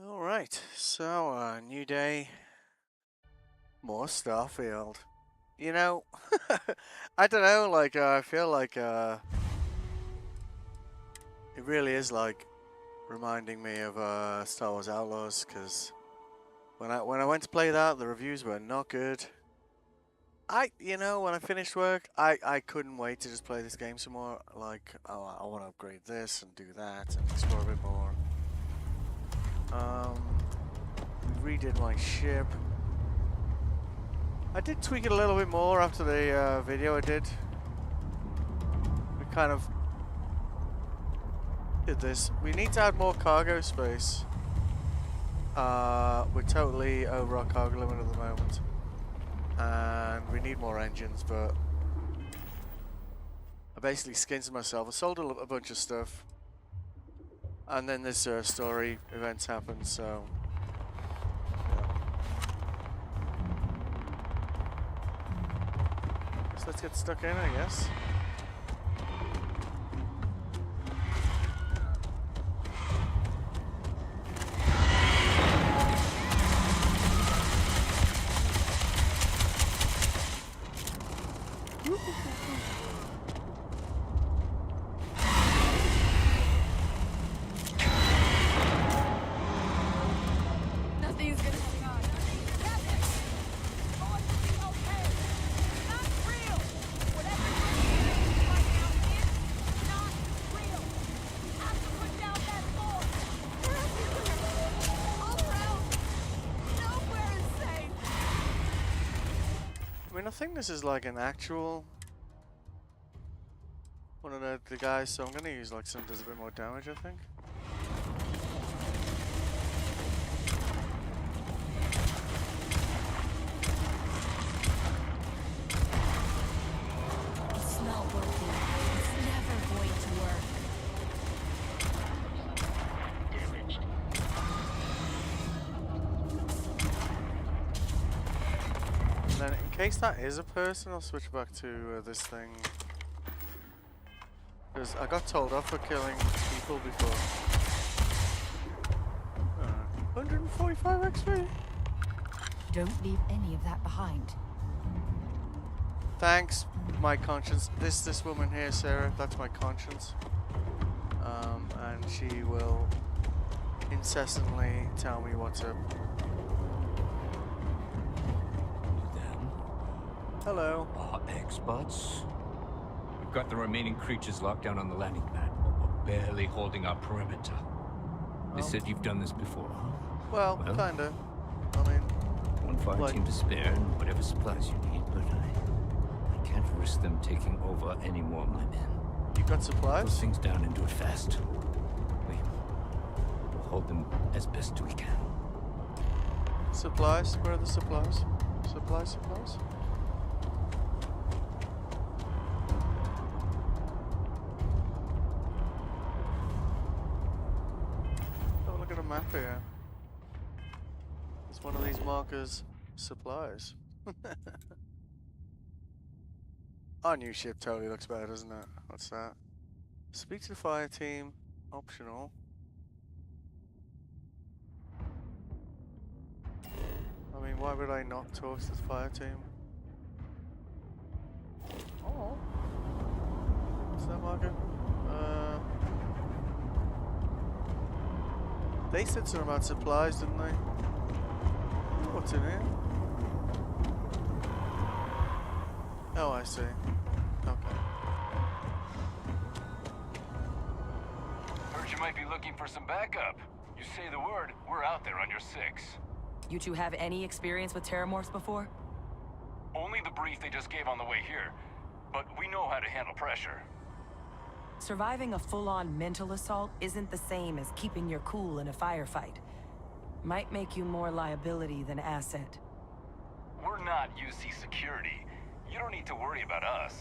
Alright, so new day, more Starfield. You know, I don't know, like, I feel like it really is like reminding me of Star Wars Outlaws, because when I went to play that, the reviews were not good. When I finished work, I couldn't wait to just play this game some more. Like, oh, I want to upgrade this and do that and explore a bit more. Redid my ship. I did tweak it a little bit more after the video I did. We kind of did this. We need to add more cargo space. We're totally over our cargo limit at the moment. And we need more engines, but I basically skinned myself. I sold a bunch of stuff. And then this story events happened, so... So let's get stuck in, I guess. I think this is like an actual one of the guys, so I'm gonna use like something that does a bit more damage, I think. It's not working. It's never going to work. Damaged. And then in case that is a person, I'll switch back to this thing. Because I got told off for killing people before. 145 XP? Don't leave any of that behind. Thanks, my conscience. This woman here, Sarah, that's my conscience. And she will incessantly tell me what's up. Hello. Our experts? We've got the remaining creatures locked down on the landing pad, but we're barely holding our perimeter. They said you've done this before, huh? Well, kinda. I mean... One fire team to spare and whatever supplies you need, but I can't risk them taking over any more of my men. You got Close supplies? things down and do it fast. We'll hold them as best we can. Supplies? Where are the supplies? Supplies? Oh, look at a map here. It's one of these markers. Supplies. Our new ship totally looks better, doesn't it? What's that? Speak to the fire team. Optional. I mean, why would I not talk to the fire team? Oh. What's that marker? They said something about supplies, didn't they? What's in here? Oh, I see. Okay. Heard you might be looking for some backup. You say the word, we're out there on your 6. You two have any experience with terramorphs before? Only the brief they just gave on the way here, but we know how to handle pressure. Surviving a full-on mental assault isn't the same as keeping your cool in a firefight. Might make you more liability than asset. We're not UC security. You don't need to worry about us.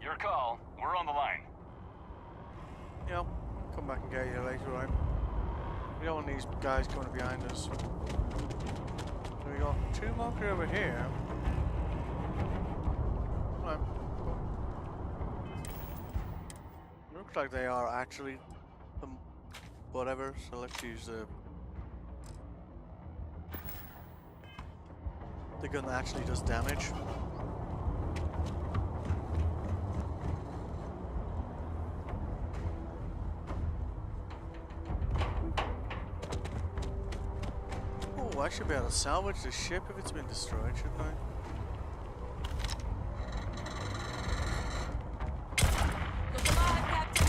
Your call. We're on the line. Yep. I'll come back and get you later on. We don't want these guys coming behind us. So we got 2 markers over here. Alright, cool. Looks like they are actually whatever, so let's use the gun that actually does damage. Oh, I should be able to salvage the ship if it's been destroyed, shouldn't I? Look alive, Captain!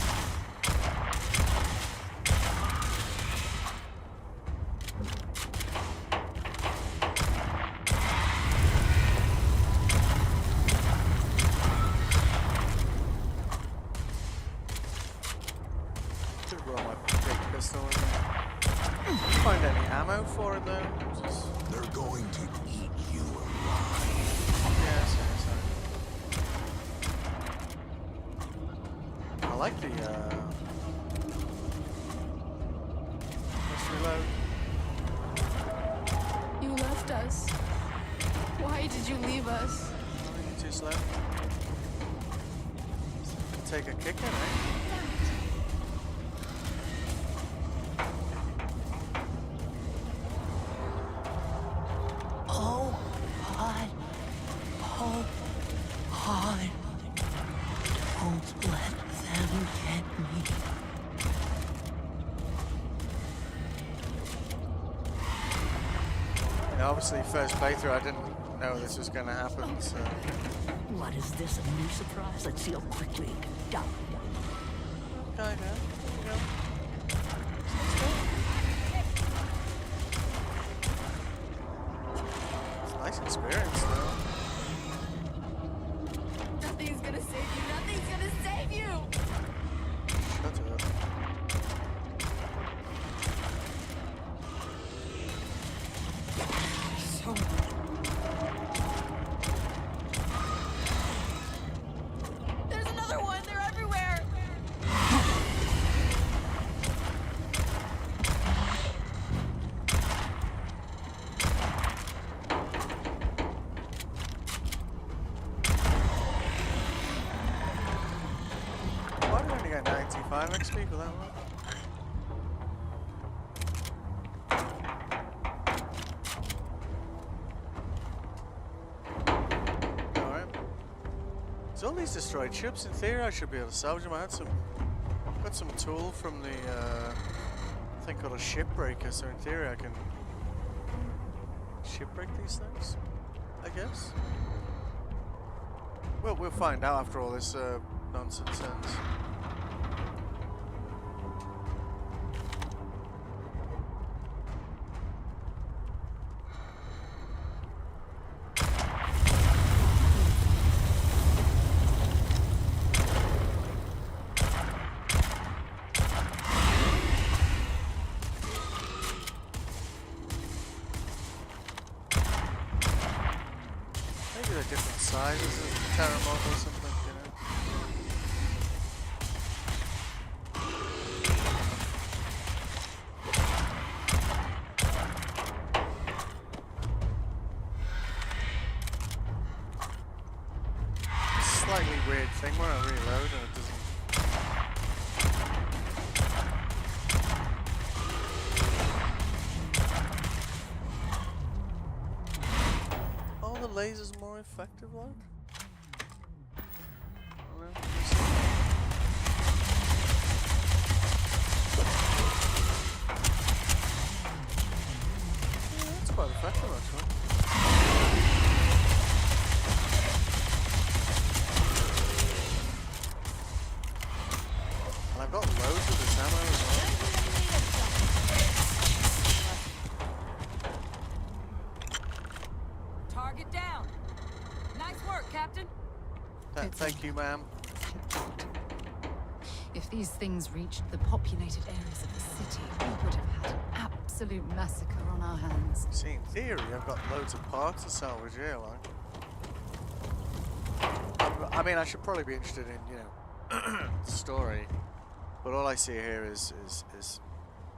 Could roll my big pistol in there. Find any ammo for it though? They're going to eat you alive. Yes, yes, I like the let's reload. You left us. Why did you leave us? Only too slow. Take a kick in, eh? Hold on. Hold on. Don't let them get me. Yeah, obviously, first playthrough, I didn't know this was going to happen, so. What is this, a new surprise? Let's see how quickly it can die. Kinda, you know. It's a nice experience, though. Nothing's gonna save you. Nothing's gonna save you. Shut up. So There's another one. They're everywhere. Why did I only get 95 XP for that one? Alright. So all these destroyed ships, in theory I should be able to salvage them. I had got some tool from the thing called a shipbreaker, so in theory I can shipbreak these things, I guess. Well, we'll find out after all this nonsense ends. Maybe they're different sizes of Terra mod or something, you know. Slightly weird thing when I reload and it doesn't. Are the lasers more effective, like? I don't know. We'll see. Yeah, that's quite effective, actually. And I've got loads of this ammo as well. target down. Nice work, Captain. Thank you, ma'am. If these things reached the populated areas of the city, we would have had an absolute massacre on our hands. See, in theory, I've got loads of parts to salvage here, like. I mean, I should probably be interested in, you know, the story, but all I see here is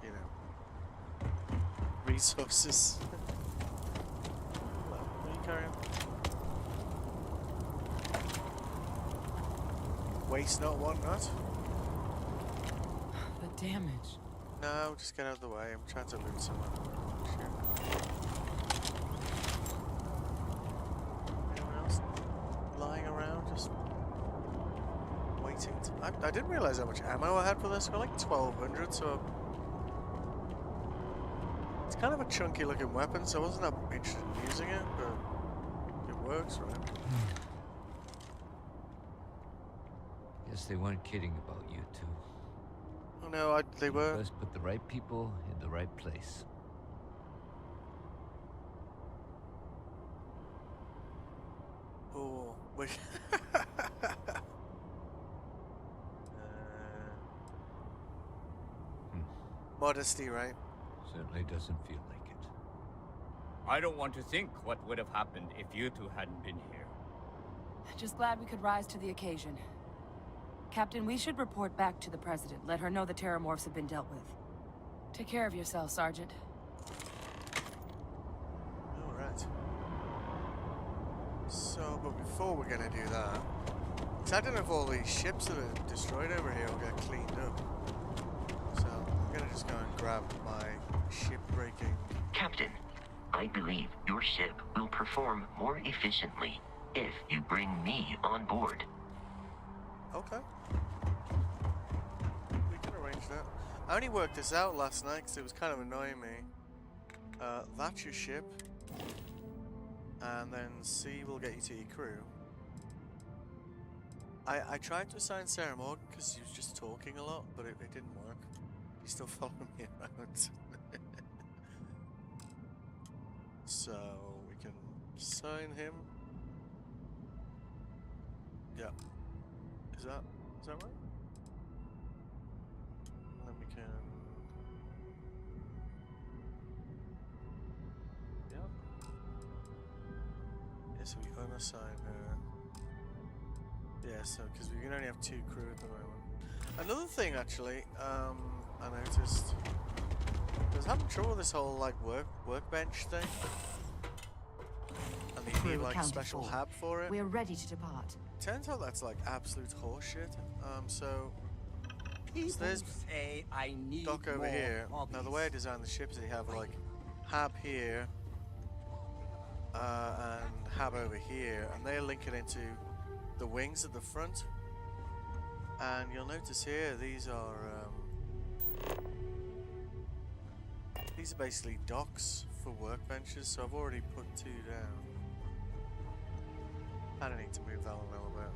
you know, resources. Well, you carry on. Waste not, want not. The damage. No, just get out of the way. I'm trying to loot someone. Sure. Anyone else lying around just waiting? I didn't realize how much ammo I had for this. I got like 1200, so it's kind of a chunky looking weapon, so I wasn't that interested in using it, but it works, right? Guess they weren't kidding about you two. Oh no, they were. Let's put the right people in the right place. Oh, wait. Modesty, right? Certainly doesn't feel like it. I don't want to think what would have happened if you two hadn't been here. Just glad we could rise to the occasion. Captain, we should report back to the President. Let her know the Terramorphs have been dealt with. Take care of yourself, Sergeant. Alright. So, but before we're gonna do that, because I don't know if all these ships that are destroyed over here will get cleaned up. So, I'm gonna just go and grab my ship breaking. Captain, I believe your ship will perform more efficiently if you bring me on board. Okay. We can arrange that. I only worked this out last night because it was kind of annoying me. That's your ship. And then C will get you to your crew. I tried to assign Sarah Morgan because she was just talking a lot, but it didn't work. He's still following me around. So we can assign him. Yeah. Is that right? And then we can. Yeah. Yeah, so we unassign her. Yeah, so because we can only have 2 crew at the moment. Another thing, actually, I noticed. I was having trouble with this whole like workbench thing. And you need like a special hab for it. We're ready to depart. Turns out that's like absolute horseshit. So there's say I need dock over here. Now the way I designed the ship is they have like hab here and hab over here, and they're linking into the wings at the front. And you'll notice here these are basically docks for workbenches. So I've already put 2 down. I don't need to move that one a little bit.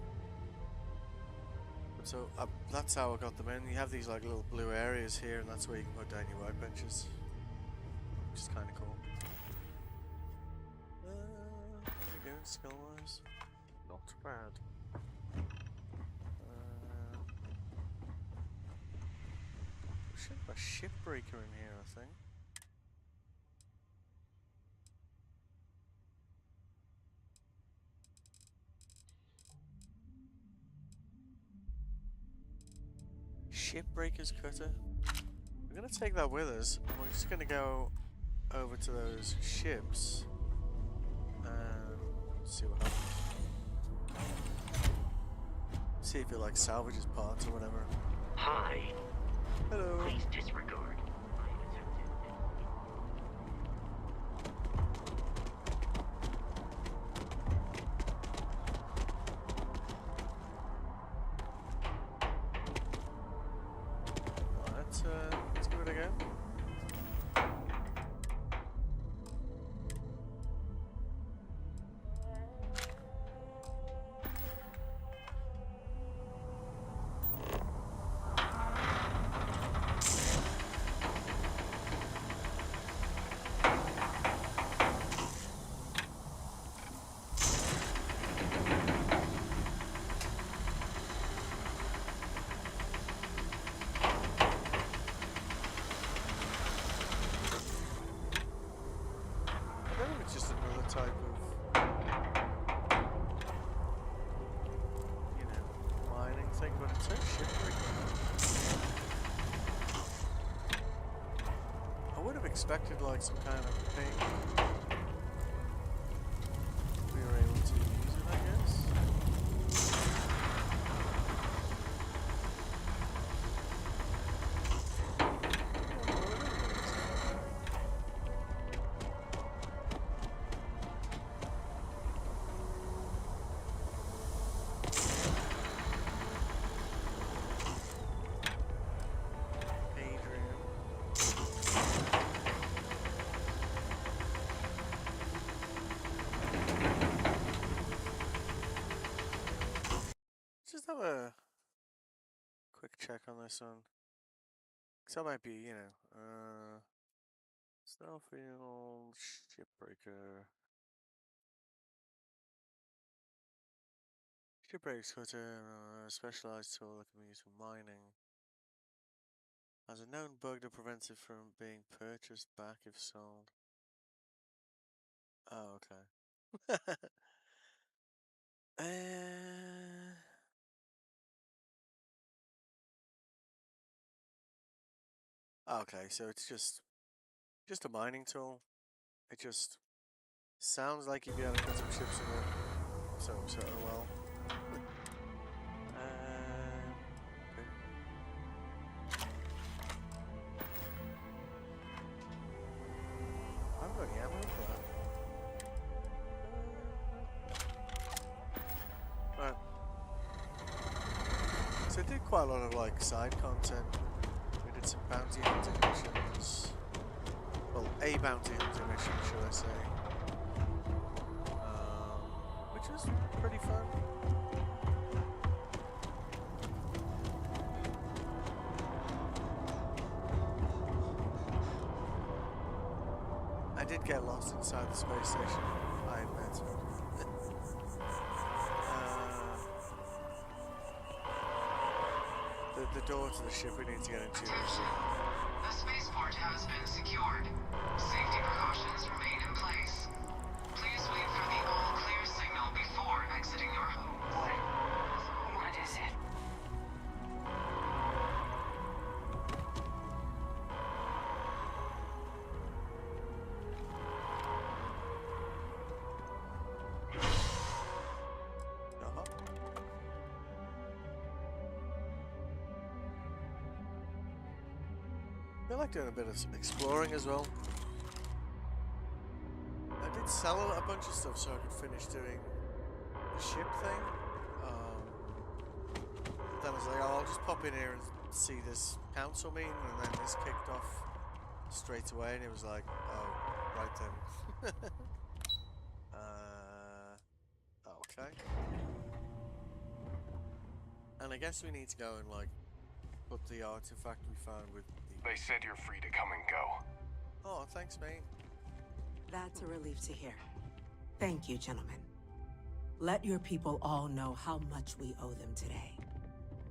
So that's how I got them in. You have these like little blue areas here, and that's where you can put down your workbenches, which is kind of cool. There we go, skill-wise, not bad. Should have a shipbreaker in here, I think. Shipbreaker's cutter. We're gonna take that with us, and we're just gonna go over to those ships and see what happens. See if it like salvages parts or whatever. Hi. Hello. Please disregard. Let's give it a go. It's just another type of, you know, mining thing, but it's so shipwreck. I would have expected like some kind of thing. We were able to use it, I guess. have a quick check on this one. Because that might be, you know, Starfield Shipbreaker. Shipbreaker's got a specialized tool that can be used for mining. Has a known bug that prevents it from being purchased back if sold. Oh, okay. Okay, so it's just a mining tool. It just sounds like you'd be able to put some chips in it. So well. Okay. I haven't got any ammo for that. Right. So I did quite a lot of like side content. We did some bounty hunting missions. Well, a bounty hunting mission, should I say. Which was pretty fun. I did get lost inside the space station, I admit. The door to the ship we need to get into. The spaceport has been secured. Safety precautions remain in place. Please wait for the all-clear signal before exiting your home. What is it? I like doing a bit of exploring as well. I did sell a bunch of stuff so I could finish doing the ship thing. Then I was like, oh, I'll just pop in here and see this council meeting, and then this kicked off straight away, and it was like, oh, right then. Okay. And I guess we need to go and like put the artifact we found with the... They said you're free to come and go. Oh, thanks, mate. That's a relief to hear. Thank you, gentlemen. Let your people all know how much we owe them today.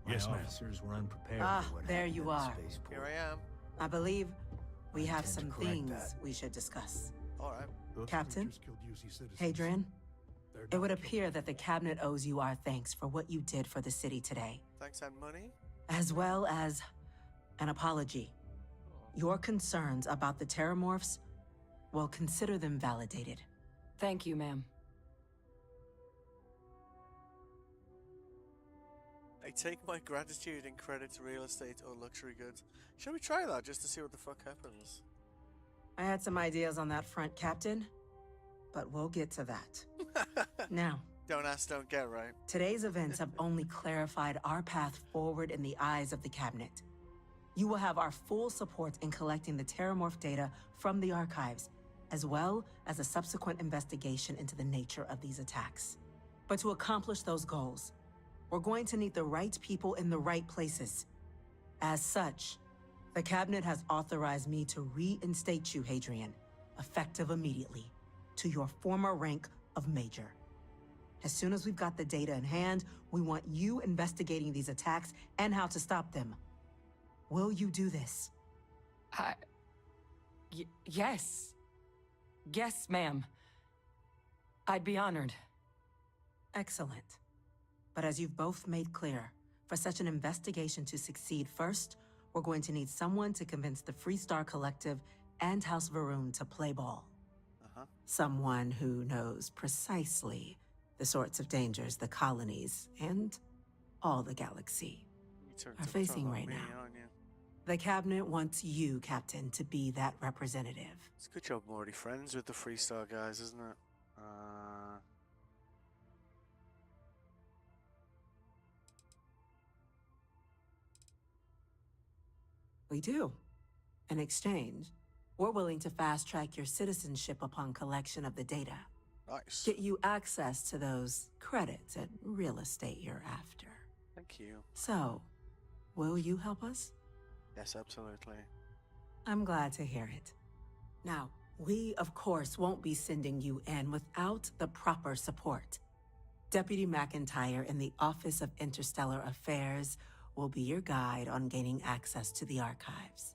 Yes, officers were unprepared. Ah, there you are. Here I am. I believe we have intend to some correct things that. we should discuss. All right. Captain? Hadrian? It would appear that the cabinet owes you our thanks for what you did for the city today, Thanks and money. as well as an apology. Your concerns about the Terramorphs, well, consider them validated. Thank you, ma'am. I take my gratitude in credit to real estate or luxury goods. Shall we try that just to see what the fuck happens? I had some ideas on that front, Captain, but we'll get to that. Now, Don't ask, don't get, right? today's events have only clarified our path forward in the eyes of the cabinet. You will have our full support in collecting the Terramorph data from the archives, as well as a subsequent investigation into the nature of these attacks. But to accomplish those goals, we're going to need the right people in the right places. As such, the cabinet has authorized me to reinstate you, Hadrian, effective immediately, to your former rank of Major. As soon as we've got the data in hand, we want you investigating these attacks and how to stop them. Will you do this? Yes. Yes, ma'am. I'd be honored. Excellent. But as you've both made clear, for such an investigation to succeed, first, we're going to need someone to convince the Freestar Collective and House Varun to play ball. Someone who knows precisely the sorts of dangers the colonies and all the galaxy are facing right now. The cabinet wants you, Captain, to be that representative. It's a good job I'm already friends with the Freestar guys, isn't it? We do. In exchange, we're willing to fast-track your citizenship upon collection of the data. Nice. Get you access to those credits and real estate you're after. Thank you. So, will you help us? Yes, absolutely. I'm glad to hear it. Now, we, of course, won't be sending you in without the proper support. Deputy McIntyre in the Office of Interstellar Affairs will be your guide on gaining access to the archives.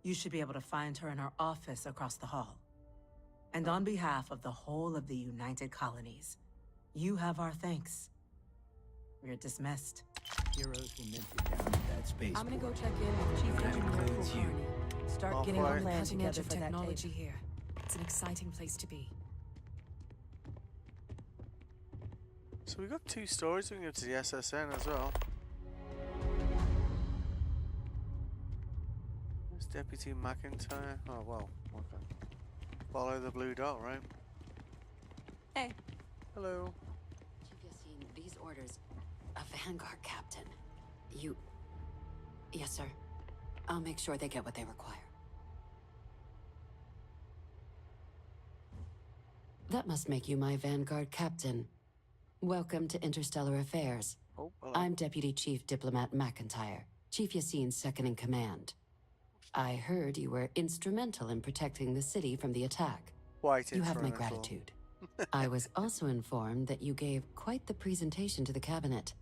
You should be able to find her in her office across the hall. And on behalf of the whole of the United Colonies, you have our thanks. We're dismissed. Heroes were meant to down that space. I'm gonna go check in with Chief That Engineer includes you. Kulkarni. Start Off getting white. our plan Cutting edge together of for that technology data. here. It's an exciting place to be. So we've got 2 stories. We can go to the SSN as well. There's Deputy McIntyre. Oh, well. Okay. Follow the blue dot, right? Hey. Hello. Chief Yassine, these orders. A Vanguard captain. You... Yes, sir. I'll make sure they get what they require. That must make you my Vanguard captain. Welcome to Interstellar Affairs. Oh, hello. I'm Deputy Chief Diplomat McIntyre, Chief Yassine's second-in-command. I heard you were instrumental in protecting the city from the attack. Quite You have my instrumental. gratitude. I was also informed that you gave quite the presentation to the cabinet.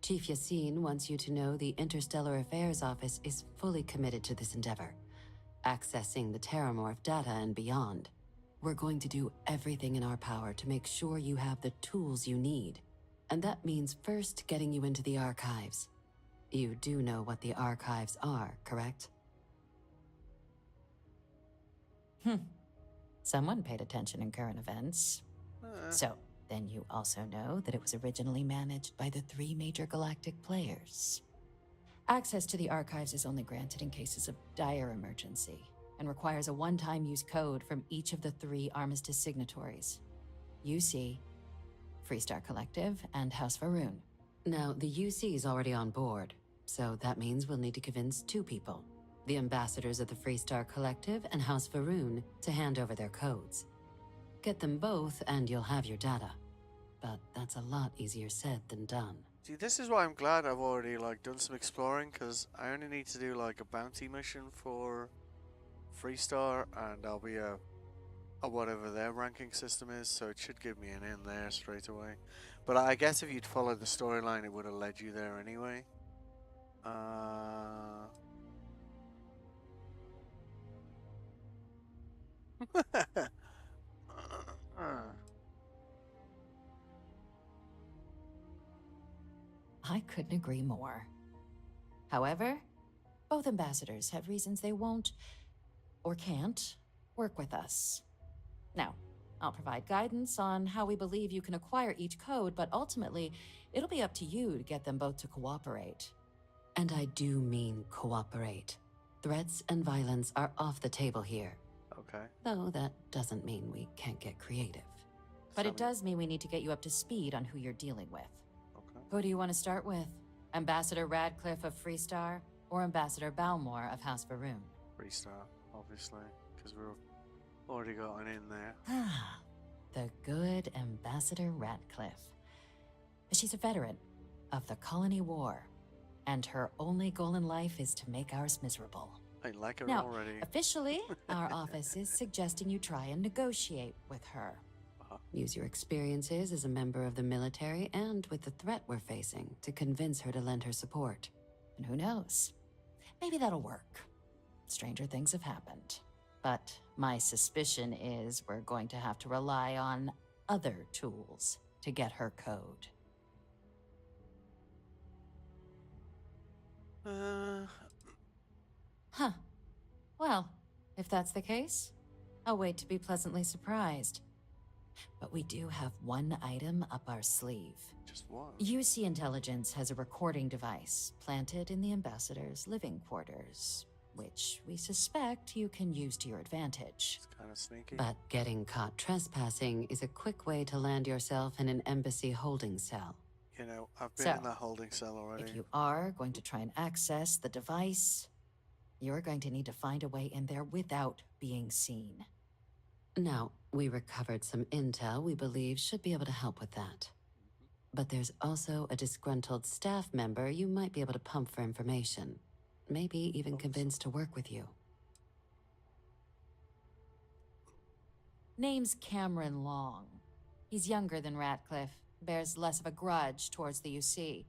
Chief Yassine wants you to know the Interstellar Affairs Office is fully committed to this endeavor, accessing the Terramorph data and beyond. We're going to do everything in our power to make sure you have the tools you need. And that means first getting you into the archives. You do know what the archives are, correct? Someone paid attention in current events. So, then you also know that it was originally managed by the 3 major galactic players. Access to the archives is only granted in cases of dire emergency, and requires a one-time use code from each of the 3 Armistice signatories. UC, Freestar Collective, and House Varoon. Now, the UC is already on board, so that means we'll need to convince 2 people. The ambassadors of the Freestar Collective and House Varoon to hand over their codes. Get them both and you'll have your data. But that's a lot easier said than done. See, this is why I'm glad I've already like done some exploring, because I only need to do like a bounty mission for Freestar, and I'll be a whatever their ranking system is, so it should give me an in there straight away. But I guess if you'd followed the storyline, it would have led you there anyway. I couldn't agree more. However, both ambassadors have reasons they won't, or can't, work with us. Now, I'll provide guidance on how we believe you can acquire each code, but ultimately, it'll be up to you to get them both to cooperate. And I do mean cooperate. Threats and violence are off the table here. Okay. Though that doesn't mean we can't get creative. But it does mean we need to get you up to speed on who you're dealing with. Okay. Who do you want to start with? Ambassador Radcliffe of Freestar, or Ambassador Balmore of House Varoon? Freestar, obviously, because we've already got an in there. Ah, the good Ambassador Radcliffe. She's a veteran of the Colony War, and her only goal in life is to make ours miserable. I like her Now, already. officially, our office is suggesting you try and negotiate with her. Use your experiences as a member of the military and with the threat we're facing to convince her to lend her support. And who knows? Maybe that'll work. Stranger things have happened. But my suspicion is we're going to have to rely on other tools to get her code. Huh. Well, if that's the case, I'll wait to be pleasantly surprised. But we do have one item up our sleeve. Just one. UC Intelligence has a recording device planted in the ambassador's living quarters, which we suspect you can use to your advantage. It's kind of sneaky. But getting caught trespassing is a quick way to land yourself in an embassy holding cell. You know, I've been So, in that holding cell already. If you are going to try and access the device, you're going to need to find a way in there without being seen. Now, we recovered some intel we believe should be able to help with that. But there's also a disgruntled staff member you might be able to pump for information. Maybe even convince to work with you. Name's Cameron Long. He's younger than Ratcliffe, bears less of a grudge towards the UC.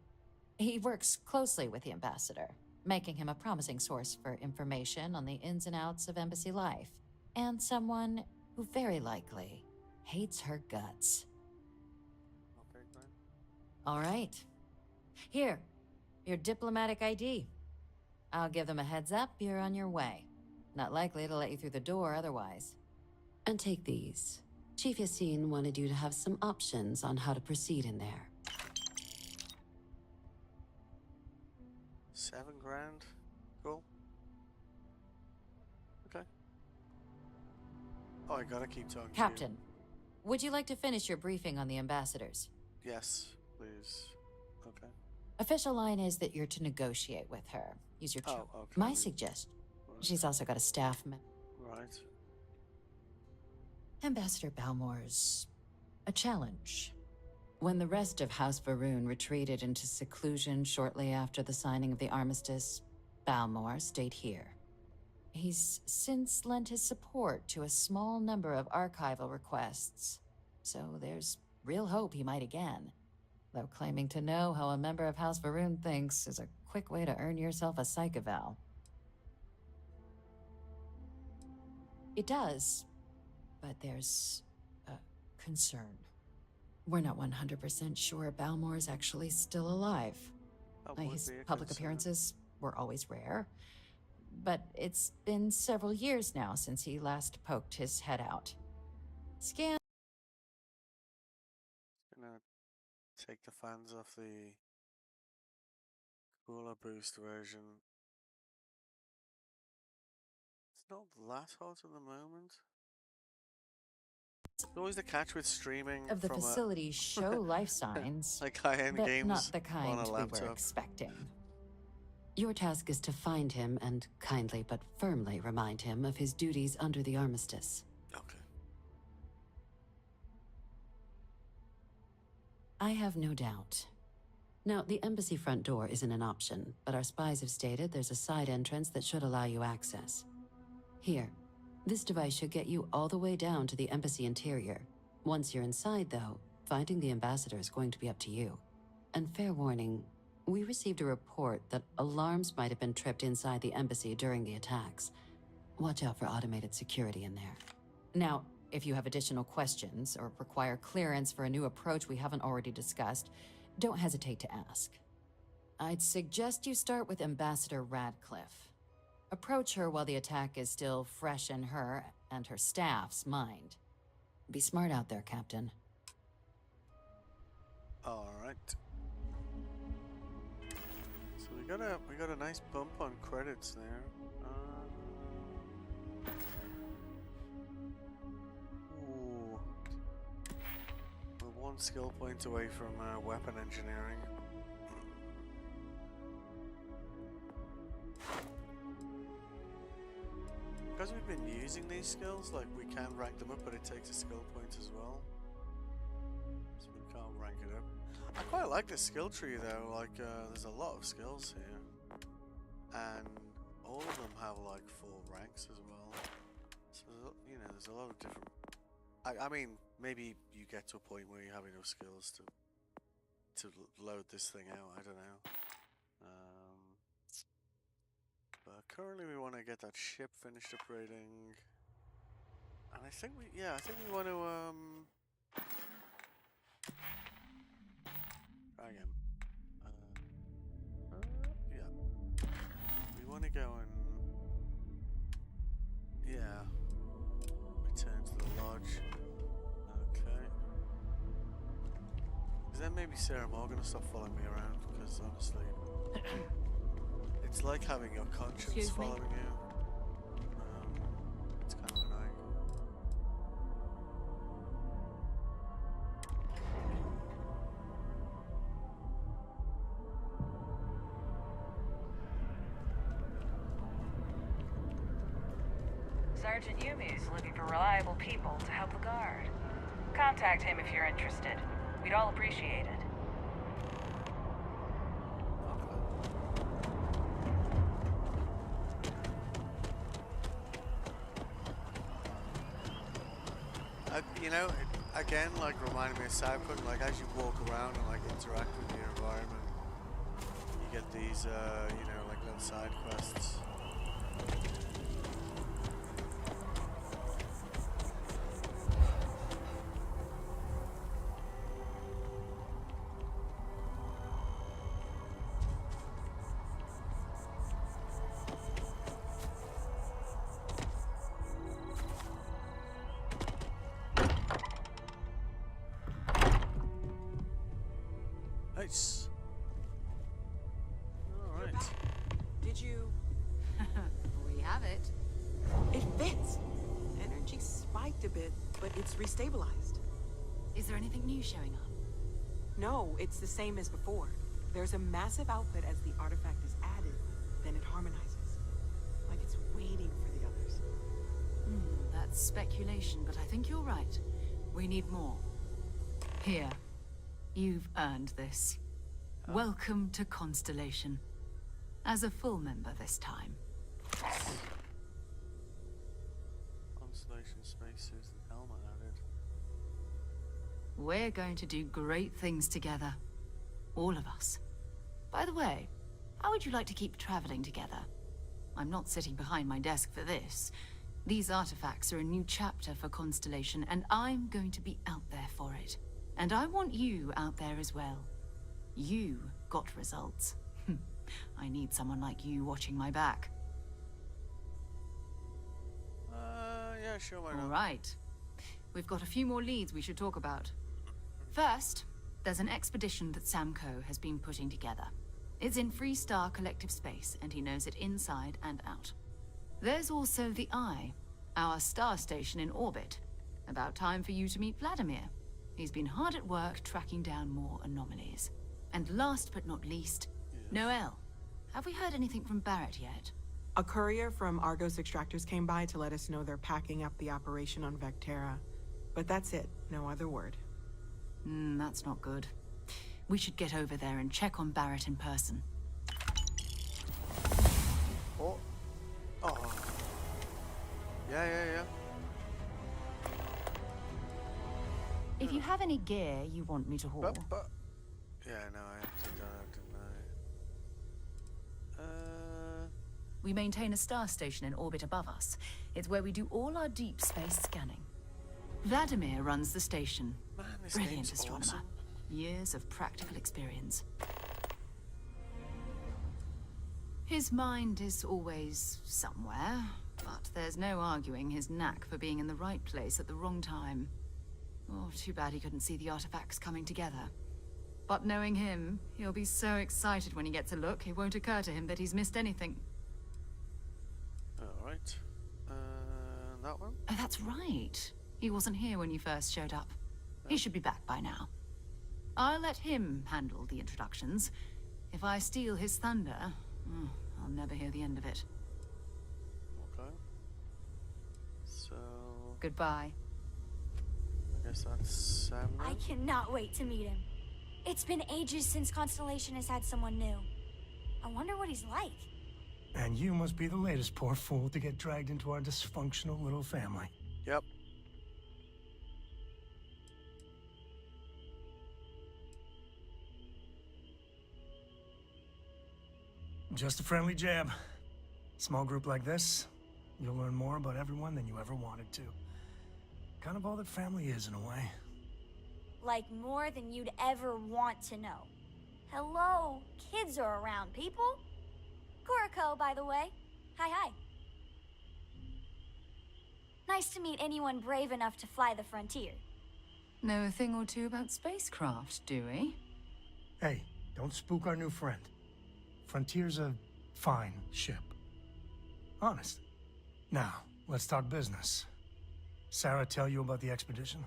He works closely with the ambassador, making him a promising source for information on the ins and outs of embassy life, and someone who very likely hates her guts. Okay, great. All right. Here, your diplomatic ID. I'll give them a heads up you're on your way. Not likely to let you through the door otherwise. And take these. Chief Yassine wanted you to have some options on how to proceed in there. 7 grand. Cool. Okay. Oh, I gotta keep talking Captain, would you like to finish your briefing on the ambassadors? to you. Yes, please. Okay. Official line is that you're to negotiate with her. Use your Oh, okay. My suggestion. She's also got a staff member. Right. Ambassador Balmore's a challenge. When the rest of House Varun retreated into seclusion shortly after the signing of the armistice, Balmore stayed here. He's since lent his support to a small number of archival requests, so there's real hope he might again. Though claiming to know how a member of House Varun thinks is a quick way to earn yourself a psych eval. It does, but there's a concern. We're not 100% sure Balmore is actually still alive. His public appearances were always rare, but it's been several years now since he last poked his head out. Scan. Gonna take the fans off the cooler boost version. It's not that hot at the moment. It's always the catch with streaming Of the from facility show life signs, like high-end but games not the on kind a we were laptop. expecting. Your task is to find him and kindly but firmly remind him of his duties under the armistice. Okay. I have no doubt. Now, the embassy front door isn't an option, but our spies have stated there's a side entrance that should allow you access. Here, this device should get you all the way down to the embassy interior. Once you're inside, though, finding the ambassador is going to be up to you. And fair warning, we received a report that alarms might have been tripped inside the embassy during the attacks. Watch out for automated security in there. Now, if you have additional questions or require clearance for a new approach we haven't already discussed, don't hesitate to ask. I'd suggest you start with Ambassador Radcliffe. Approach her while the attack is still fresh in her and her staff's mind. Be smart out there, Captain. All right. So we got a nice bump on credits there. Ooh. We're 1 skill point away from weapon engineering. Because we've been using these skills, like we can rank them up, but it takes a skill point as well. So we can't rank it up. I quite like this skill tree though, like there's a lot of skills here. And all of them have like 4 ranks as well. So, you know, there's a lot of different... I mean, maybe you get to a point where you have enough skills to load this thing out, I don't know. But currently we want to get that ship finished upgrading. And I think we want to, try again. Yeah. We want to go and, yeah, return to the lodge. Okay. Because then maybe Sarah Morgan will stop following me around, because honestly... It's like having your conscience following you. It's kind of annoying. Sergeant Yumi is looking for reliable people to help the guard. Contact him if you're interested. We'd all appreciate it. You know, again, like reminding me of Cyberpunk. Like as you walk around and like interact with your environment, you get these, you know, like little side quests. Nice. All right. Did you? We have it. It fits. Energy spiked a bit, but it's restabilized. Is there anything new showing up? No, it's the same as before. There's a massive output as the artifact is added, then it harmonizes. Like it's waiting for the others. That's speculation, but I think you're right. We need more. Here. You've earned this. Welcome to Constellation. As a full member this time. Constellation spacesuits and helmet added. We're going to do great things together. All of us. By the way, how would you like to keep traveling together? I'm not sitting behind my desk for this. These artifacts are a new chapter for Constellation, and I'm going to be out there for it. And I want you out there as well. You got results. I need someone like you watching my back. Yeah, sure, why not? All right. We've got a few more leads we should talk about. First, there's an expedition that Samco has been putting together. It's in Freestar Collective Space, and he knows it inside and out. There's also the Eye, our star station in orbit. About time for you to meet Vladimir. He's been hard at work tracking down more anomalies. And last but not least, Noel. Have we heard anything from Barrett yet? A courier from Argos Extractors came by to let us know they're packing up the operation on Vectera. But that's it, no other word. That's not good. We should get over there and check on Barrett in person. Oh. Oh. Yeah. If you have any gear you want me to haul... But... Yeah, no, I actually done that, didn't I? We maintain a star station in orbit above us. It's where we do all our deep space scanning. Vladimir runs the station. Man, this Brilliant game's astronomer. awesome. Years of practical experience. His mind is always somewhere, but there's no arguing his knack for being in the right place at the wrong time. Oh, too bad he couldn't see the artifacts coming together. But knowing him, he'll be so excited when he gets a look, it won't occur to him that he's missed anything. Alright. That one? Oh, that's right. He wasn't here when you first showed up. He should be back by now. I'll let him handle the introductions. If I steal his thunder, I'll never hear the end of it. Okay. So... Goodbye. I guess that's 7. I cannot wait to meet him. It's been ages since Constellation has had someone new. I wonder what he's like. And you must be the latest poor fool to get dragged into our dysfunctional little family. Yep. Just a friendly jab. Small group like this, you'll learn more about everyone than you ever wanted to. Kind of all that family is in a way. Like more than you'd ever want to know. Hello, kids are around, people. Kuriko, by the way. Hi. Nice to meet anyone brave enough to fly the frontier. Know a thing or two about spacecraft, do we? Hey, don't spook our new friend. Frontier's a fine ship. Honest. Now, let's talk business. Sarah tell you about the expedition?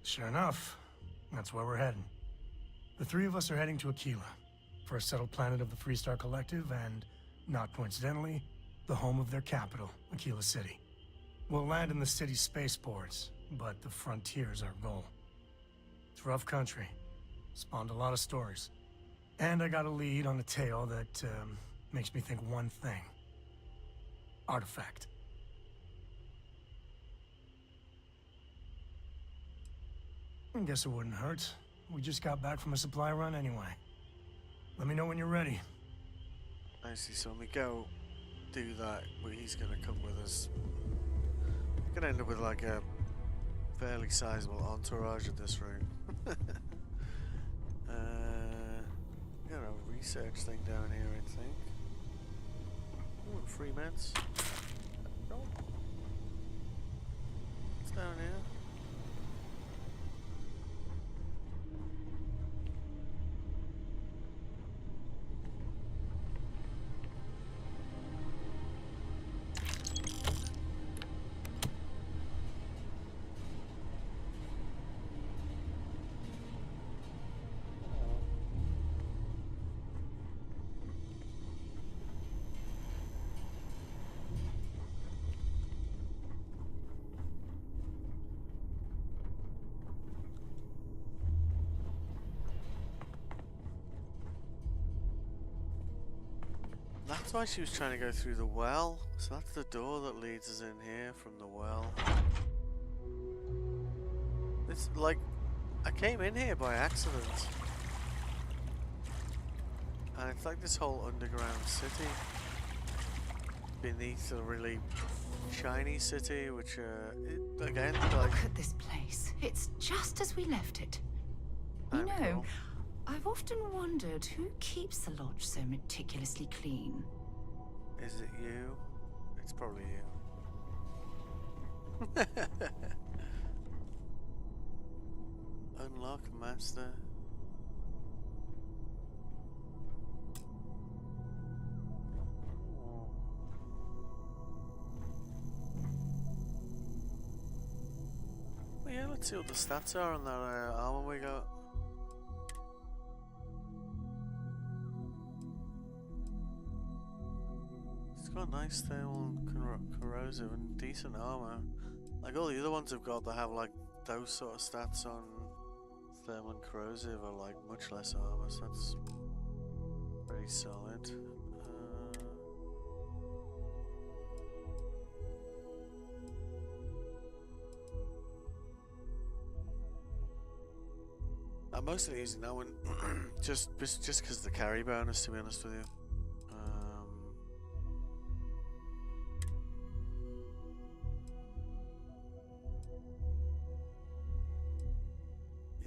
Sure enough, that's where we're heading. The 3 of us are heading to Aquila, first settled planet of the Freestar Collective and, not coincidentally, the home of their capital, Aquila City. We'll land in the city's spaceports, but the frontier's our goal. It's rough country. Spawned a lot of stories. And I got a lead on a tale that makes me think one thing. artifact. I guess it wouldn't hurt. We just got back from a supply run anyway. Let me know when you're ready. I see, so when we go do that, he's gonna come with us. We're gonna end up with like a fairly sizable entourage in this room. Got a research thing down here, I think. Ooh, free meds. Oh. What's down here? That's why she was trying to go through the well. So that's the door that leads us in here from the well. It's like, I came in here by accident. And it's like this whole underground city beneath a really shiny city, which, again, like... Look at this place. It's just as we left it. You know, cool. I've often wondered who keeps the lodge so meticulously clean. Is it you? It's probably you. Unlock master. Well, yeah, let's see what the stats are on that armor we got. It's got nice thermal and corrosive and decent armor. Like all the other ones have got that have like those sort of stats on thermal and corrosive are like much less armor, so that's pretty solid. I'm mostly using that one just because of the carry bonus, to be honest with you.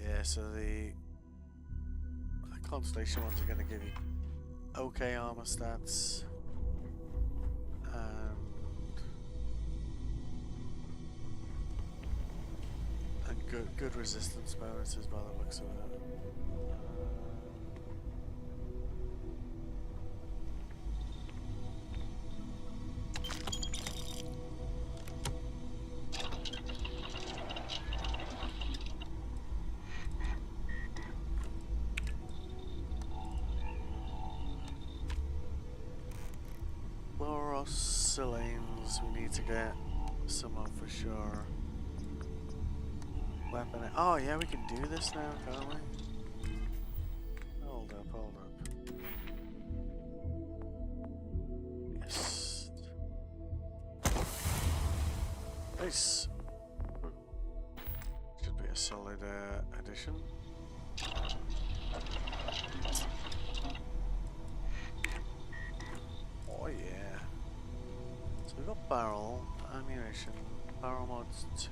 Yeah, so the Constellation ones are going to give you okay armor stats and good resistance bonuses by the looks of it. Cylinders, we need to get some of for sure. Weapon. Oh yeah, we can do this now, can't we? Hold up. Yes. Nice. Should be a solid addition. Oh yeah. So we've got barrel, ammunition, barrel mods 2.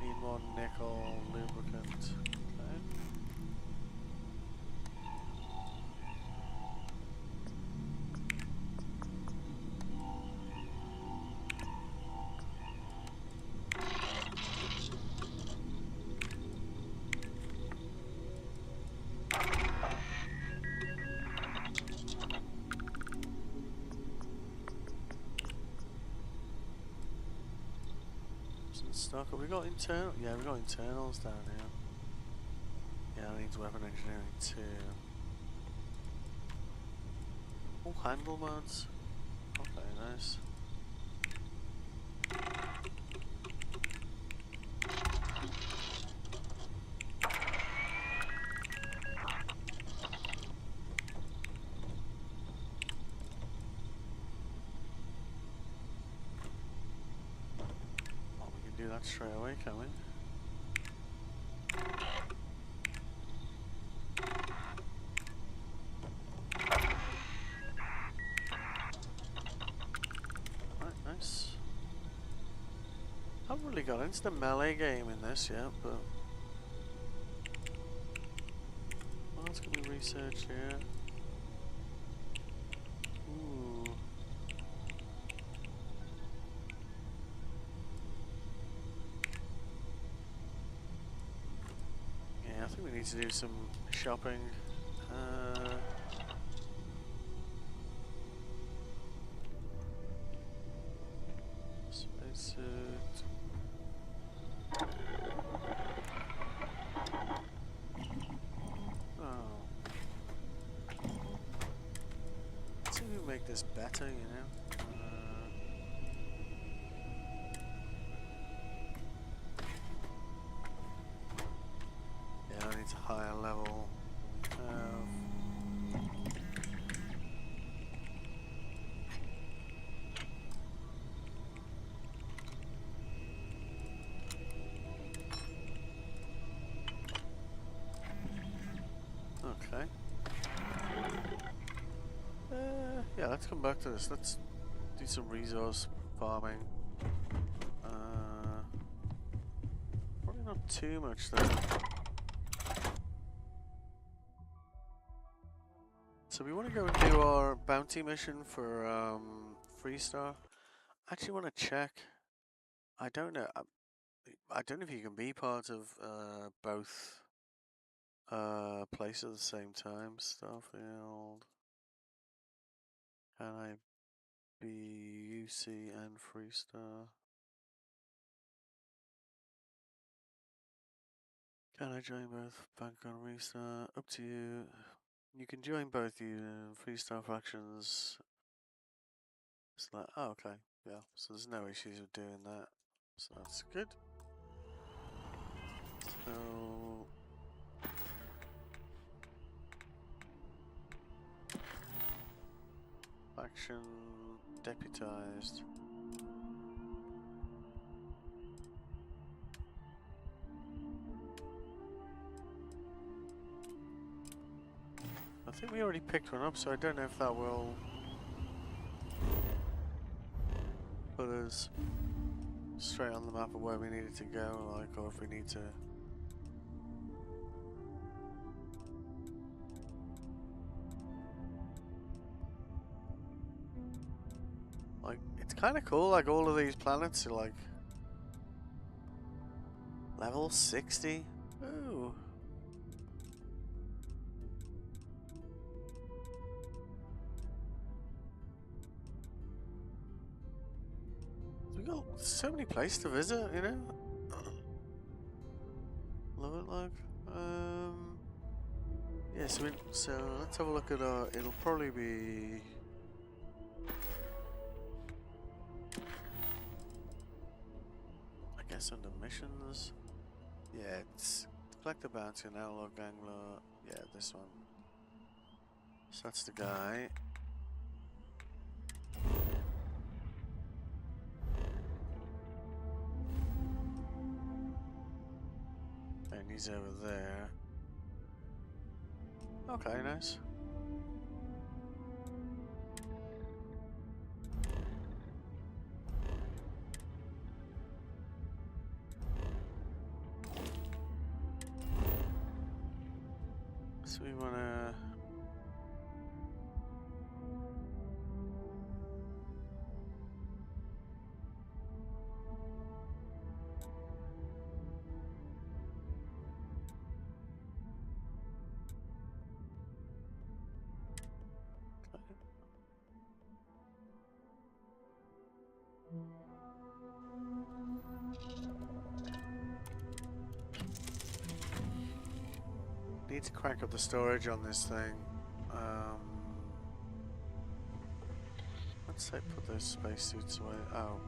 Need more nickel, lubricant. Okay. Stock. Have we got internal? Yeah, we got internals down here. Yeah, that needs weapon engineering too. Oh, handle mods. Okay, nice. do that straight away, can we? Right, nice. I haven't really got into the melee game in this yet, but what else can we research here? Ooh. Yeah, I think we need to do some shopping. Spacesuit. Oh. Let's see if we make this better, you know? Yeah, I need a higher level. Okay. Yeah, let's come back to this. Let's do some resource farming. Probably not too much though. So we want to go and do our bounty mission for Freestar. I actually want to check. I don't know. I don't know if you can be part of both places at the same time. Starfield. Can I be UC and Freestar? Can I join both Bank and Restart? Up to you. You can join both you Freestar factions. It's like, oh, okay, yeah. So there's no issues with doing that. So that's good. So faction deputized. I think we already picked one up, so I don't know if that will put us straight on the map of where we needed to go, like, or if we need to. Like, it's kind of cool, like, all of these planets are like level 60. Ooh. We got so many places to visit, you know? Love it, like. Yeah, so let's have a look at our. It'll probably be. I guess under missions. Yeah, it's collect the bounty and analog angler. Yeah, this one. So that's the guy. And he's over there. Okay, nice. So we wanna. Need to crank up the storage on this thing. Let's say put those spacesuits away. Oh,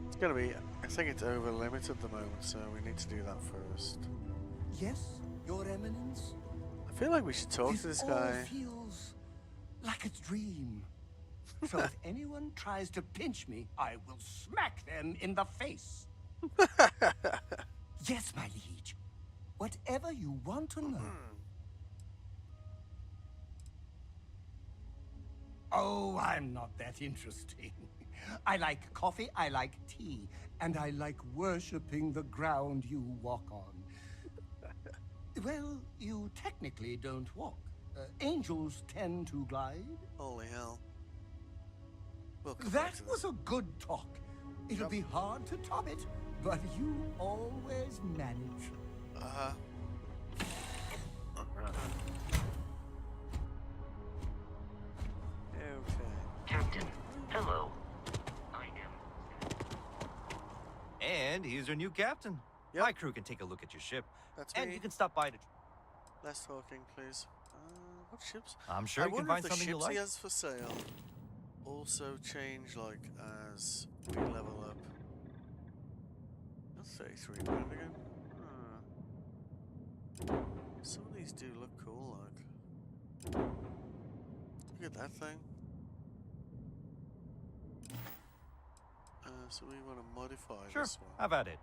it's gonna be. I think it's over limit at the moment, so we need to do that first. Yes, Your Eminence. I feel like we should talk to this guy. All feels like a dream. So if anyone tries to pinch me, I will smack them in the face. Yes, my liege. Whatever you want to know. Oh, I'm not that interesting. I like coffee, I like tea, and I like worshipping the ground you walk on. Well, you technically don't walk. Angels tend to glide. Holy hell. We'll come back That to was this. a good talk. It'll be hard to top it, but you always manage. Uh-huh. Okay. Captain, hello. I am. And he's our new captain. Yep. My crew can take a look at your ship. That's and me. you can stop by to... Less talking, please. What ships? I'm sure I you can wonder find if the something you ships like. he has for sale also change, like, as we level up. That's 33 grand again. Some of these do look cool, like. Look at that thing. So we want to modify Sure, this one. have at it.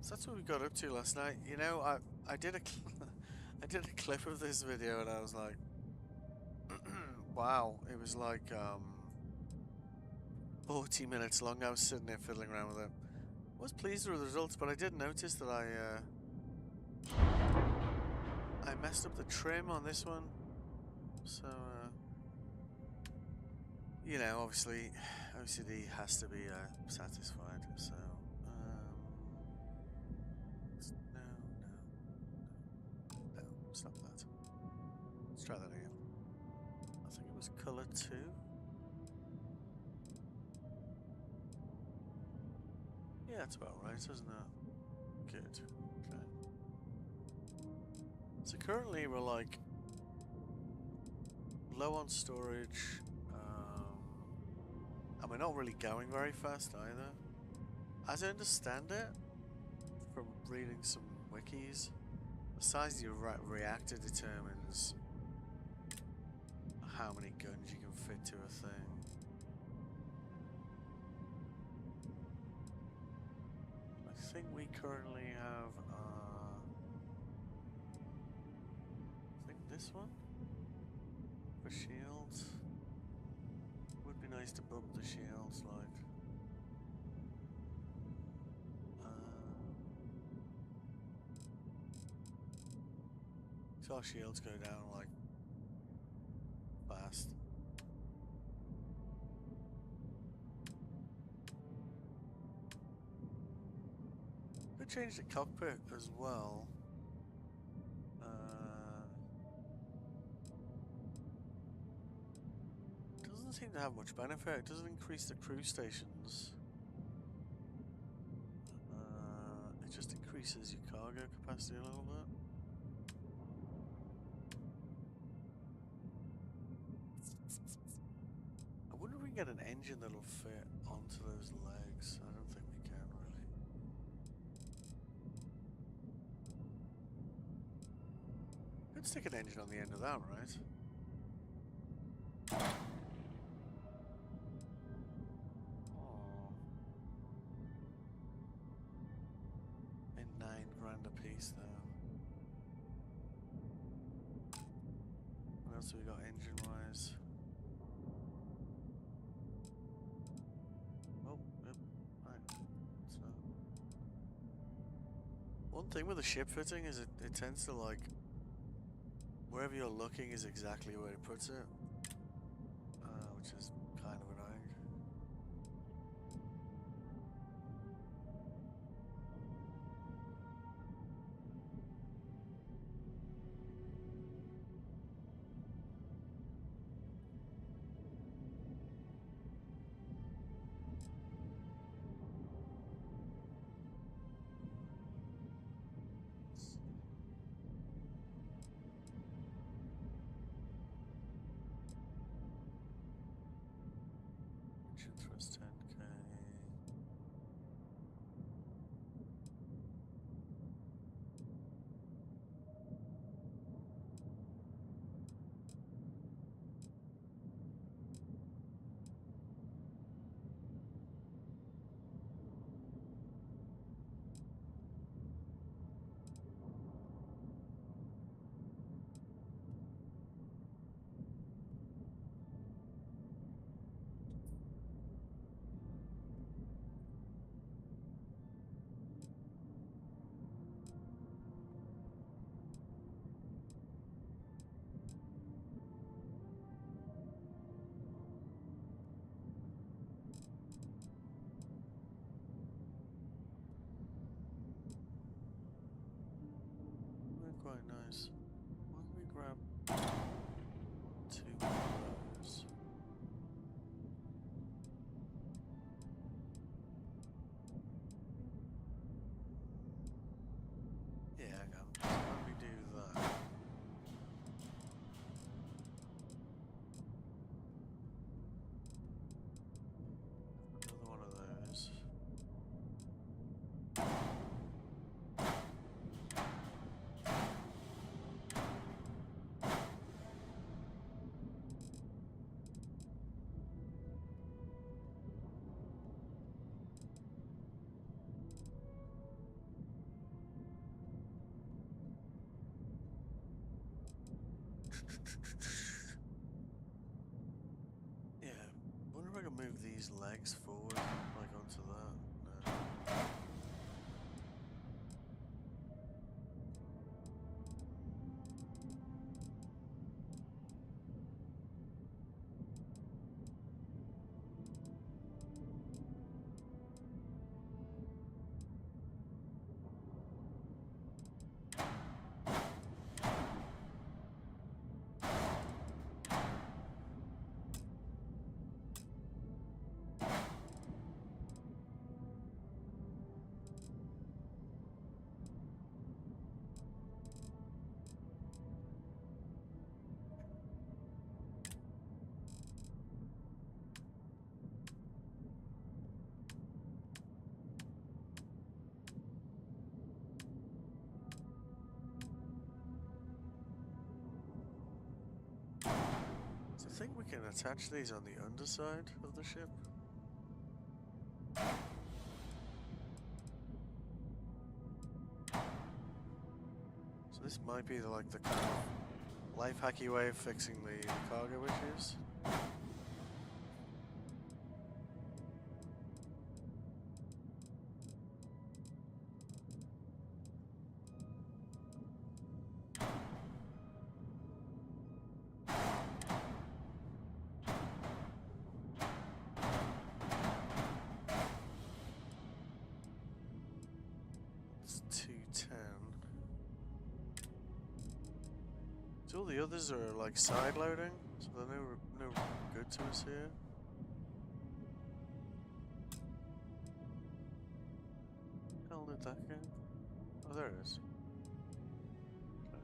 So that's what we got up to last night. You know, I did a I did a clip of this video and I was like, wow, it was like 40 minutes long. I was sitting there fiddling around with it. I was pleased with the results, but I did notice that I messed up the trim on this one. So you know, obviously OCD has to be satisfied. So no, stop that. Let's try that again. I think it was color 2. Yeah, that's about right, isn't it? Good. Okay. So currently we're like low on storage, and we're not really going very fast either. As I understand it, from reading some wikis, the size of your reactor determines how many guns you can fit to a thing. I think we currently have, I think this one for shields. Would be nice to bump the shields, like. So our shields go down like fast. Could change the cockpit as well. Doesn't seem to have much benefit. It doesn't increase the crew stations. It just increases your cargo capacity a little bit. I wonder if we can get an engine that'll fit onto those legs. I don't think we can really. Could stick an engine on the end of that, right? And $9 grand a piece though. What else have we got engine wise? Oh, yep, right. So one thing with the ship fitting is it tends to like wherever you're looking is exactly where it puts it, which is kind of annoying. Engine thrust 10k. quite nice. Why don't we grab 2 of those? Yeah, hang on. So why don't we do that? Another one of those. Yeah, wonder if I can move these legs forward, like onto that. No. So I think we can attach these on the underside of the ship. So this might be like the kind of life hacky way of fixing the cargo issues. It's 210. So all the others are like side loading, so they're no good to us here. How did that go? Oh, there it is. Okay.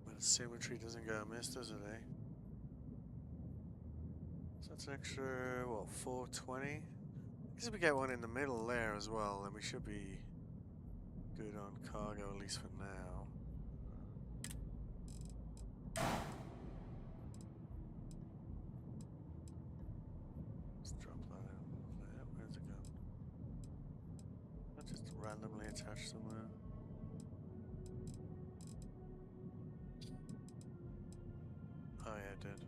But symmetry doesn't go amiss, does it, eh? So that's an extra, what, 420? I guess if we get one in the middle there as well, then we should be good on cargo, at least for now. Let's drop that in there. Where's it gone? That just randomly attached somewhere. Oh yeah, it did.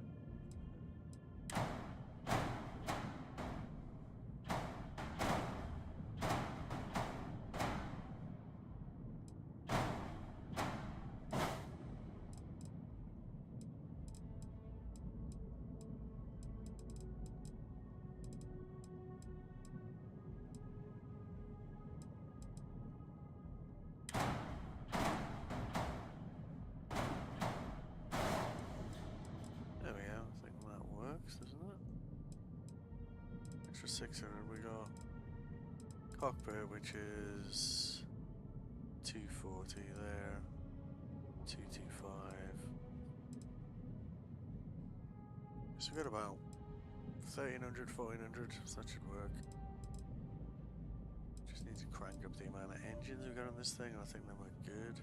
There we go. I think that works, doesn't it? Extra 600. We got cockpit, which is 240 there, 225. So we got about 1300, 1400. So that should work. Just need to crank up the amount of engines we got on this thing, and I think then we're good.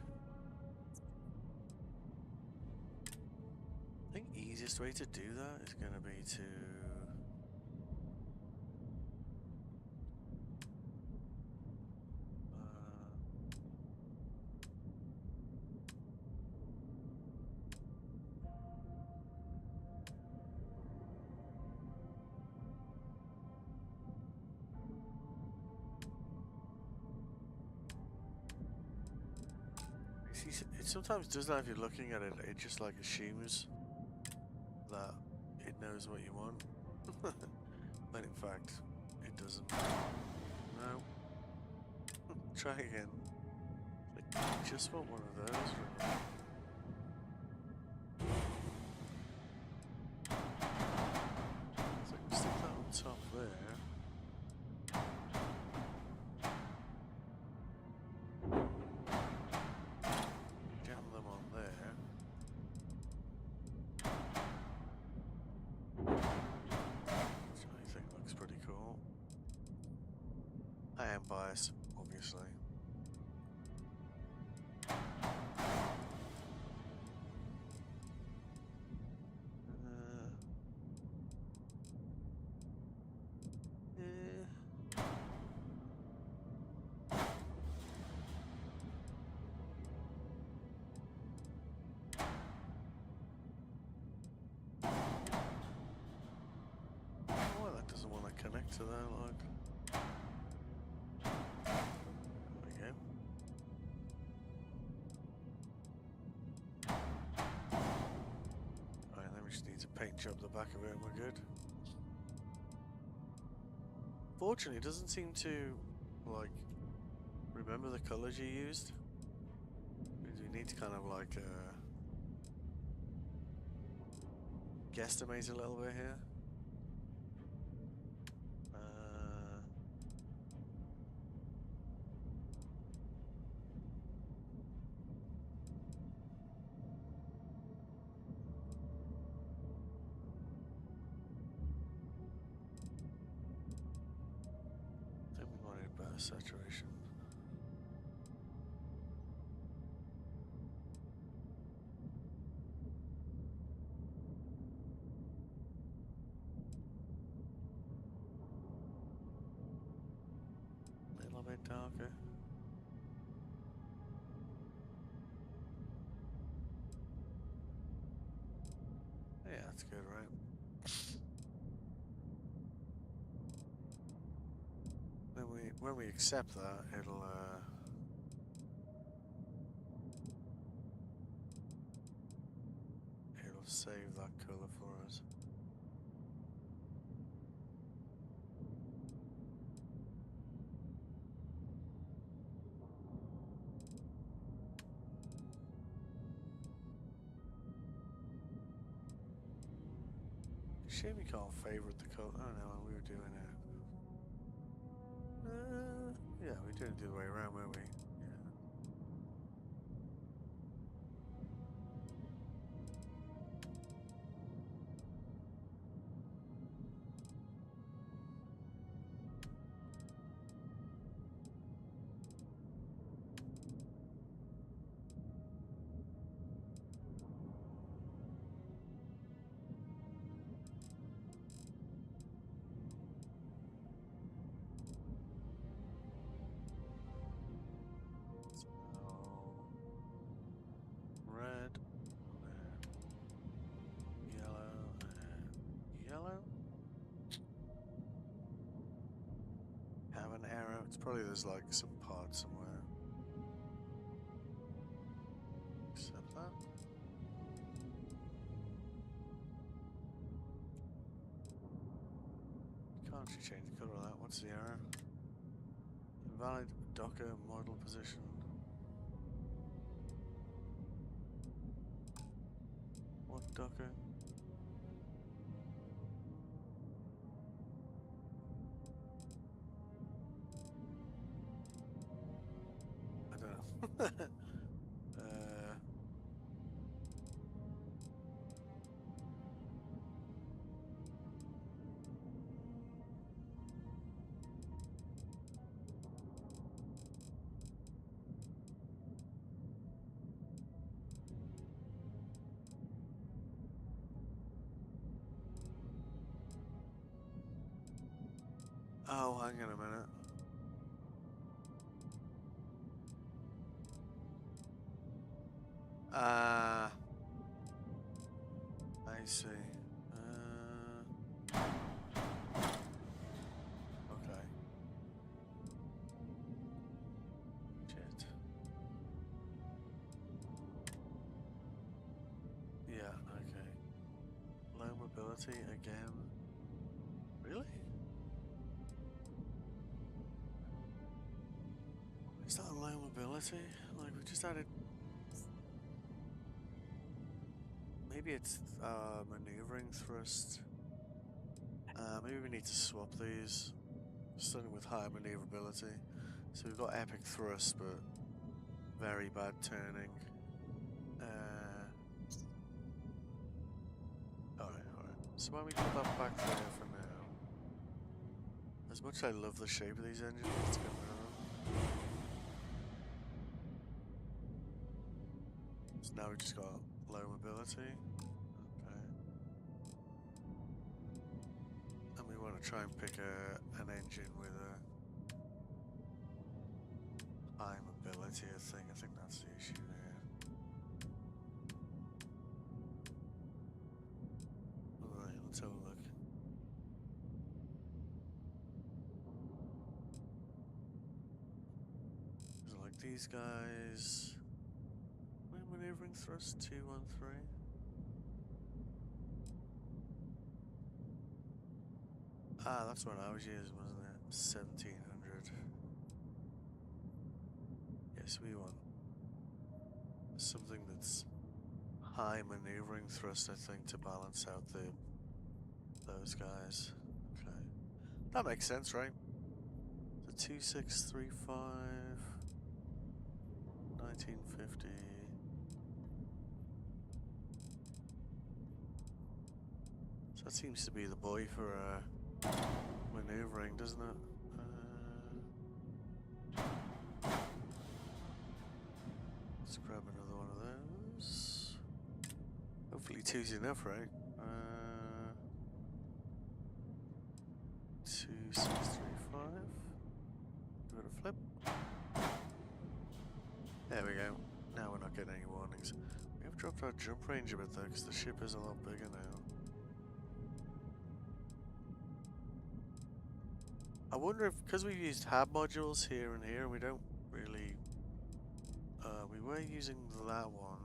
I think easiest way to do that is going to be to See, it sometimes does that if you're looking at it. It just like assumes that it knows what you want, when in fact it doesn't. No. Try again. Like, you just want one of those. Really. So I can stick that on top there. Jam them on there. Which I think looks pretty cool. I am biased, obviously. Well, that doesn't want to connect to that, like. There we go. Alright, then we just need to paint job the back of it and we're good. Fortunately, it doesn't seem to, like, remember the colours you used. Because we need to kind of, like, guesstimate a little bit here. I think we wanted better saturation. A little bit darker. Yeah, that's good, right? When we accept that, it'll save that color for us. Shame you can't favorite the color. I don't know when we were doing it. Yeah, we did it the other way around, weren't we? Yeah. Red, yellow, and yellow. Have an arrow. It's probably there's like some part somewhere. Accept that. Can't actually change the color of that. What's the arrow? Invalid Docker model position. What Docker? I don't know. Oh, hang on a minute. I see. Okay. Shit. mobility again. Really? Is that low mobility? Like, we just added... Maybe it's maneuvering thrust. Maybe we need to swap these. Something with higher maneuverability. So we've got epic thrust, but very bad turning. Alright. So why don't we put that back there for now? As much as I love the shape of these engines, it's good now. So now we've just got low mobility. Okay. And we want to try and pick an engine with a high mobility, I think. I think that's the issue there. Alright, let's have a look. So like these guys... Maneuvering thrust 213. Ah, that's what I was using, wasn't it? 1700. Yes, we want something that's high maneuvering thrust, I think, to balance out those guys. Okay. That makes sense, right? So 2635, 1950. So that seems to be the boy for maneuvering, doesn't it? Let's grab another one of those. Hopefully two's enough, right? 2635. Give it a flip. There we go. Now we're not getting any warnings. We have dropped our jump range a bit though, because the ship is a lot bigger now. I wonder if, because we've used hab modules here and here, we don't really... we were using that one.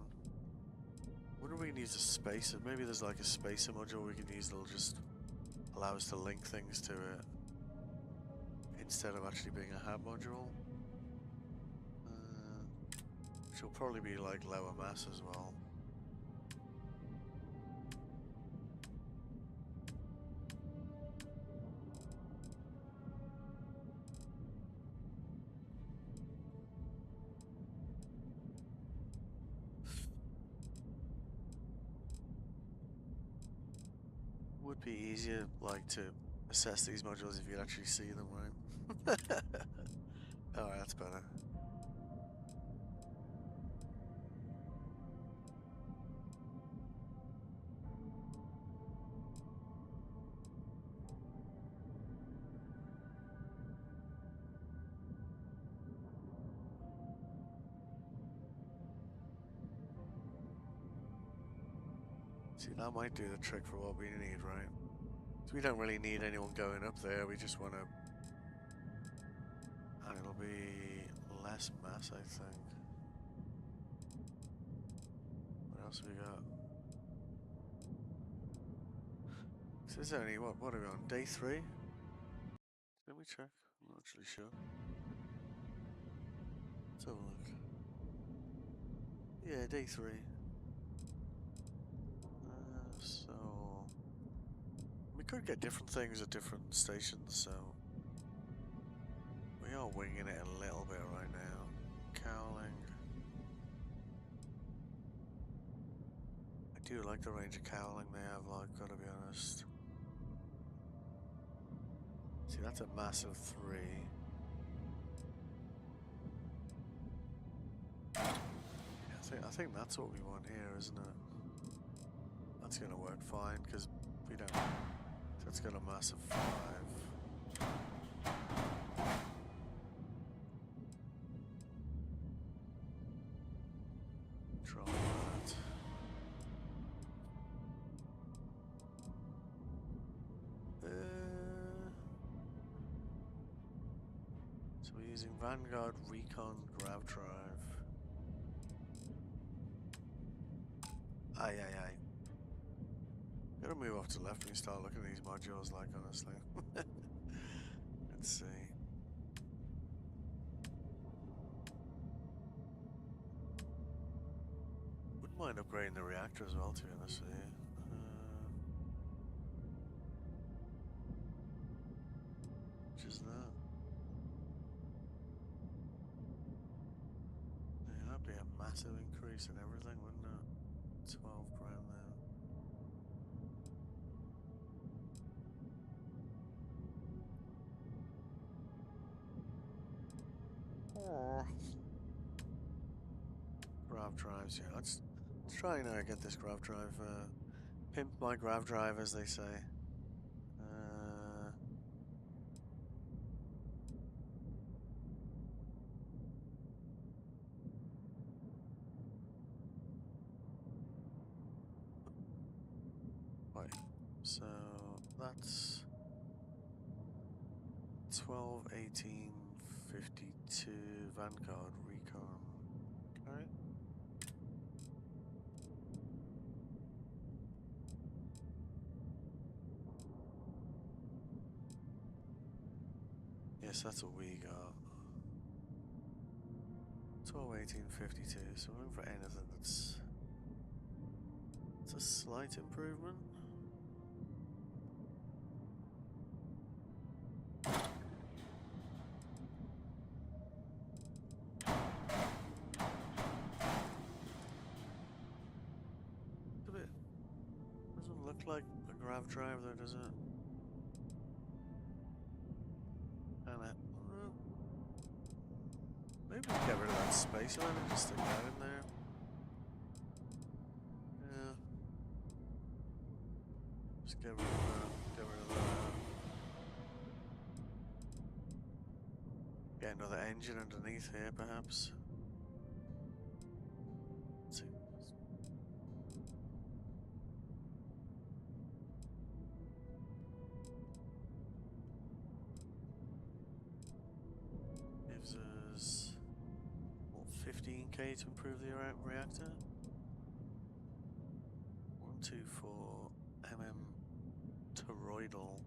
I wonder if we can use a spacer. Maybe there's like a spacer module we can use that'll just allow us to link things to it instead of actually being a hab module. Which will probably be like lower mass as well. Would be easier, like, to assess these modules if you could actually see them, right? Alright, that's better. See, that might do the trick for what we need, right? So we don't really need anyone going up there, we just want to... And it'll be less mass, I think. What else have we got? So this is only, what are we on? Day 3? Let me check, I'm not actually sure. Let's have a look. Yeah, day 3. So... We could get different things at different stations, so... We are winging it a little bit right now. Cowling. I do like the range of cowling they have, like, gotta be honest. See, that's a massive 3. Yeah, I think that's what we want here, isn't it? That's gonna work fine, because we don't... That's got a massive 5. Drop that. So we're using Vanguard Recon Grav Drive. Aye. Gotta move off to the left when you start looking at these modules, like, honestly. Let's see. Wouldn't mind upgrading the reactor as well, to be honest with you. Which is that? Yeah, that'd be a massive increase in everything, wouldn't it? 12 grand then. Oh. Grav drives, yeah. Let's try and get this grav drive. Pimp my grav drive, as they say. Right. So that's 12, 18, 52 Vanguard Recon. Alright. Yes, that's what we got. 12, 18, 52. So we're looking for anything that's a slight improvement. Doesn't look like a grav drive though, does it? And maybe we'll get rid of that space line and just stick that in there. Yeah. Just get rid of that. Get rid of that. Get another engine underneath here, perhaps. Let's see. Gives us, what, 15k to improve the reactor? 124 toroidal.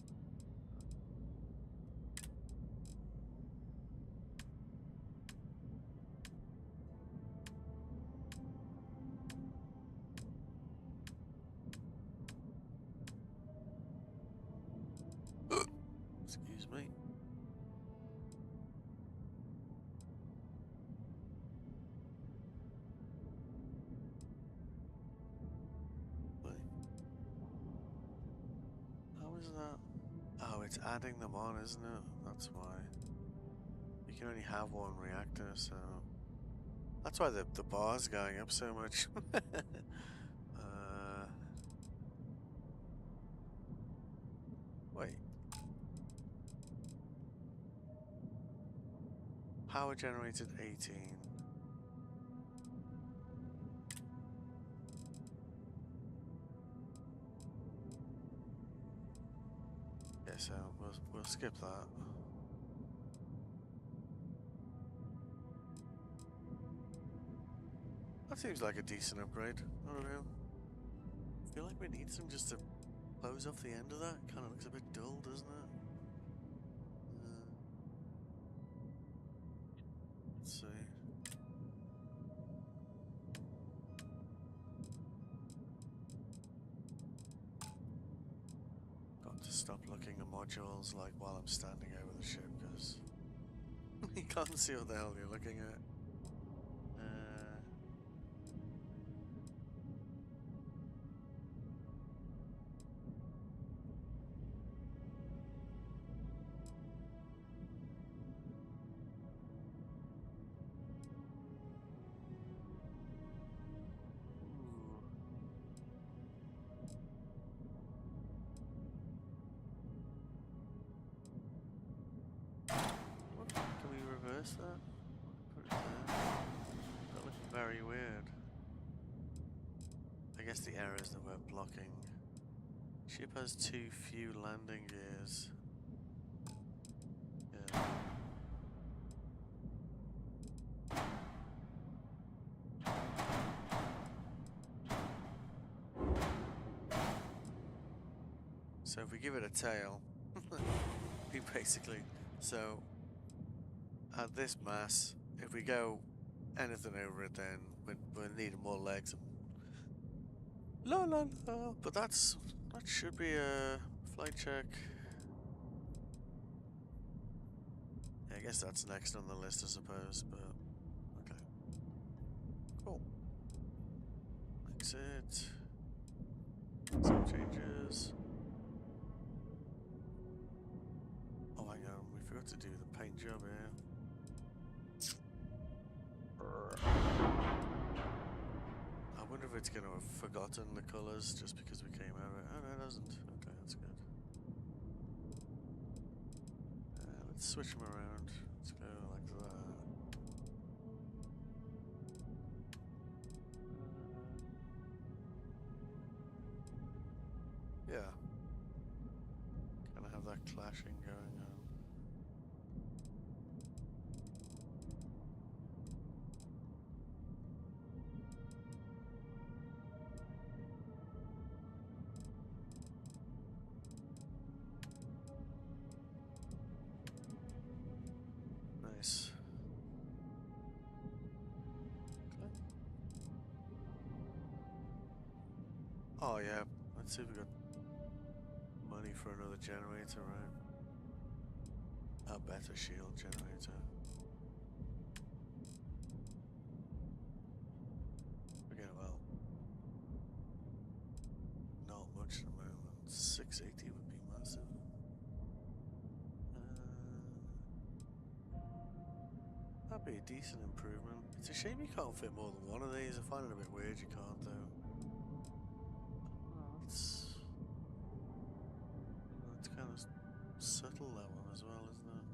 Excuse me. How is that? Oh, it's adding them on, isn't it? That's why. You can only have one reactor, so that's why the bar's going up so much. Wait. Power generated 18. Yeah, so we'll skip that. That seems like a decent upgrade. I don't know. I feel like we need some just to close off the end of that. Kind of looks a bit dull, doesn't it? Let's see. Got to stop looking at modules like while I'm standing over the ship because you can't see what the hell you're looking at. What? Can we reverse that? Put it there. That looks very weird. I guess the error is that we're blocking. Ship has too few landing gears. Yeah. So if we give it a tail, we basically, so at this mass, if we go anything over it, then we're needing more legs. La la la. But that should be a flight check. Yeah, I guess that's next on the list, I suppose. But okay, cool. Exit. Some changes. Oh, hang on, we forgot to do the paint job here. I wonder if it's going to have forgotten the colours just because we came out of it. Oh, no, it doesn't. Okay, that's good. Let's switch them around. Let's go like that. Yeah. Kind of have that clashing going on. Nice. Okay. Oh yeah, let's see if we got money for another generator, right? A better shield generator. Okay, well, not much at the moment. 680 would be massive. That'd be a decent improvement. It's a shame you can't fit more than one of these. I find it a bit weird you can't though. It's kind of subtle, that one as well, isn't it?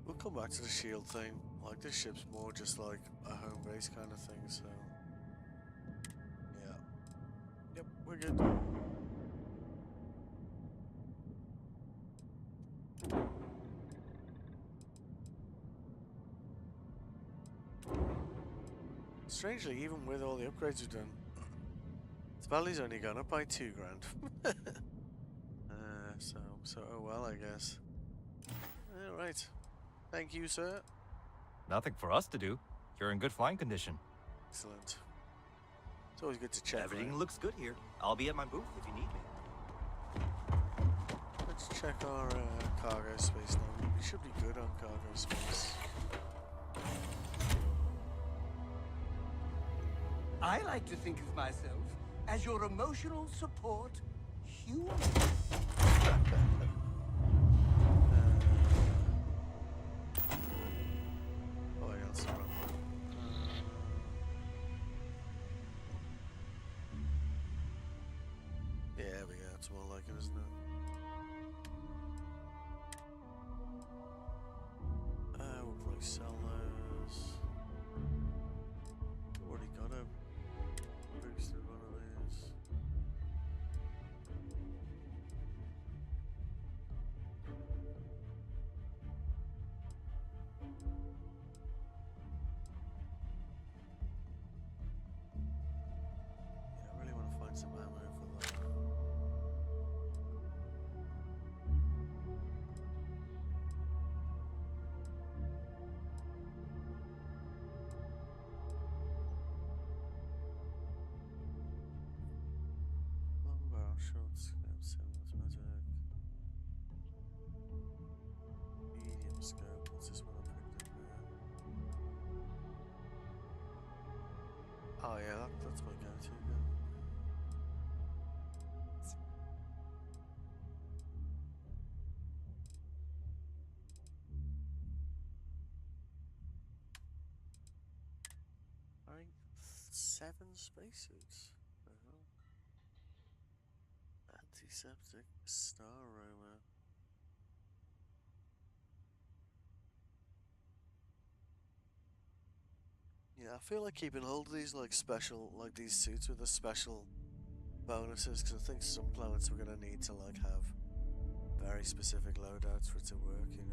We'll come back to the shield thing. Like, this ship's more just like a home base kind of thing, so yeah. Yep, we're good. Strangely, even with all the upgrades we've done, its value's only gone up by $2 grand. So oh well, I guess. Alright. Thank you, sir. Nothing for us to do. You're in good flying condition. Excellent. It's always good to check. Everything right? looks good here. I'll be at my booth if you need me. Let's check our cargo space now. We should be good on cargo space. I like to think of myself as your emotional support human. Oh, I got some wrong. Yeah, we got it's more like it, isn't it? We'll probably sell those. Already got a boosted one of these. Yeah, I really want to find some ammo for that. Long barrel, short scope, semi-automatic. Medium scope, what's this one I picked up there? Oh yeah, that's my go-to gun. I think 7 spacesuits. Antiseptic, star aroma. Yeah, I feel like keeping hold of these like special, like these suits with the special bonuses, because I think some planets we're gonna need to like have very specific loadouts for it to work, you know.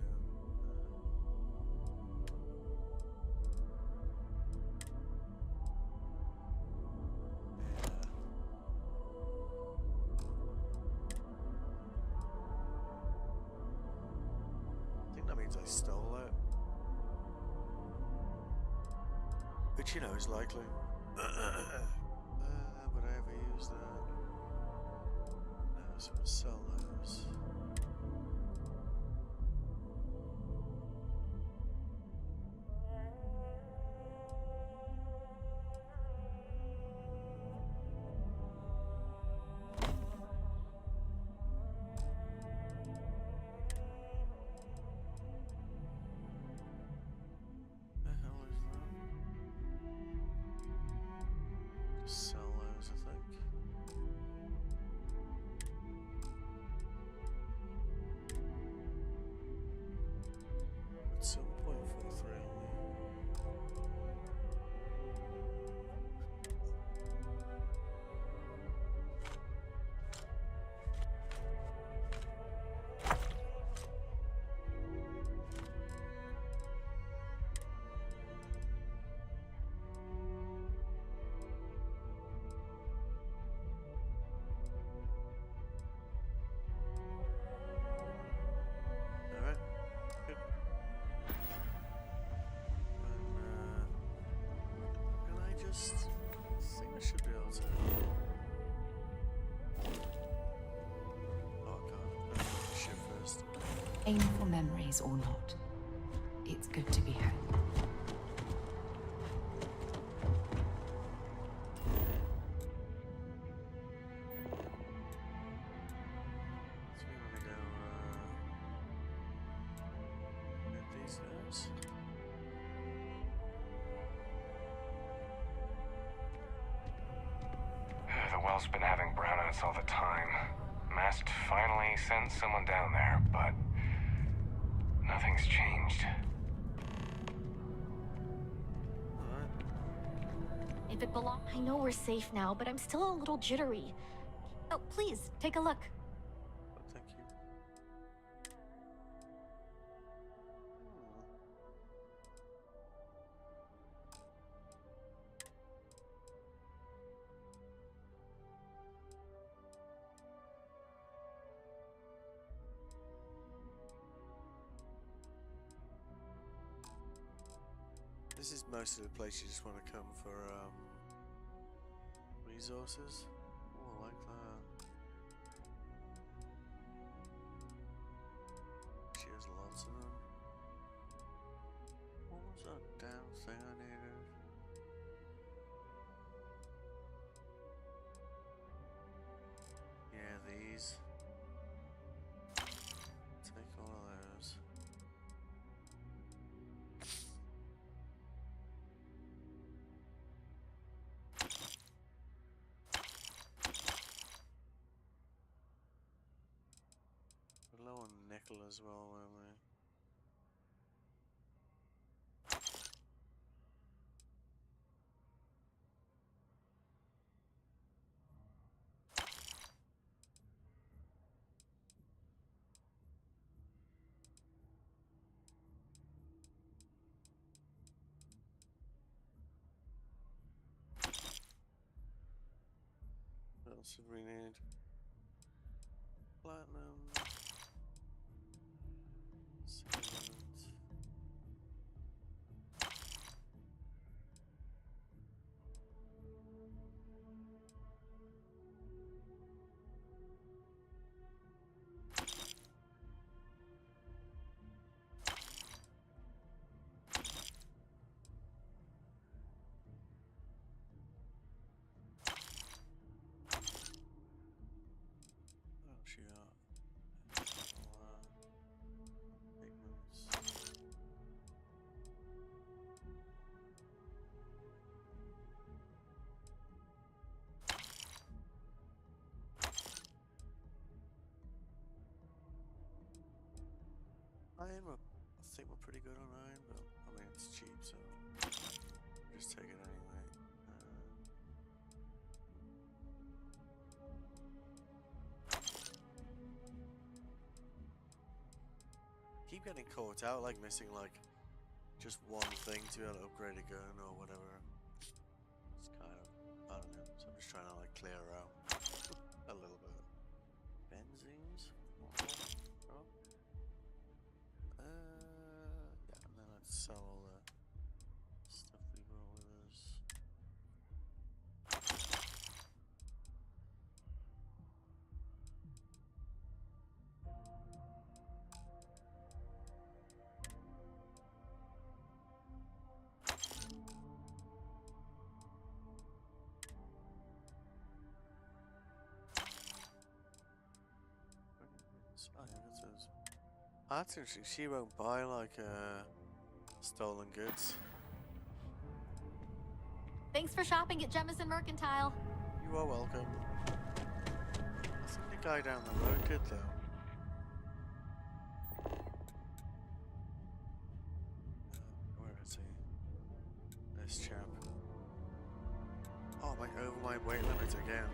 means I stole it. Which, you know, is likely. Would I ever use that? No, so we'll sell those. Sell those, I think. At some point, 4.3 only. Alright, good. And I just think I should be able to. Oh god, I have to ship first. Painful memories or not, it's good to be home. So we want to go get these guys. The well's been having brownouts all the time. Mast finally sent someone down there, but nothing's changed. If it belongs, I know we're safe now, but I'm still a little jittery. Oh, please, take a look. Thank you. This is mostly the place you just want to come for resources. Oh, I like that. She has lots of them. What was that damn thing I needed? Yeah, these. Take all of those. We're low on nickel as well, weren't we? What else did we need? Platinum. Cement. Oh, she got pigments. Iron, I think we're pretty good on iron, but I mean it's cheap, so just take it anyway. Keep getting caught out, like missing like just one thing to be able to upgrade a gun or whatever. It's kind of, I don't know. So I'm just trying to like clear out a little bit. Benzines. Oh. sell all the stuff we brought with us. Oh yeah, that's hers. That's interesting. She won't buy like stolen goods. Thanks for shopping at Jemison Mercantile. You are welcome. I think the guy down the road did though. Where is he? This chap. Oh, I'm over my weight limit again.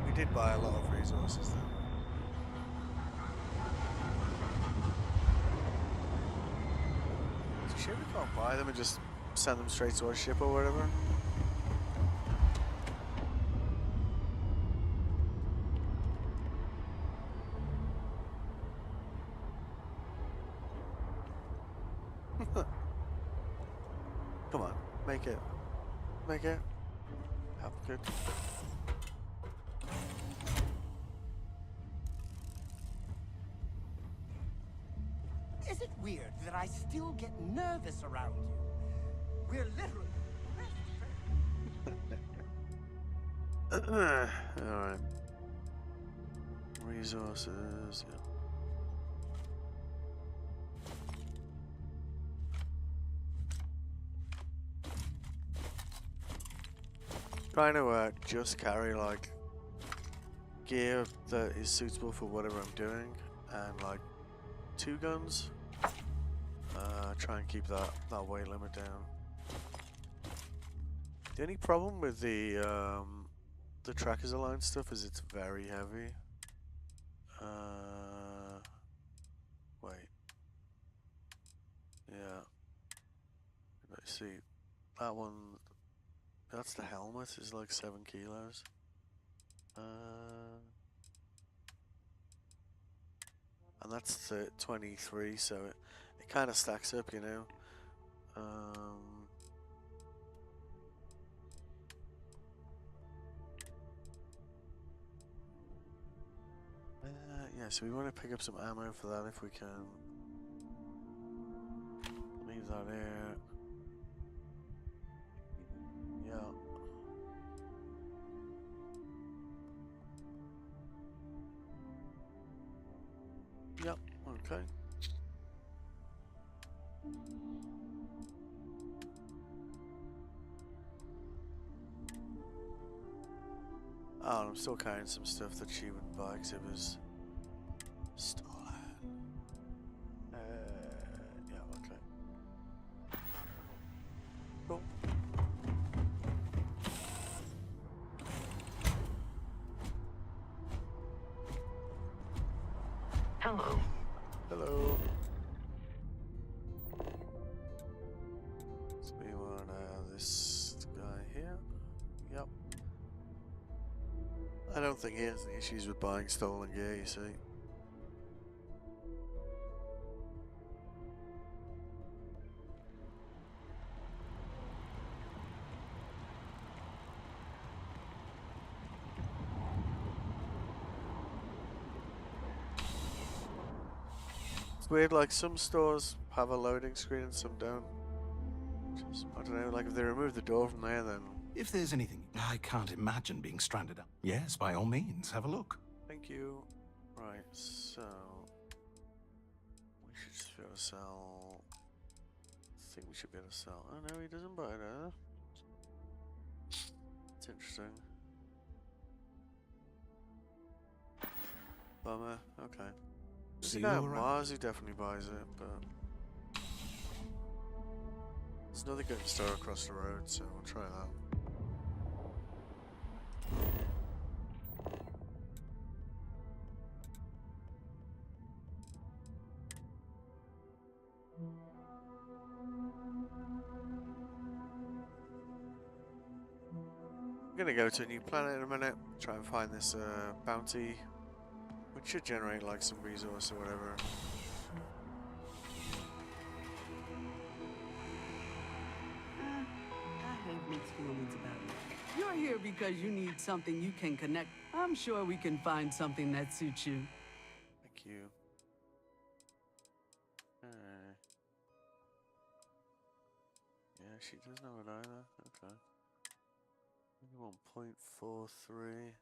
We did buy a lot of resources though. So shit, we can't buy them and just send them straight to our ship or whatever. Come on, make it. Make it. Help good. Is it weird that I still get nervous around you? We're literally Alright. Resources, yeah. Trying to just carry like gear that is suitable for whatever I'm doing, and like 2 guns. Try and keep that weight limit down. The only problem with the Trackers Alliance stuff is it's very heavy. Wait. Yeah. Let's see. That one. That's the helmet. Is like 7 kilos. And that's 23, so it kind of stacks up, you know. Yeah, so we want to pick up some ammo for that if we can. Leave that here. Yeah. Yep, okay. Oh, I'm still carrying some stuff that she would buy because it was stolen. Yeah, okay. Cool. Hello. Hello. So we want this guy here. Yep. I don't think he has any issues with buying stolen gear, you see. It's weird, like some stores have a loading screen and some don't. Just, I don't know, like if they remove the door from there, then... If there's anything, I can't imagine being stranded up. Yes, by all means, have a look. Thank you. Right, so... we should just be able to sell... I think we should be able to sell... Oh no, he doesn't buy that. It's interesting. interesting. Bummer. Okay. There's a See guy you on around. Mars who definitely buys it, but there's another gun store across the road, so we'll try that. I'm gonna go to a new planet in a minute, try and find this bounty, which should generate like some resource or whatever. I have mixed feelings about it. You're here because you need something you can connect. I'm sure we can find something that suits you. Thank you. Yeah, she does know it either. Okay. 1.43.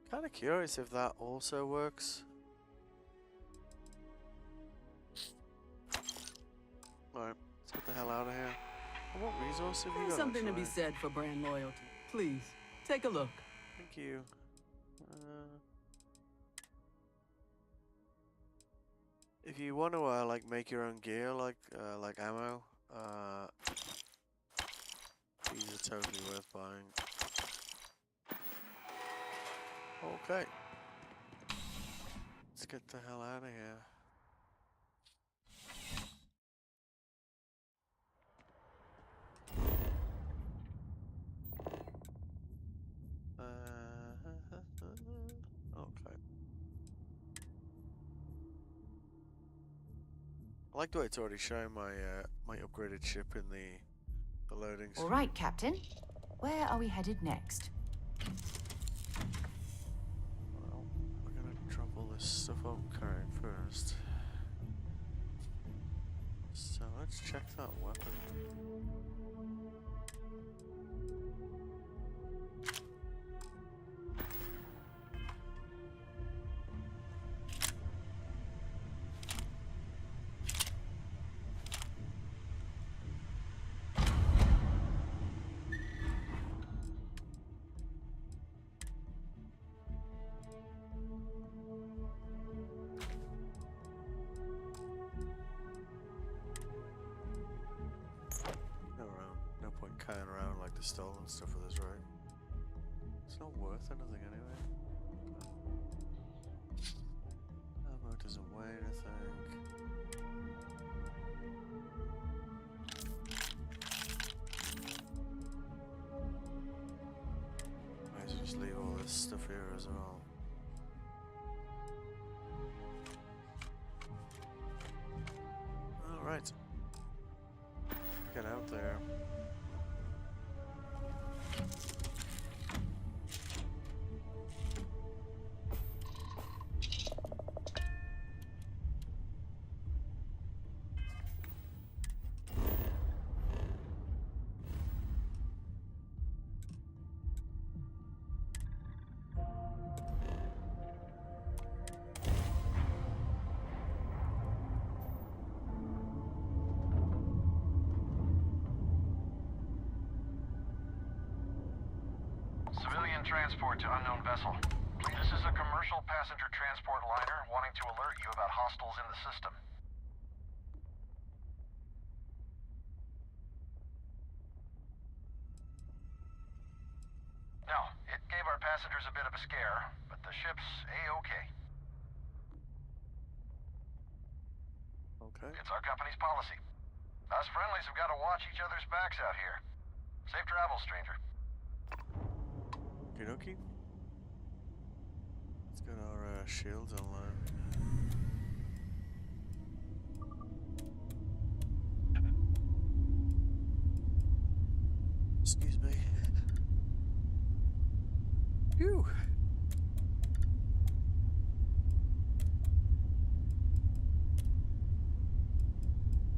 Kind of curious if that also works. Alright, let's get the hell out of here. What resource have you There's got? something to be actually? said for brand loyalty. Please, take a look. Thank you. If you want to like make your own gear, like ammo, these are totally worth buying. Okay, let's get the hell out of here. Okay. I like the way it's already showing my my upgraded ship in the loading screen. All right, Captain. Where are we headed next? Well, we're gonna drop all this stuff I'm carrying first. So let's check that weapon. No point carrying around like the stolen stuff with us, right? It's not worth anything anyway. Ammo doesn't weigh anything. Might as well just leave all this stuff here as well. Alright. Get out there. Civilian transport to unknown vessel. This is a commercial passenger transport liner wanting to alert you about hostiles in the system. No, it gave our passengers a bit of a scare, but the ship's A-okay. Okay. It's our company's policy. Us friendlies have got to watch each other's backs out here. Safe travels, stranger. Okie dokie. Let's get our shields online. Excuse me. Phew.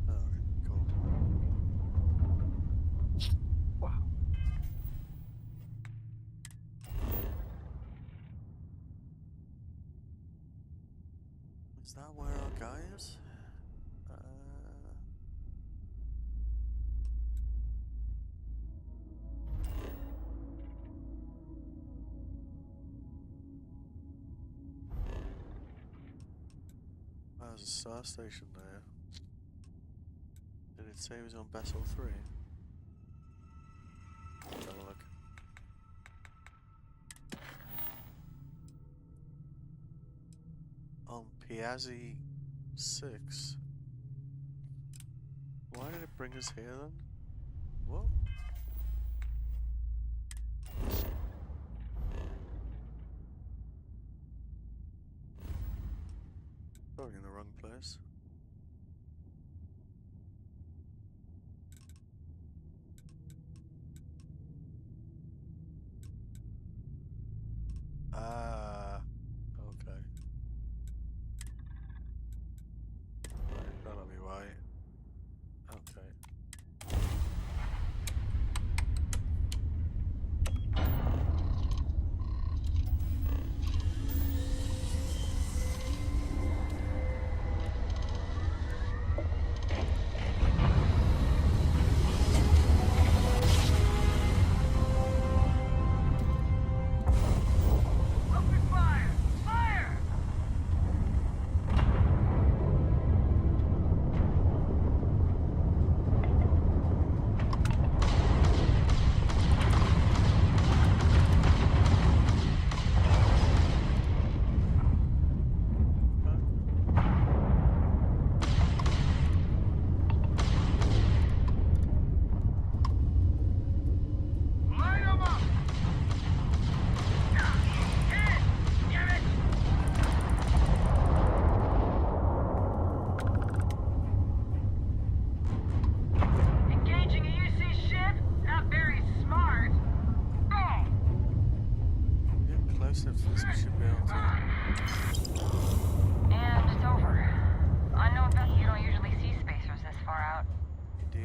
Alright, cool. Is that where our guy is? There's a star station there. Did it say it was on Bessel 3? Let's have a look. On Piazzi 6. Why did it bring us here then? What? Probably in the wrong place. Ah, okay. Right, that'll be why. Okay.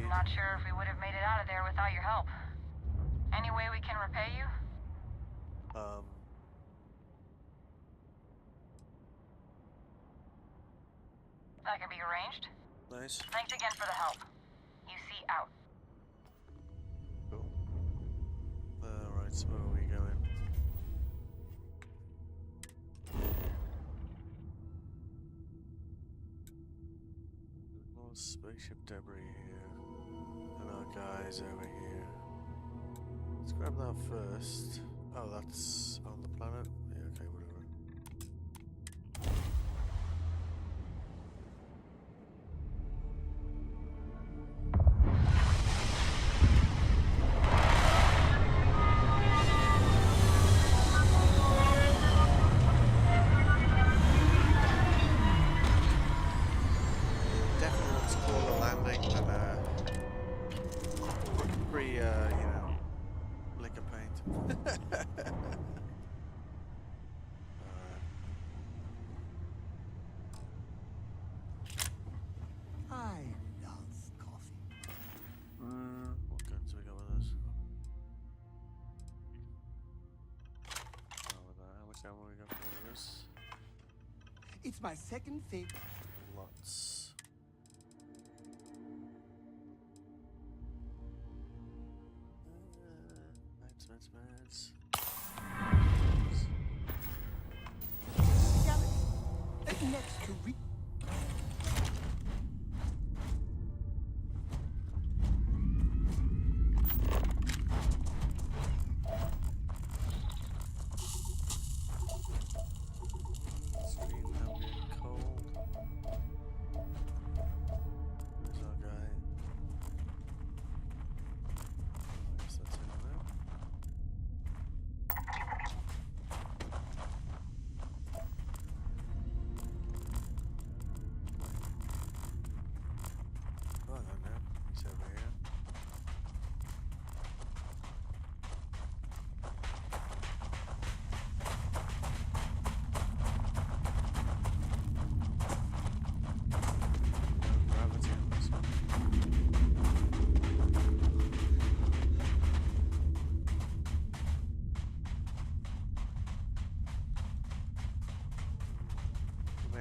Not sure if we would have made it out of there without your help. Any way we can repay you? That can be arranged. Nice. Thanks again for the help. UC out. Cool. Right, so where are we going? There's more spaceship debris here. And our guys over here. Let's grab that first. Oh, that's on the planet? Yeah, okay, whatever. It's my second favorite. Lots. Meds. Next to re-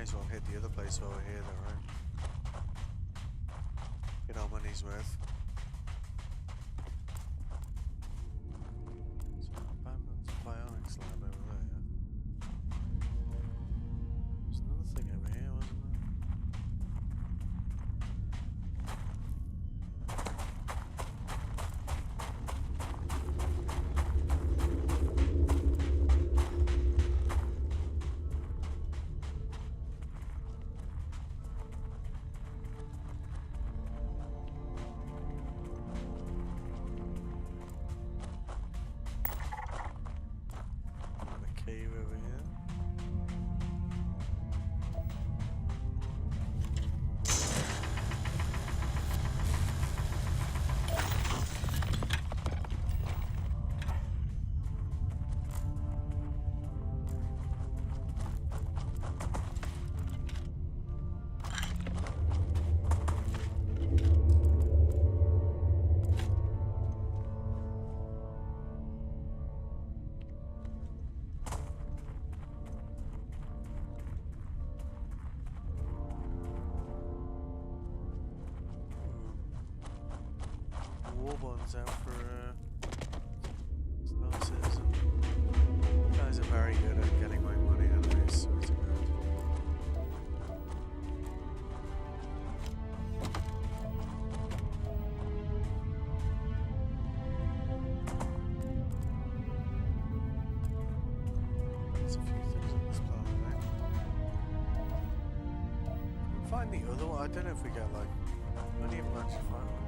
as well hit the other place over here though, right? Get our money's worth. So, abandoned bionics lab over there, yeah? There's another thing over here, wasn't there? Cave over here. Warbon's out for Star Citizen. You guys are very good at getting my money, and I swear to God. There's a few things on this planet, right? Find the other one. I don't know if we get like. I don't even actually find one.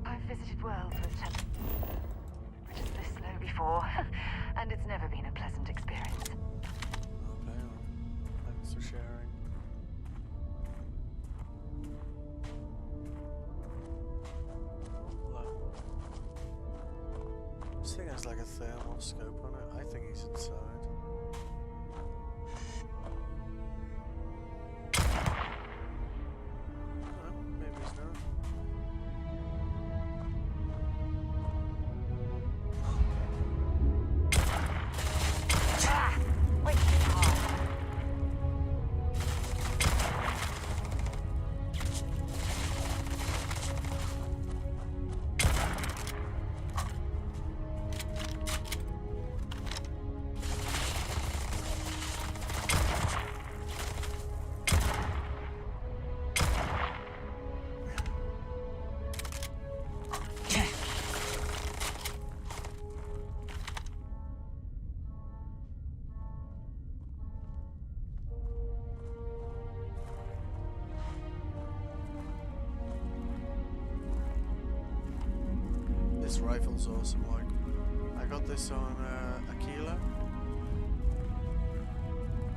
I've visited worlds with which is this slow before, and it's never been a pleasant experience. Okay, well, thanks for sharing. Look. This thing has like a thermal scope on it. I think he's inside. Oh, maybe he's not. This rifle's awesome, like, I got this on Aquila.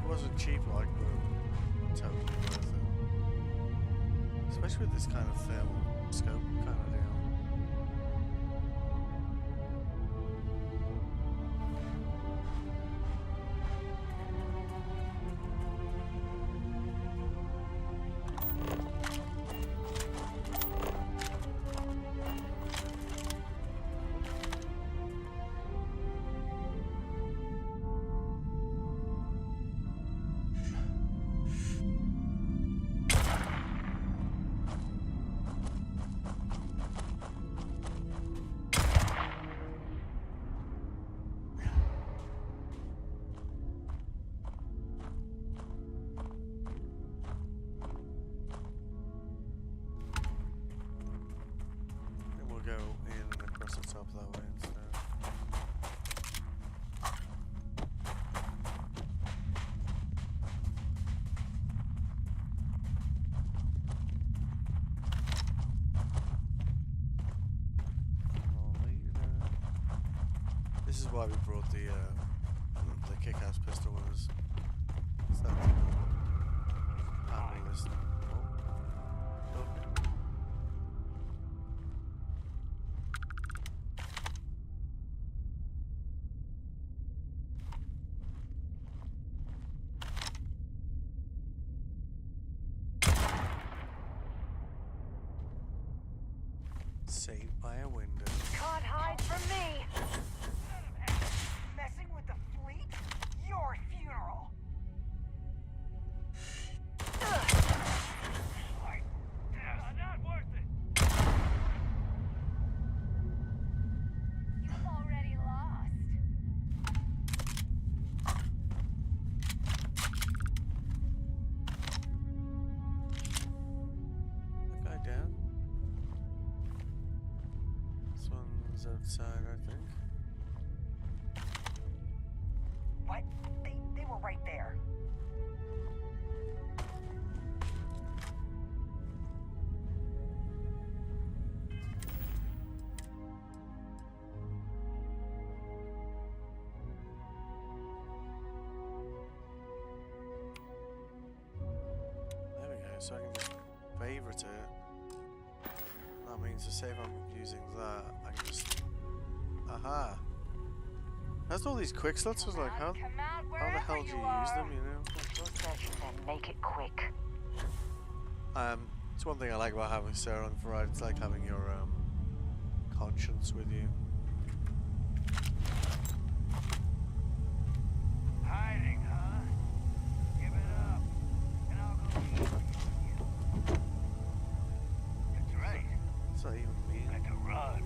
It wasn't cheap, like, but totally worth it. Especially with this kind of thermal scope kind of deal. Go in and across the top that way instead. This is why we brought the kick-ass pistol with us. It's that handle this. Oh. Okay. Saved by a window. Can't hide from me. Messing with the fleet? Your funeral. Not worth it. You've already lost. That guy down. This one's outside, I think. What? They were right there. There we go, so I can just favorite it. That means to say if I'm using that, I can just... Aha! That's all these quick slots. I was like, how the hell do you use them, you know? If you're searching, then make it quick. It's one thing I like about having Sarah on the ride. It's like having your conscience with you. Hiding, huh? Give it up, and I'll go easy on you. That's right. What's that even mean? Like to run.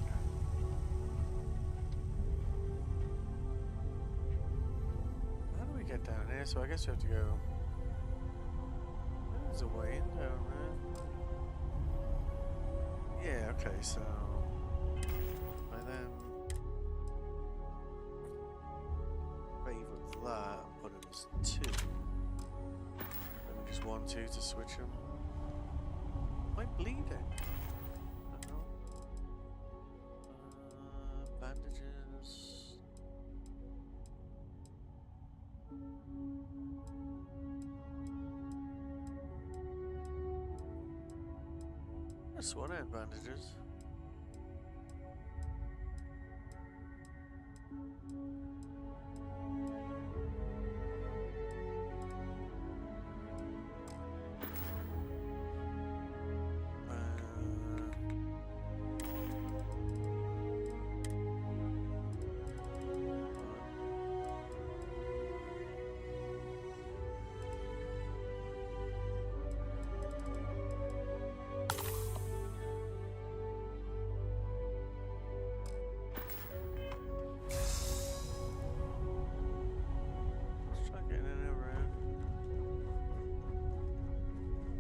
How do we get down here? So I guess we have to go... There's a way in down there. Yeah, okay, so... I then... Favorite that, put it as 2. Then we just 1, 2 to switch them. Am I bleeding? I don't know. Bandages... I swan I had bandages.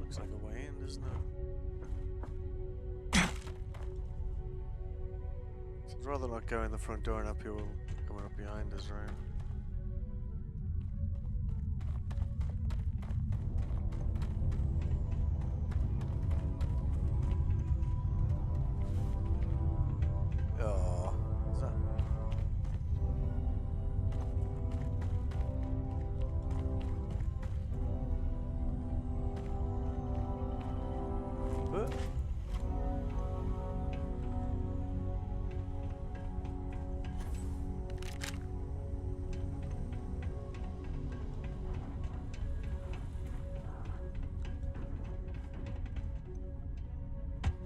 Looks like a way in, doesn't it? So I'd rather not go in the front door and have people coming up behind us, right? Oh, is that...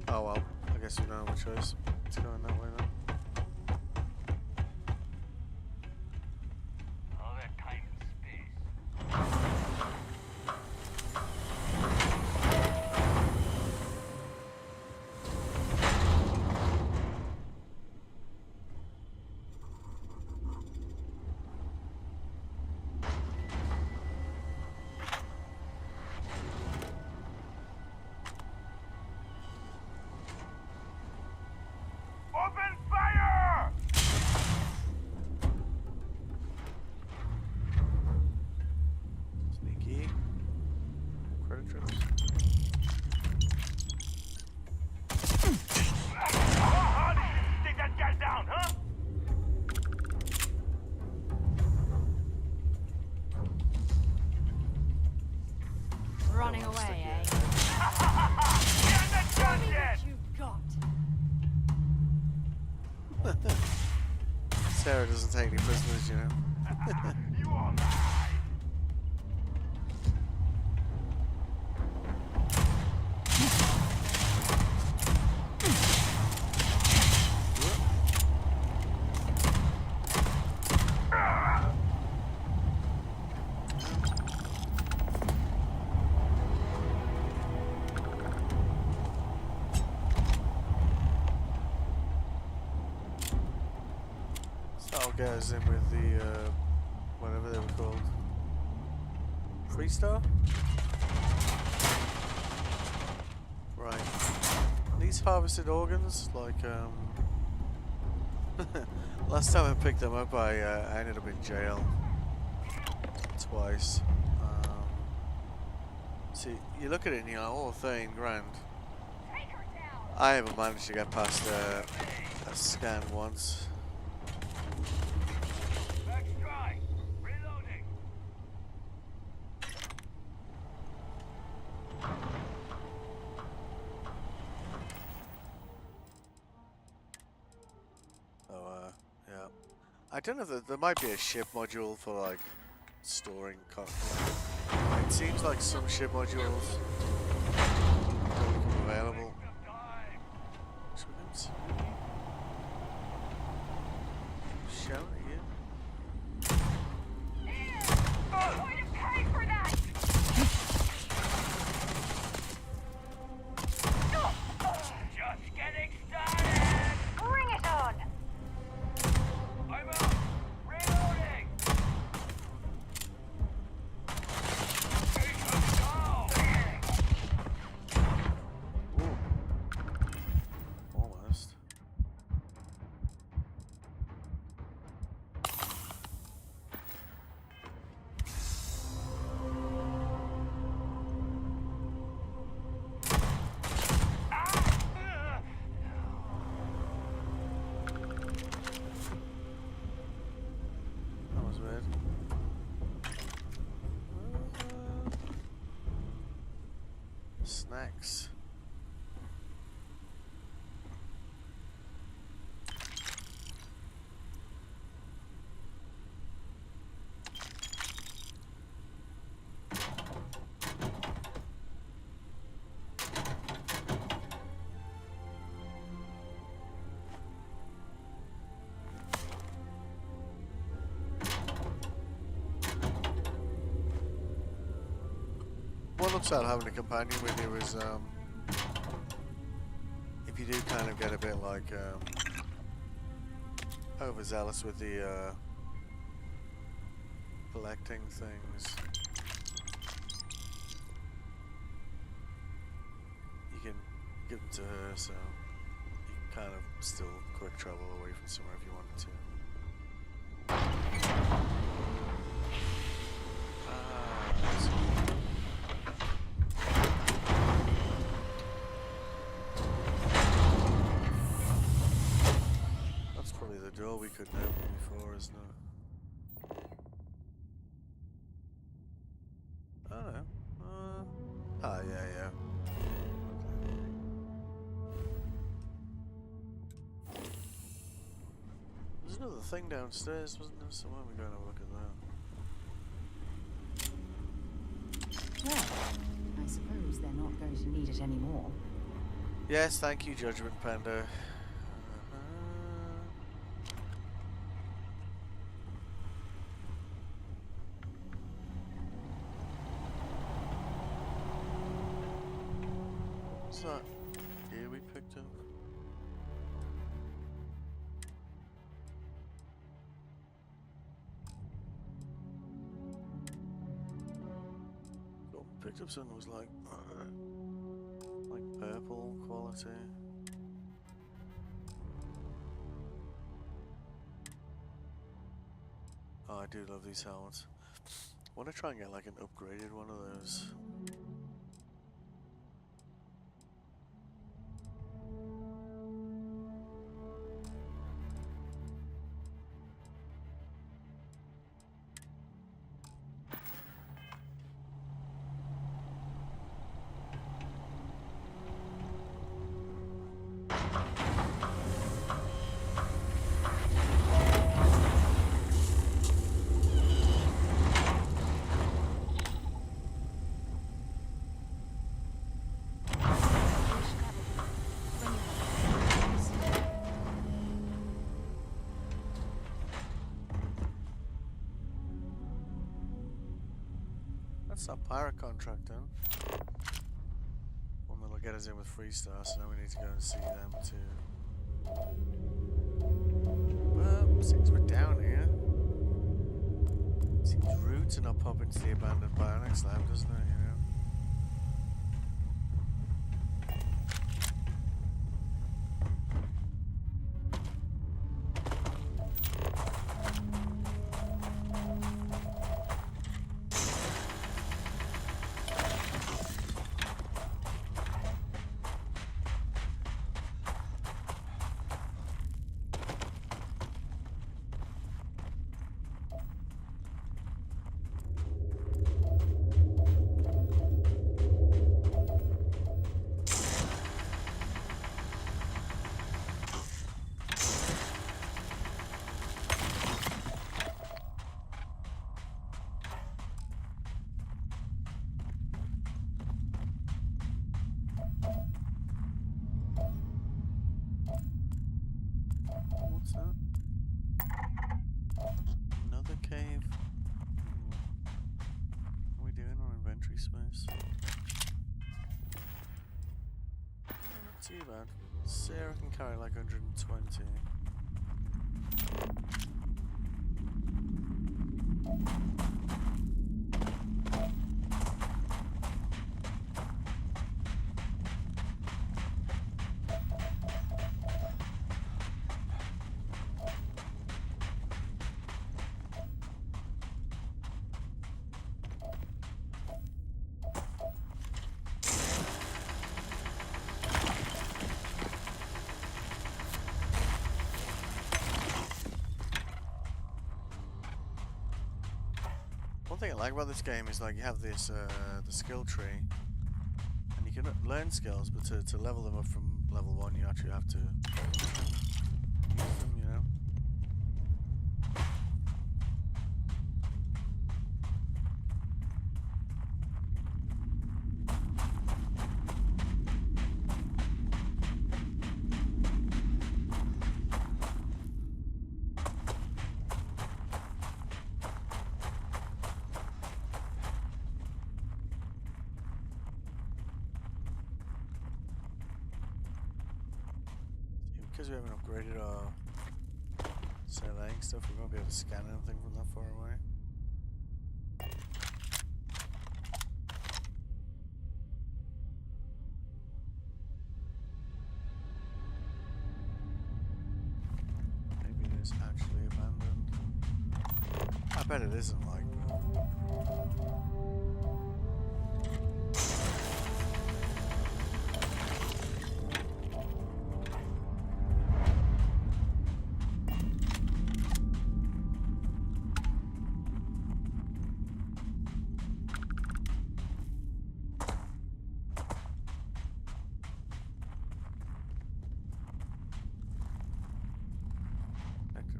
Oh well, I guess we don't have a choice. It's going that way then. All that time and space. Open fire! Sneaky. Credit trips. How did you take that guy down, huh? Running away, eh? Get the gun dead! You've got. Sarah doesn't take any prisoners, you know. You all lie! I'll get us in with the whatever they were called. Freestar? Right. Are these harvested organs? Like, last time I picked them up, I ended up in jail. Twice. See, you look at it and you're like, oh, 13 grand. I haven't managed to get past a scan once. Yeah. I don't know if there might be a ship module for like storing content. It seems like some ship modules will become available. So we don't see shout at you. I'm going to pay for that! Just getting started! Bring it on! I'm out! Reloading! Almost. That was weird. Snacks. One upside of having a companion with you is if you do kind of get a bit like overzealous with the collecting things, you can give them to her, so you can kind of still quick travel away from somewhere if you wanted to. That's probably the door we couldn't open before, isn't it? I don't know. Yeah. There's another thing downstairs, wasn't there? So why don't we go and have a look at that? Well, I suppose they're not going to need it anymore. Yes, thank you, Judgment Panda. What's that gear we picked up? Picked up something that was like purple quality. Oh, I do love these helmets. I want to try and get like an upgraded one of those. That's that pirate contract then. One that'll get us in with Freestar, so now we need to go and see them too. Well, Seems we're down here. Seems rude to not pop into the abandoned bionics lab, doesn't it? You know. What's that? Another cave. What are we doing on inventory space? Not too bad. Sarah can carry like 120. One thing I like about this game is like you have this the skill tree, and you can learn skills, but to level them up from level 1, you actually have to use them, you know. Because we haven't upgraded our surveying stuff, we won't be able to scan anything from that far away. Maybe it is actually abandoned. I bet it isn't, like.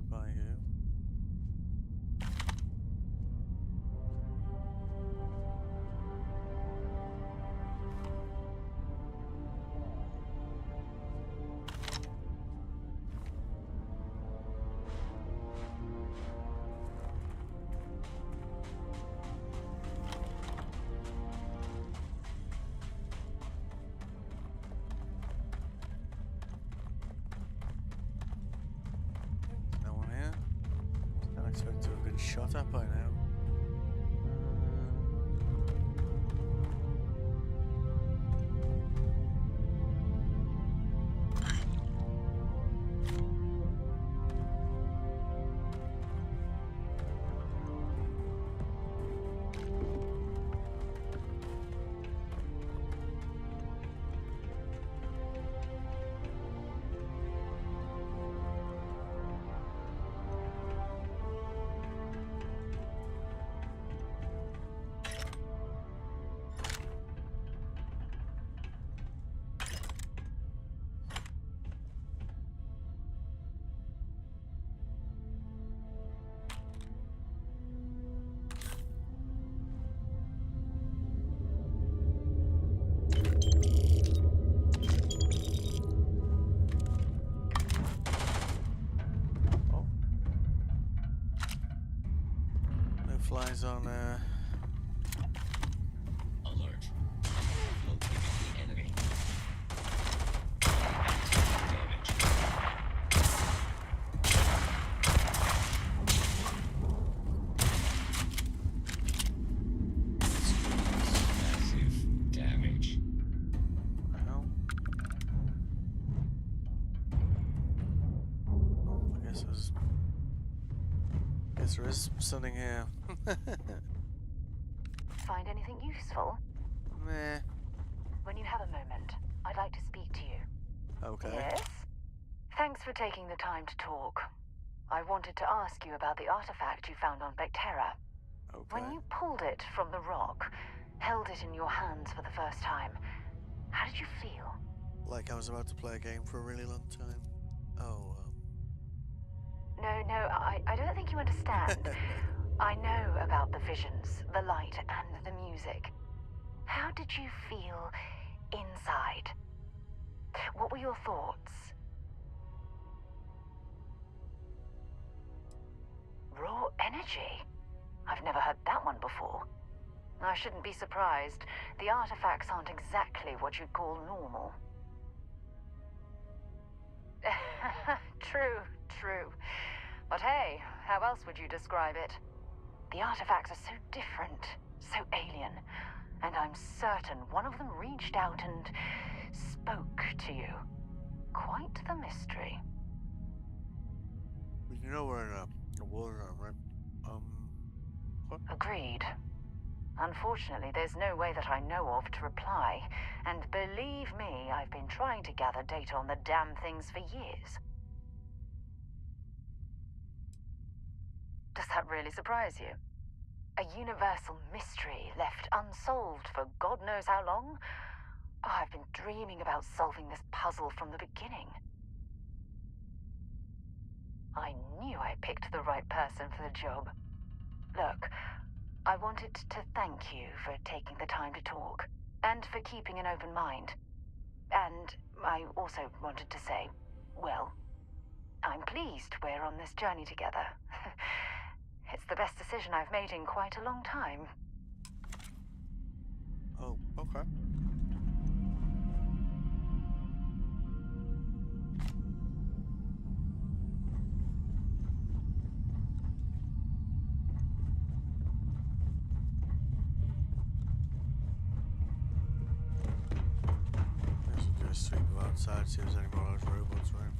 By who? No one here. I expect to have been shot at by now. Flies on Alert. Located the enemy. Damage. Guess there is something here. Find anything useful? Meh. When you have a moment, I'd like to speak to you. Okay. Yes? Thanks for taking the time to talk. I wanted to ask you about the artifact you found on Bactera. Okay. When you pulled it from the rock, held it in your hands for the first time, how did you feel? Like I was about to play a game for a really long time. Oh, No, I don't think you understand. I know about the visions, the light, and the music. How did you feel inside? What were your thoughts? Raw energy? I've never heard that one before. I shouldn't be surprised. The artifacts aren't exactly what you'd call normal. True. But hey, how else would you describe it? The artifacts are so different, so alien, and I'm certain one of them reached out and spoke to you. Quite the mystery. you know we're in a war zone, right? What? Agreed. Unfortunately, there's no way that I know of to reply, and believe me, I've been trying to gather data on the damn things for years. Does that really surprise you? A universal mystery left unsolved for God knows how long? Oh, I've been dreaming about solving this puzzle from the beginning. I knew I picked the right person for the job. Look, I wanted to thank you for taking the time to talk, and for keeping an open mind. And I also wanted to say, well, I'm pleased we're on this journey together. It's the best decision I've made in quite a long time. Oh, okay. Let's do a sweep of outside, see if there's any more of those robots around.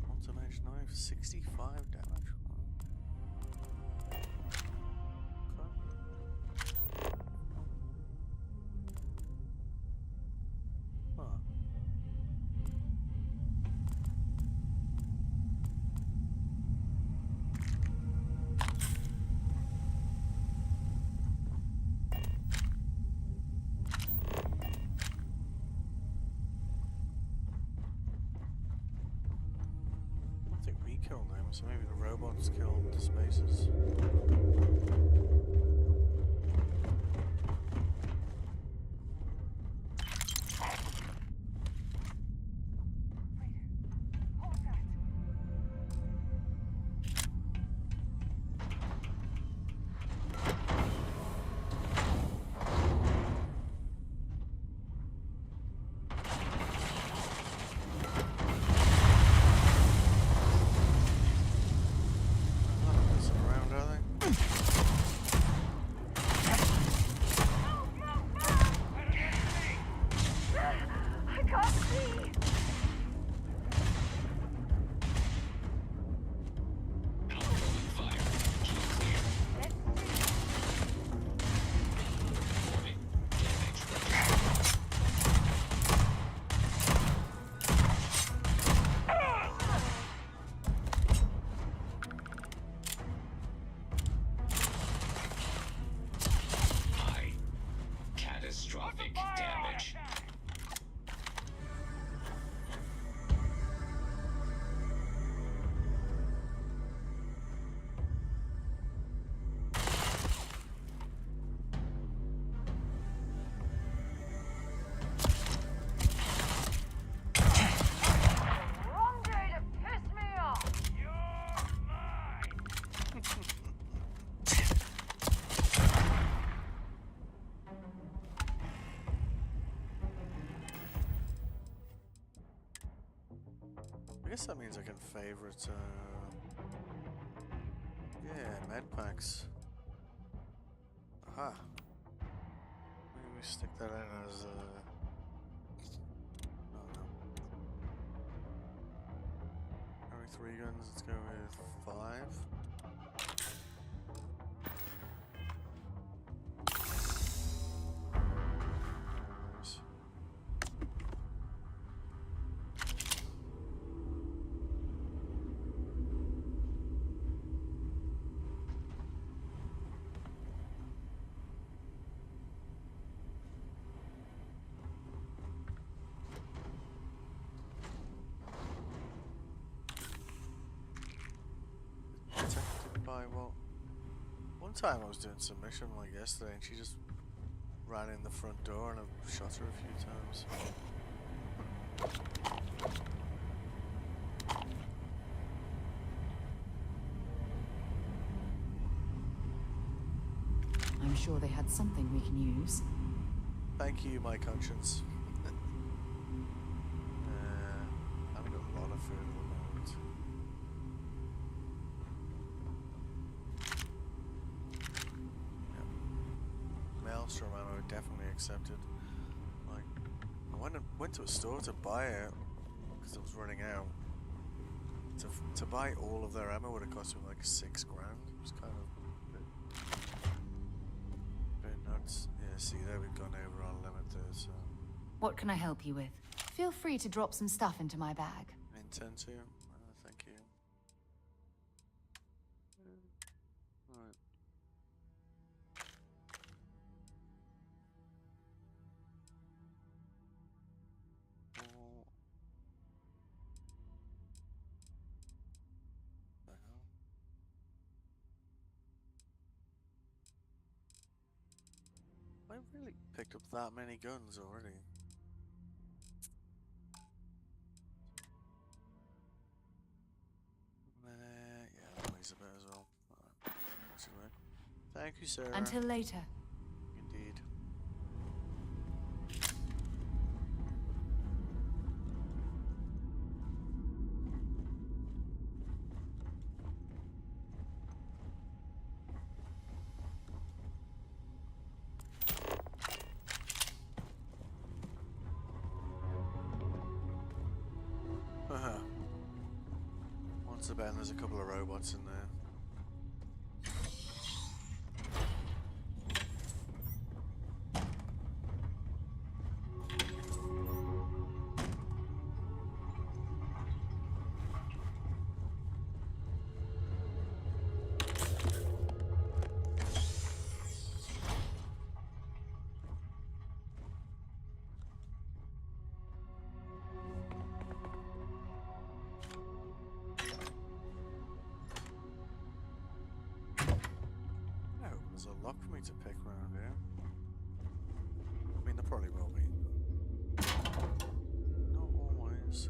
Automation knife, 65 damage. Huh. I think we killed them, so maybe the robots killed the spaces. Around, are they? guess that means I can favorite, yeah, med packs. Aha. Maybe we stick that in as, oh no. Carry 3 guns, let's go with 5. By what? One time I was doing some mission like yesterday and she just ran in the front door and I shot her a few times. I'm sure they had something we can use. Thank you, my conscience. I haven't got a lot of food at the moment. Maelstrom ammo definitely accepted. Like, I went to a store to buy it because it was running out. To buy all of their ammo would have cost me like $6,000. It was kind of a bit nuts. Yeah, see there we've gone over our limit there, so. What can I help you with? Feel free to drop some stuff into my bag. Intend to. Thank you. Right. The hell? I really picked up that many guns already. Yeah, noise a bit as well. Anyway. Thank you, sir. Until later. Indeed. Once again, there's a couple of robots in there. There's a lot for me to pick around here. I mean, there probably will be. Not always.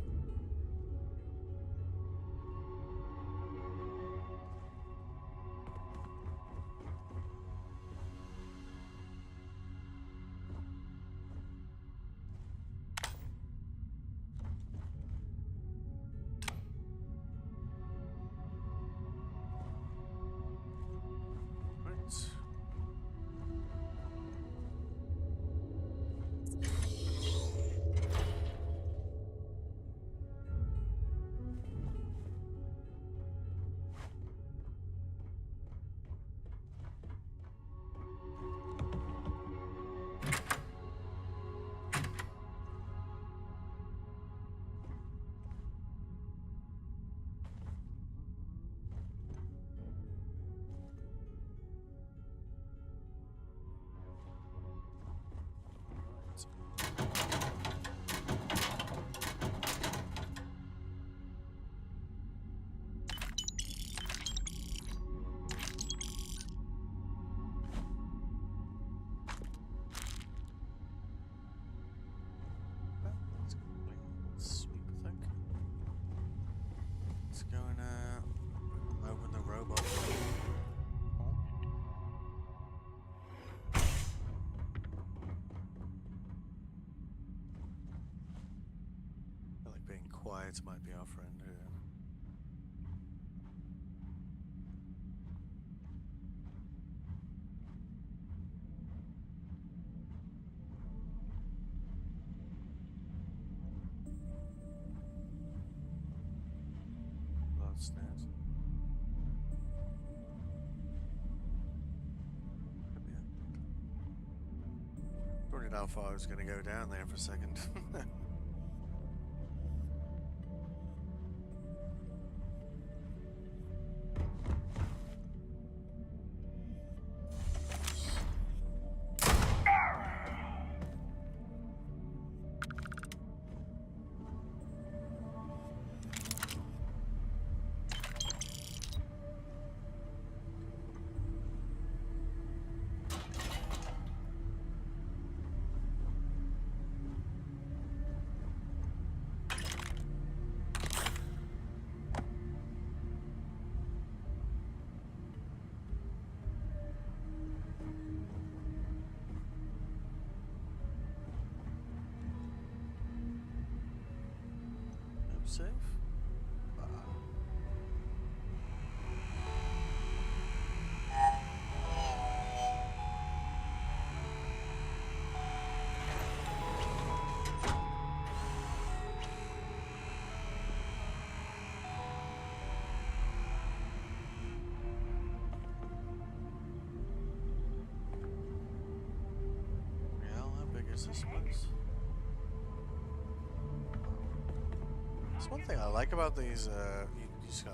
Unedited might be our friend here. That's nice. Wondering how far I was going to go down there for a second. Safe? Well, how big is this place? That's one thing I like about these, you just go,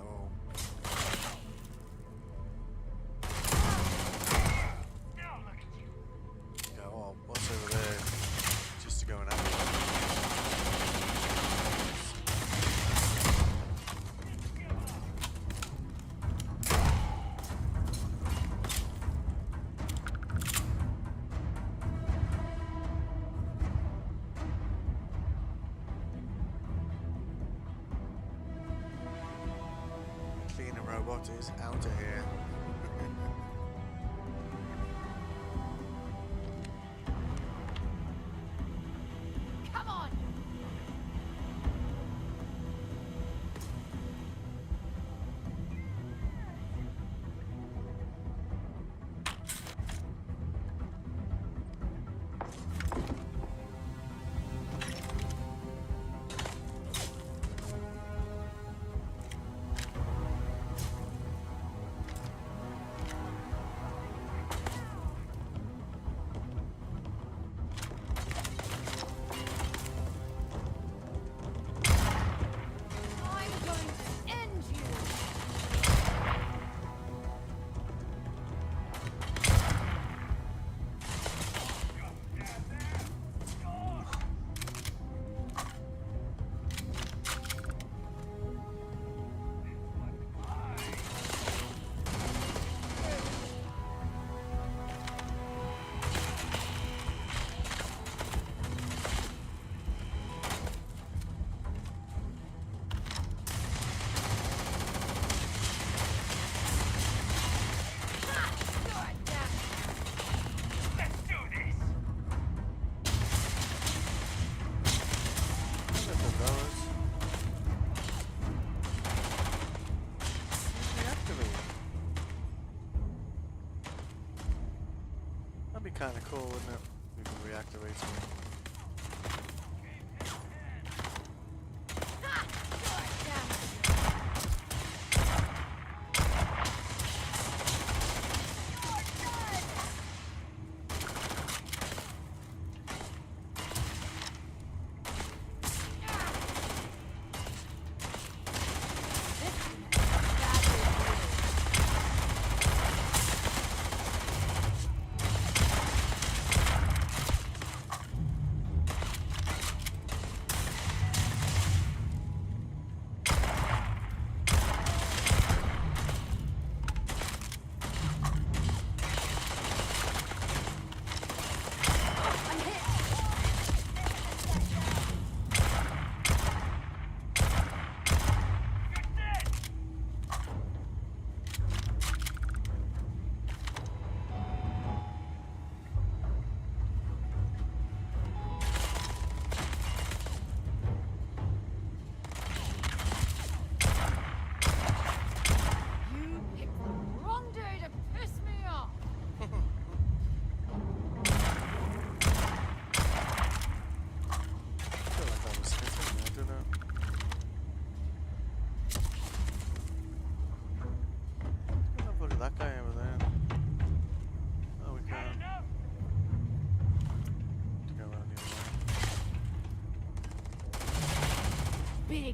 oh, what's over there? Just to go and cleaner robot is out of here. Come on! That'd be kind of cool, wouldn't it? We can reactivate it.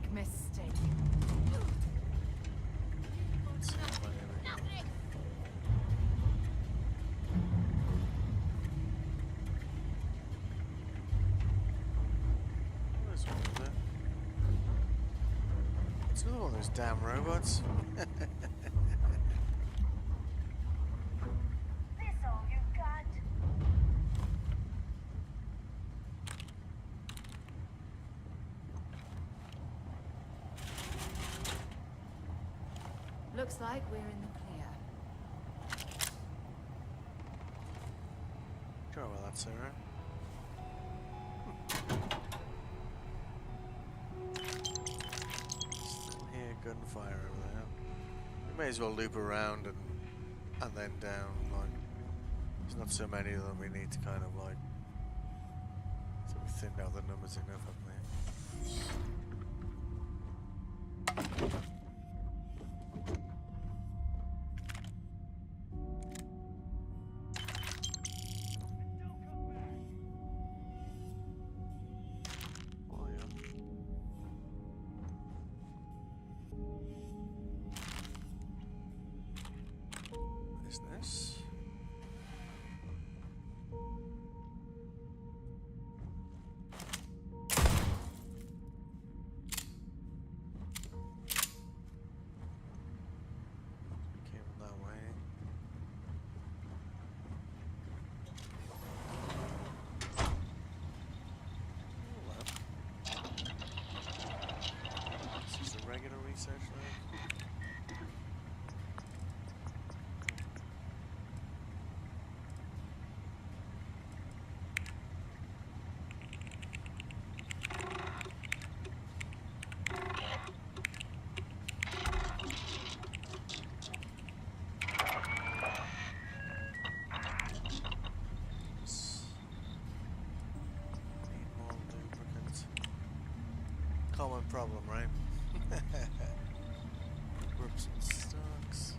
big mistake. There's one there. It's another one of those damn robots. Looks like we're in the clear. Sure about that, Sarah. Still hear gunfire over there. We may as well loop around and then down. Like, there's not so many of them. We need to kind of like sort of thin out the numbers enough, haven't we? Business. Came that way. This is a regular research lab. Common problem, right? Whoops, stocks.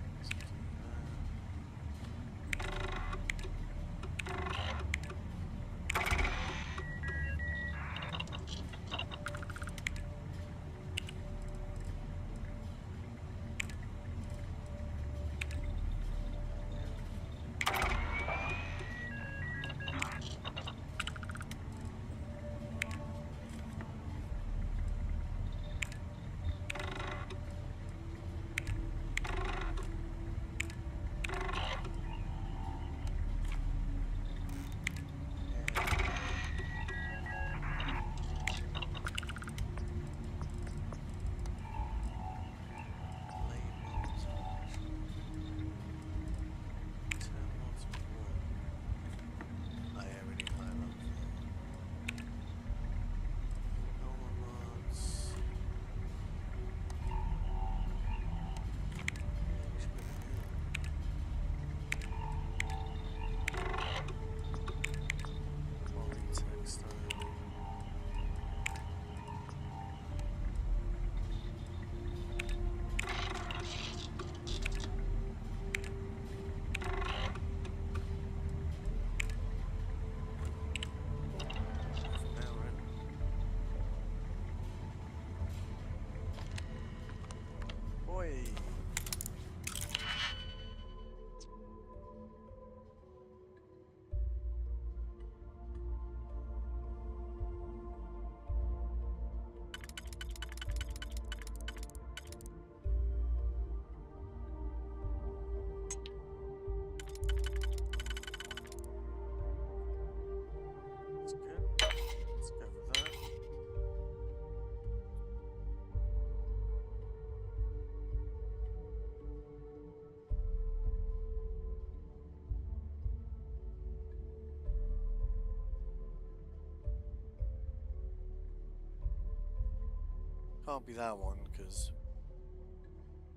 Can't be that one, because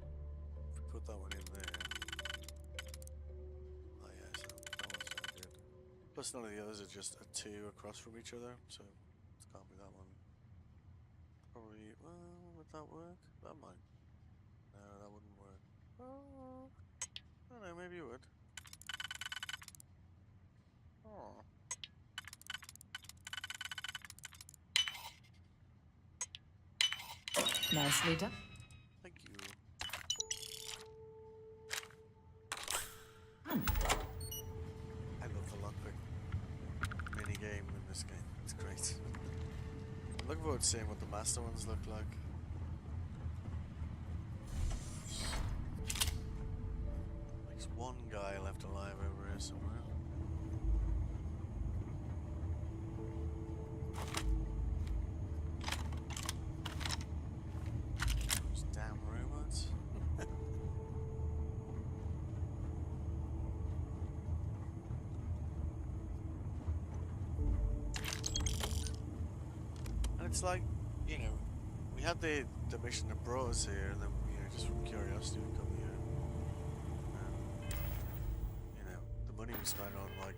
if we put that one in there. Oh yeah, so that one's no good. Plus none of the others are just a 2 across from each other, so it can't be that one. Probably, well, would that work? That might. No, that wouldn't work. Oh, I don't know, maybe it would. Oh. Nicely done. Thank you. I love the lockpick mini game in this game. It's great. I'm looking forward to seeing what the master ones look like. There's one guy left alive over here somewhere. Those damn robots. And it's like, you know, we had the mission that brought us here, and then, you know, just from curiosity we come here. You know, the money we spent on, like,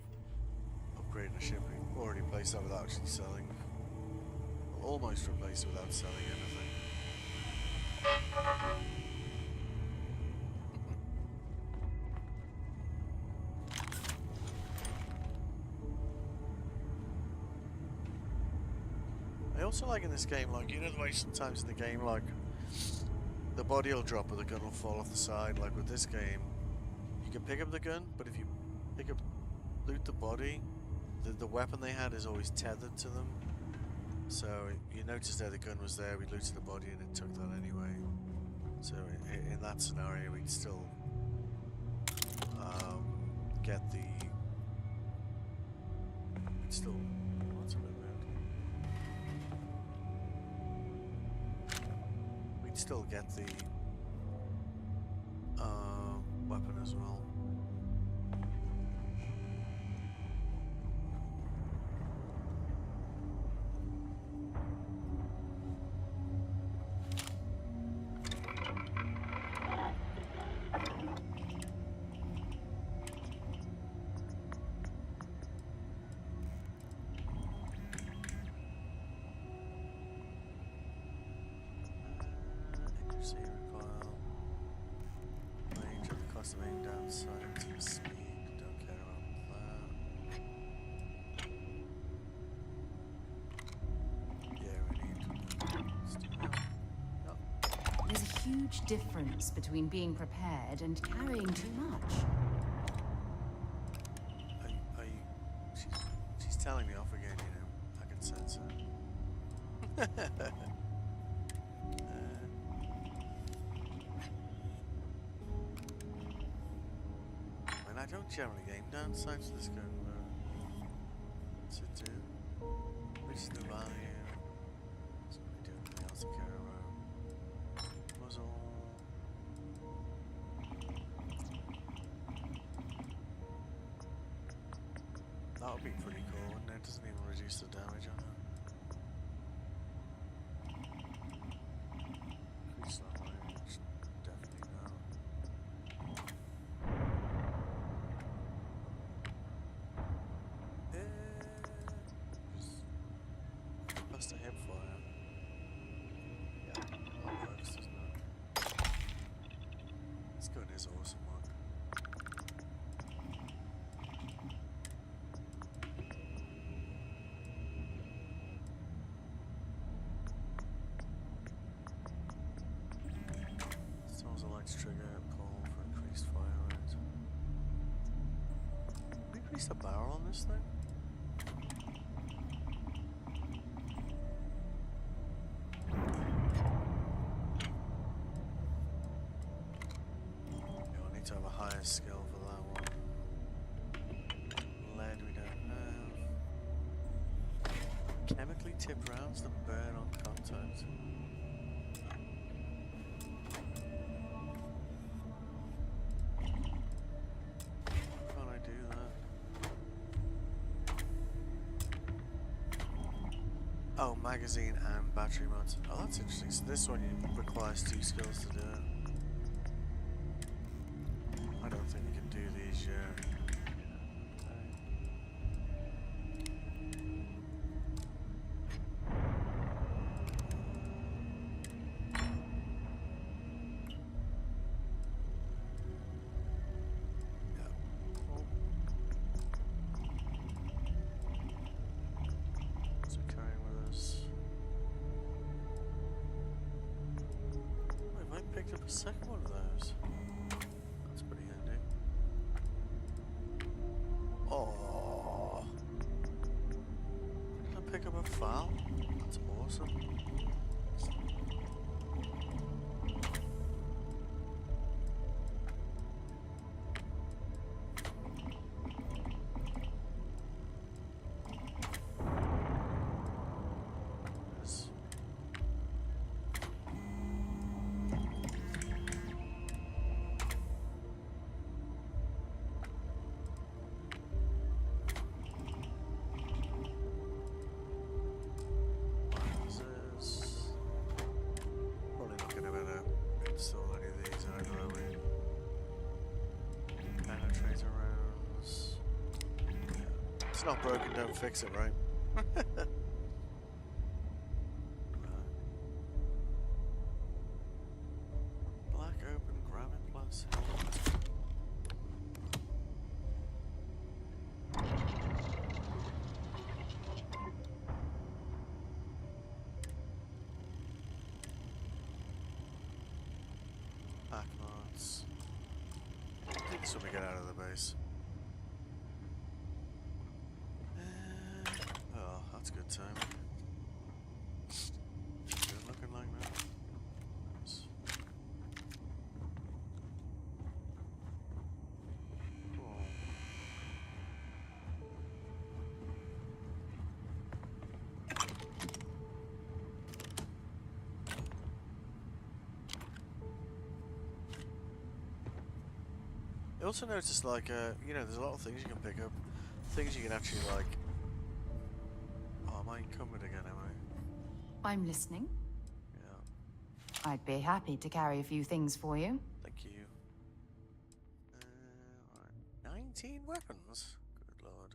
upgrading the ship, we already placed that without actually selling. Well, almost replaced it without selling anything. I also like in this game, like, you know the way sometimes in the game, like, the body will drop or the gun will fall off the side. Like with this game, you can pick up the gun, but if you loot the body, the weapon they had is always tethered to them. So you notice there the gun was there, we looted the body and it took that anyway. So in that scenario, we'd still get the... We'd still... What's a bit weird? We'd still get the weapon as well. Accuracy recoil. Range of the cost of aim down sight to the speed. Don't care about that. Yeah, we need. Let's do that. Oh. There's a huge difference between being prepared and carrying too much. She's telling me off again, you know. I can sense it. I don't generally game down sights to this gun, but what's it do? Which is the value? What's it do? Anything else to care about? Muzzle. That would be pretty cool, wouldn't it? Doesn't even reduce the damage on it. Increase that range. Definitely not. Just a hip fire. Yeah, that works, doesn't it? This gun is awesome, man. Sounds a lights trigger pull for increased fire rate. Can we increase the barrel on this thing? You'll need to have a higher skill for that one. Lead we don't have. Chemically tipped rounds that burn on contact. How can I do that? Oh, magazine and battery mods. Oh, that's interesting. So this one requires 2 skills to do it. I don't think you can do these yet. What's it carrying with us? second one of those. That's pretty handy. Oh, did I pick up a foul? That's awesome. It's not broken, don't fix it, right? Black open, grab it plus helmet. Back mods. I think this when we get out of the base. Oh, that's good time. Good looking like that. Cool. I also noticed, like, you know, there's a lot of things you can pick up. Things you can actually, like... Oh, am I encumbered again, am I? I'm listening. Yeah. I'd be happy to carry a few things for you. Thank you. Alright. 19 weapons? Good lord.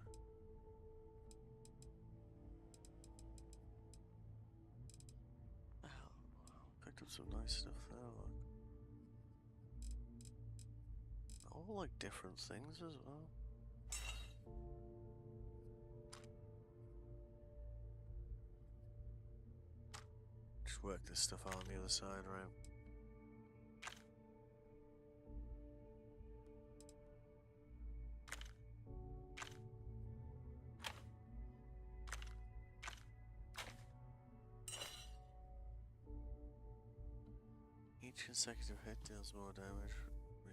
Oh, wow. Picked up some nice stuff there, look. All like different things as well. Just work this stuff out on the other side, right? Each consecutive hit deals more damage. Yeah.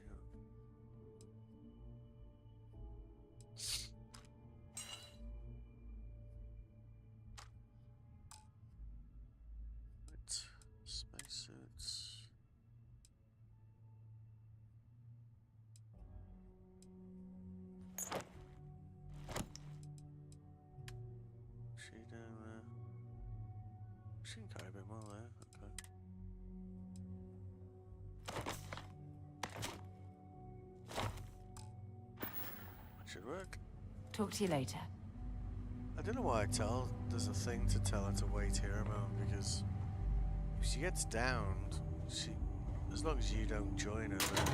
Right. Spacesuits. She down there. She can carry a bit more there. Okay. Should work. Talk to you later. I don't know why there's a thing to tell her to wait here a moment, because if she gets downed, as long as you don't join her, then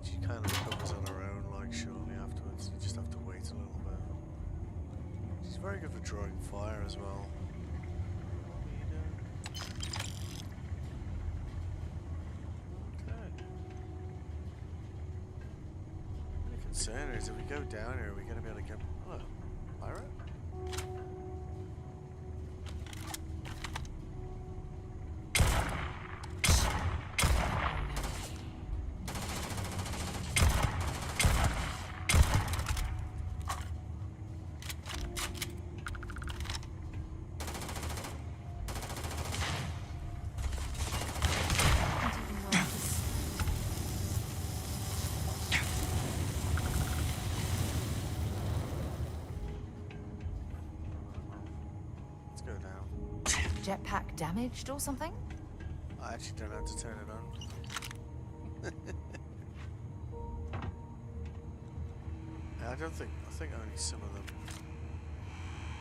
she kind of recovers on her own, like, shortly afterwards. You just have to wait a little bit. She's very good for drawing fire as well. Concern is if we go down here, we're gonna be able to get. Hello, pirate? Jetpack damaged or something? I actually don't know how to turn it on. I think only some of them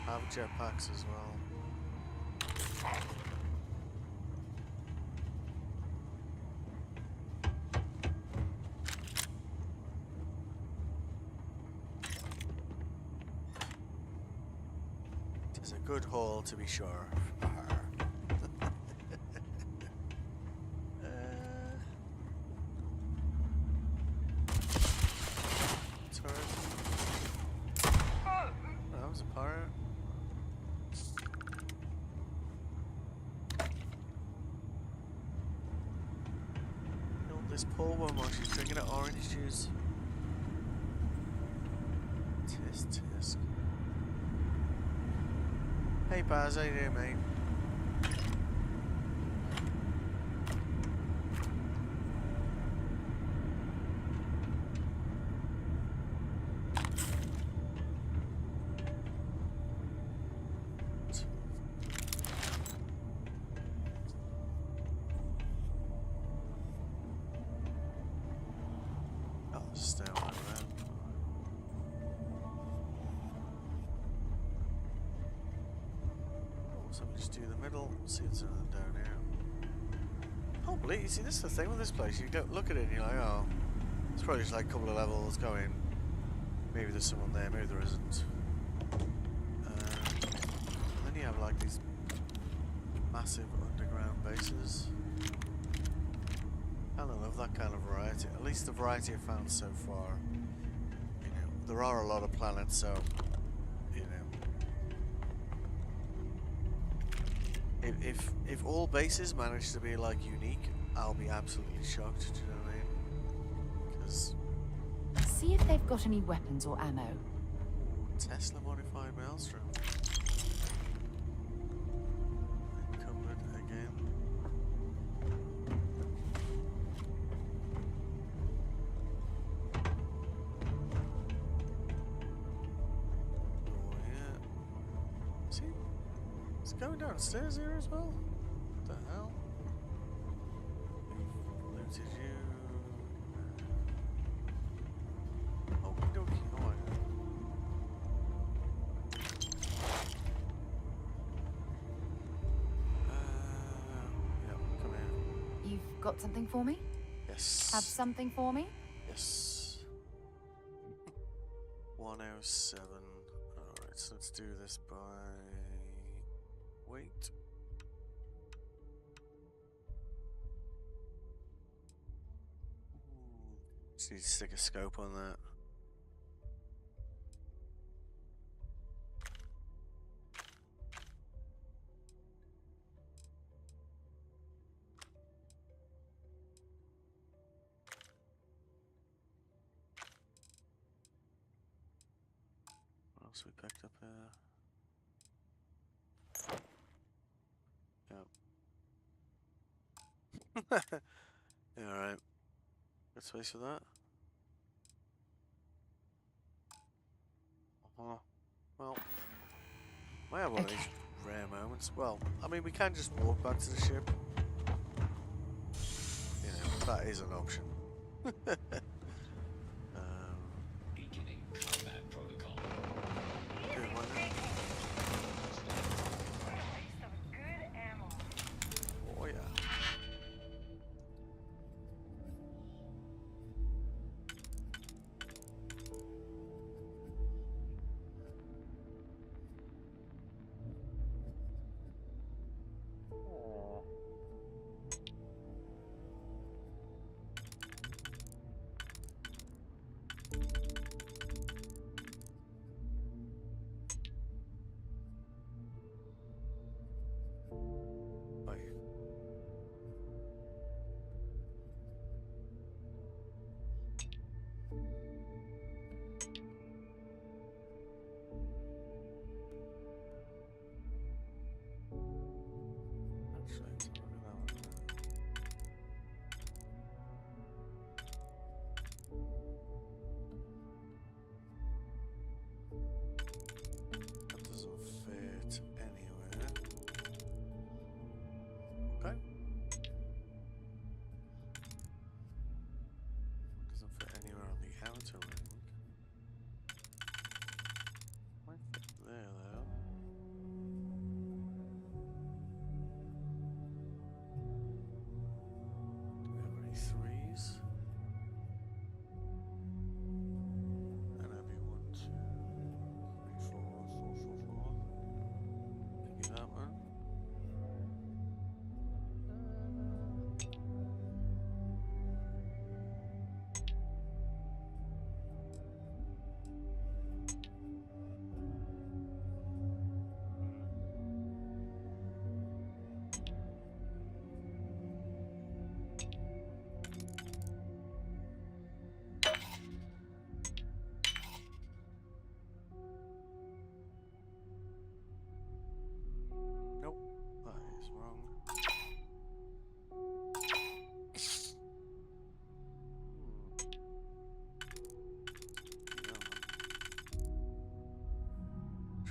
have jetpacks as well. It's a good haul to be sure. this poor woman while she's drinking her orange juice. Tisk tisk. Hey Baz, how you doing, mate? Oh, there's a stairway over there. So we just do the middle, see if there's anything down here. Oh, believe you see, this is the thing with this place. You go look at it and you're like, oh, it's probably just like a couple of levels going. Maybe there's someone there, maybe there isn't. And then you have like these massive underground bases. I don't love that kind of variety. At least the variety I've found so far. You know, there are a lot of planets, so you know. If all bases manage to be like unique, I'll be absolutely shocked. Do you know what I mean? Because See if they've got any weapons or ammo. Tesla modified Maelstrom. Encumbered again. Oh yeah. See? It's going downstairs here as well? What the hell? We've looted you. Okie dokie. Oh, I know. Yeah, come here. You've got something for me? Yes. Have something for me? Yes. 107. Alright, so let's do this by... Wait. Just need to stick a scope on that. What else we picked up here? Yep. Yeah, alright. Got space for that? Well, might have one of these rare moments. Well, I mean, we can just walk back to the ship. You know, that is an option. Beginning combat protocol. Good one. Oh yeah.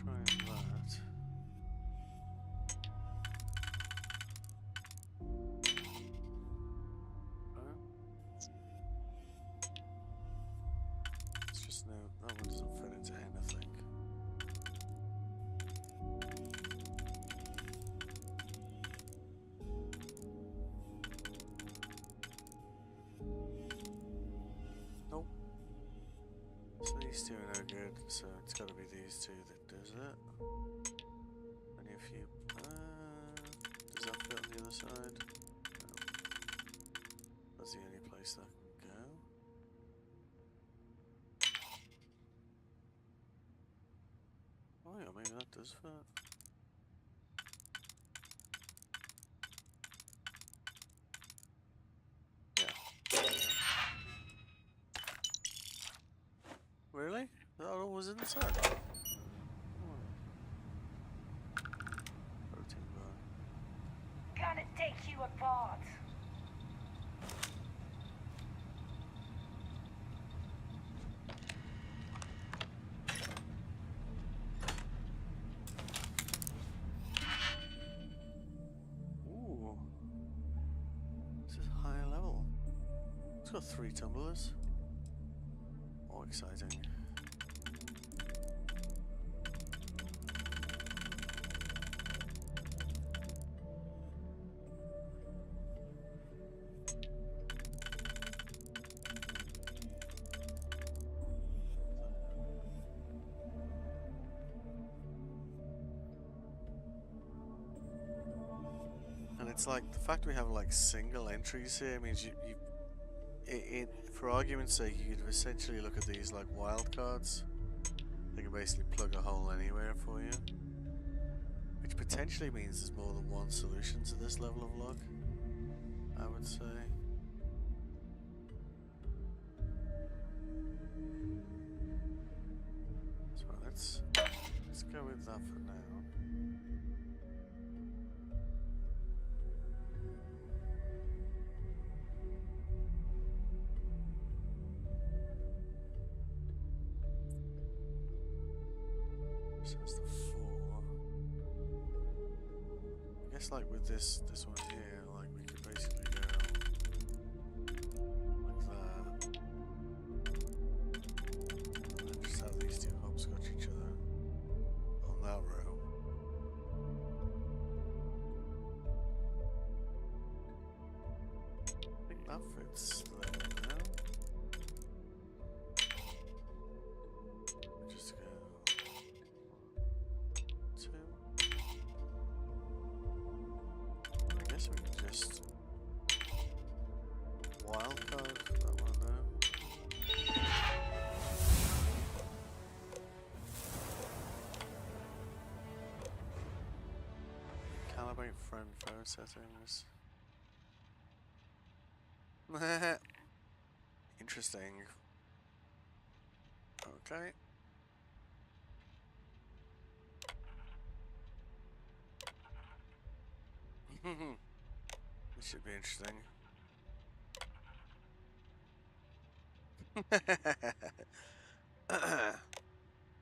Trying that. It's just no, that one doesn't fit into anything. Nope. So these two are no good, so it's gotta be these two that does it. Only a few. Does that fit on the other side? No. That's the only place that can go. Oh yeah, maybe that does fit. Yeah. Really? That all was inside? Protein bar. Gonna take you apart. Ooh. This is higher level. It's got 3 tumblers. Oh, exciting. And it's like the fact we have like single entries here means for argument's sake, you could essentially look at these like wildcards. They can basically plug a hole anywhere for you, which potentially means there's more than one solution to this level of luck, I would say. So let's go with that for now. So that's the 4. I guess like with this one here, like we could basically go like that. And then just have these two hopscotch each other on that row. I think that fits there now. Just go 2. I guess we can just wildcard that one now. Calibrate friend phone settings. Interesting. Okay. This should be interesting.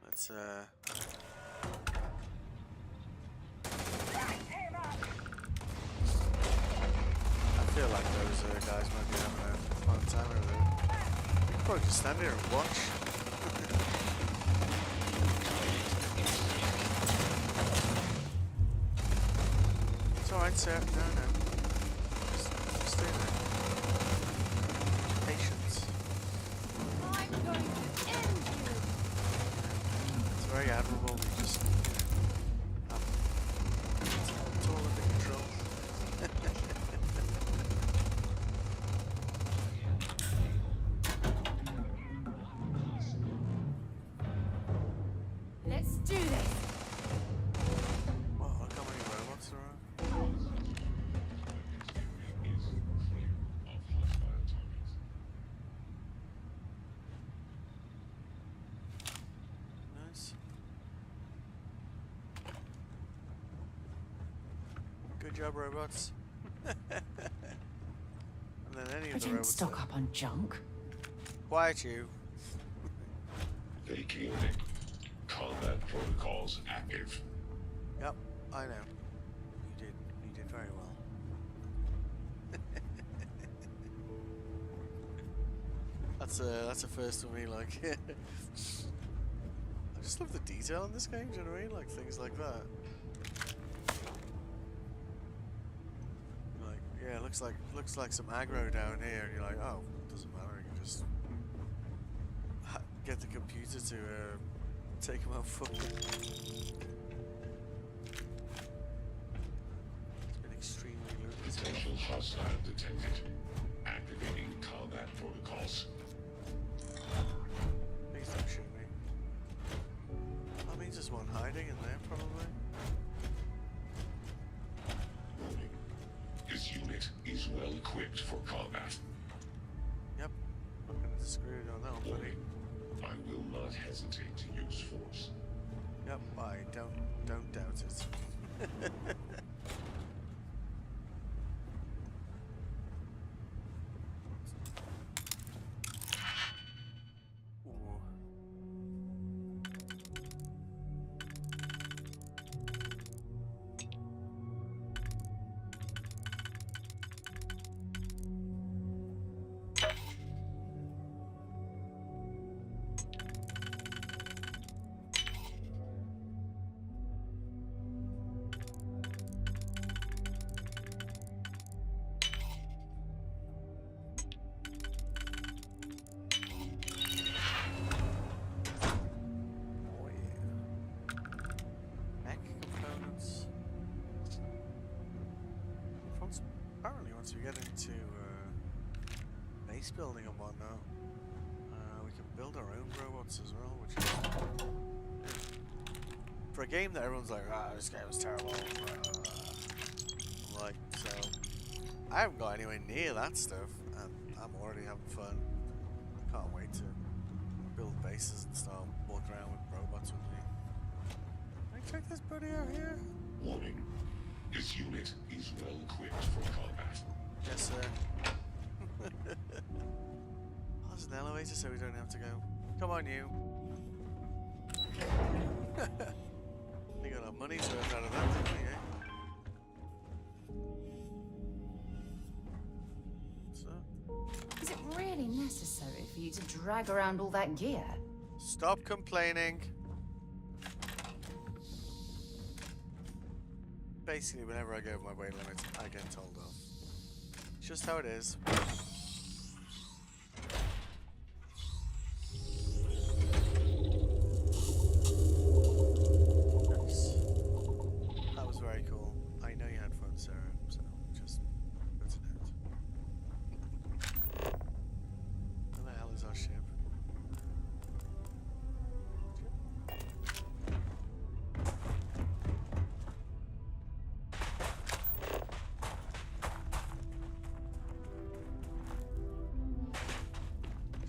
Let's I feel like those guys might be having a fun time over there. You can probably just stand here and watch. It's alright, sir. No. Just stay there. Patience. I'm going to end you. It's very admirable. We just, it's all under control. Let's do this. Wow, look how many robots there are. Nice. Good job, robots. And then any I of the didn't robots. stock up on junk. Quiet you. Vacating. Combat protocols protocols active. Yep, I know. You did very well. That's a first for me, like. I just love the detail in this game, do you know what I mean? Like things like that. Like, yeah, it looks like some aggro down here, and you're like, oh, doesn't matter, you can just get the computer to take him out fucking. It's been extremely lucrative. Potential hostile detected. Activating combat protocols. Please don't shoot me. I mean, just one hiding in there, probably. Warning. This unit is well equipped for combat. Yep. I'm gonna disagree with you on that one, buddy. I will not hesitate to use force. Yep, I don't doubt it. Ooh. Oh yeah. Mech components. Apparently, once we get into base building and whatnot, we can build our own robots as well, which is for a game that everyone's like, ah, this game is terrible. I'm like, so I haven't got anywhere near that stuff, and I'm already having fun. I can't wait to build bases and start walking around with robots with me. Can I check this buddy out here? Warning. This unit is well equipped for combat. Yes, sir. Oh, there's an elevator, so we don't have to go. Come on, you. We got our money's worth out of that, didn't we, eh? So, Is it really necessary for you to drag around all that gear? stop complaining. Basically, whenever I go over my weight limit, I get told off. It's just how it is. Nice. That was very cool. I know you had fun, Sarah, so just put it out. Where the hell is our ship?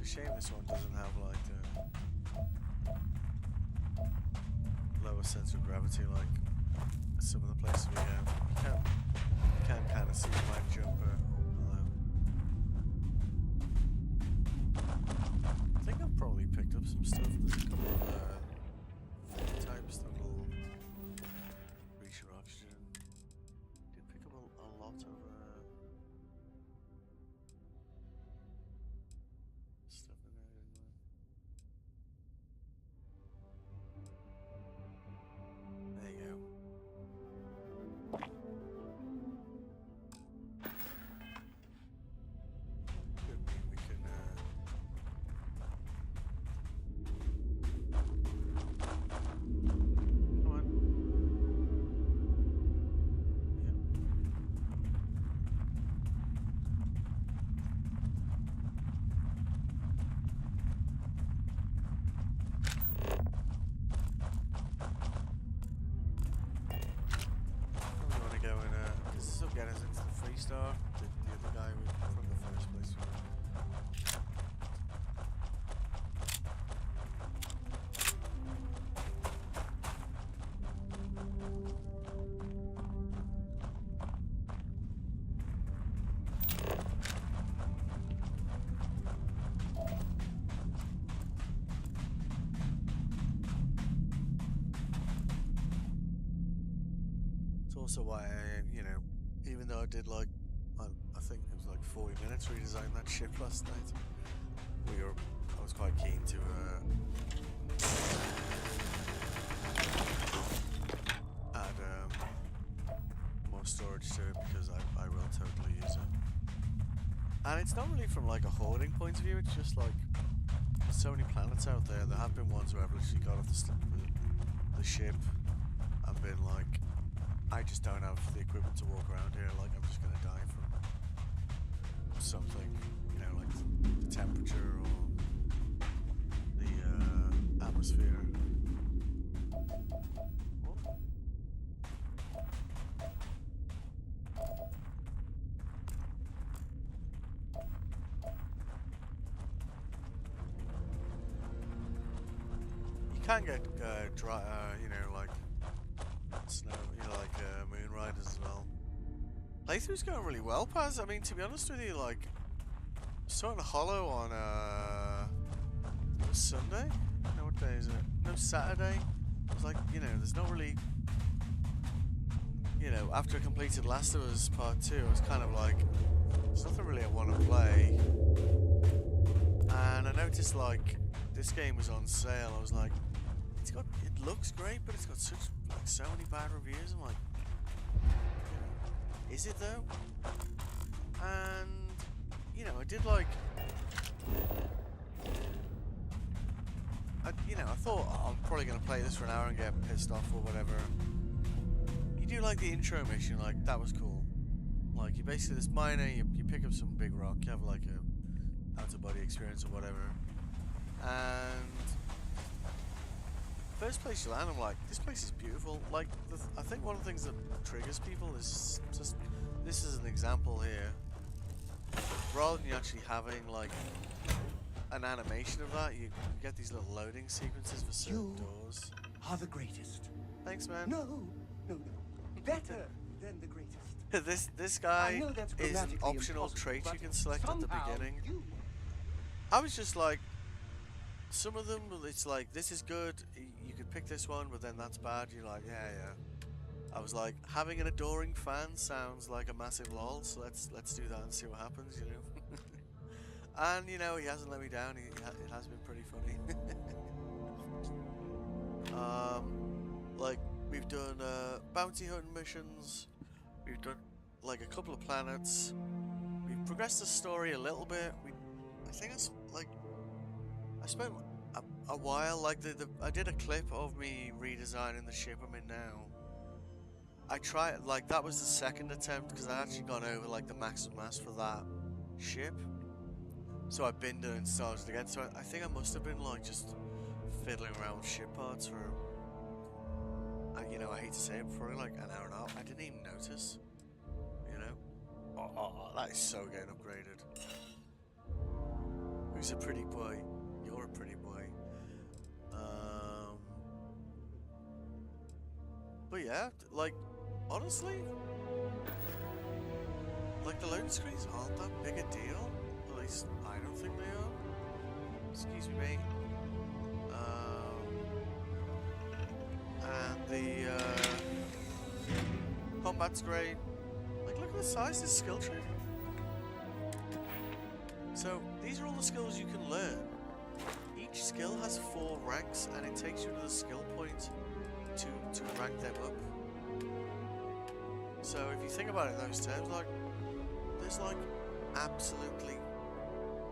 Shame this one doesn't have like the lower sense of gravity like some of the places we have. You can kind of see the mine jumper below. I think I've probably picked up some stuff. There's a couple of types that will reach your oxygen. Did pick up a lot of stuff in there, didn't I? There you go. Could mean we can come on. Probably want to go in, because this will get us into the Freestar, the other guy from the first place. also why I, even though I did like, I think it was like 40 minutes redesigning that ship last night. I was quite keen to add more storage to it because I will totally use it. And it's not really from like a hoarding point of view. It's just like there's so many planets out there. There have been ones where I've literally got off the ship and been like, I just don't have the equipment to walk around here. Like I'm just gonna die from something, like the temperature or the atmosphere. You can get dry, like snow, like moon riders as well. Playthrough's going really well, Paz. I mean, to be honest with you, like, starting hollow on Sunday? No, what day is it? No, Saturday. It's like, there's not really, after I completed Last of Us Part 2, I was kind of like, there's nothing really I want to play. And I noticed, like, this game was on sale. I was like, it looks great, but it's got so many bad reviews. I'm like, is it though? And I did like, I thought I'm probably gonna play this for an hour and get pissed off or whatever. You do like the intro mission, like that was cool. Like you basically this miner, you pick up some big rock, you have like a out of body experience or whatever, and first place you land, I'm like, this place is beautiful. Like, I think one of the things that triggers people is just, this is an example here. Rather than you actually having, like, an animation of that, you get these little loading sequences for certain doors. Are the greatest. Thanks, man. No. Better than the greatest. This guy is an optional trait you can select at the beginning. I was just like, some of them, it's like, this is good, you could pick this one, but then that's bad. You're like, yeah. I was like, having an adoring fan sounds like a massive lol, so let's do that and see what happens, And, he hasn't let me down, it has been pretty funny. Like, we've done bounty hunting missions, we've done, like, a couple of planets, we've progressed the story a little bit, I think it's, like, I spent a while, like I did a clip of me redesigning the ship I'm in now. I tried, like that was the second attempt because I actually gone over like the maximum mass for that ship. So I've been doing stars again. So I think I must have been like just fiddling around with ship parts for, I hate to say it, for like an hour and a half. I didn't even notice, Oh, that is so getting upgraded. Who's a pretty boy? You're a pretty boy. But yeah, like, honestly, like the loading screens aren't that big a deal. At least I don't think they are. Excuse me, mate. And the combat's great. Like, look at the size of this skill tree. So these are all the skills you can learn. Each skill has 4 ranks, and it takes you to the skill point to rank them up. So if you think about it in those terms, like, there's like absolutely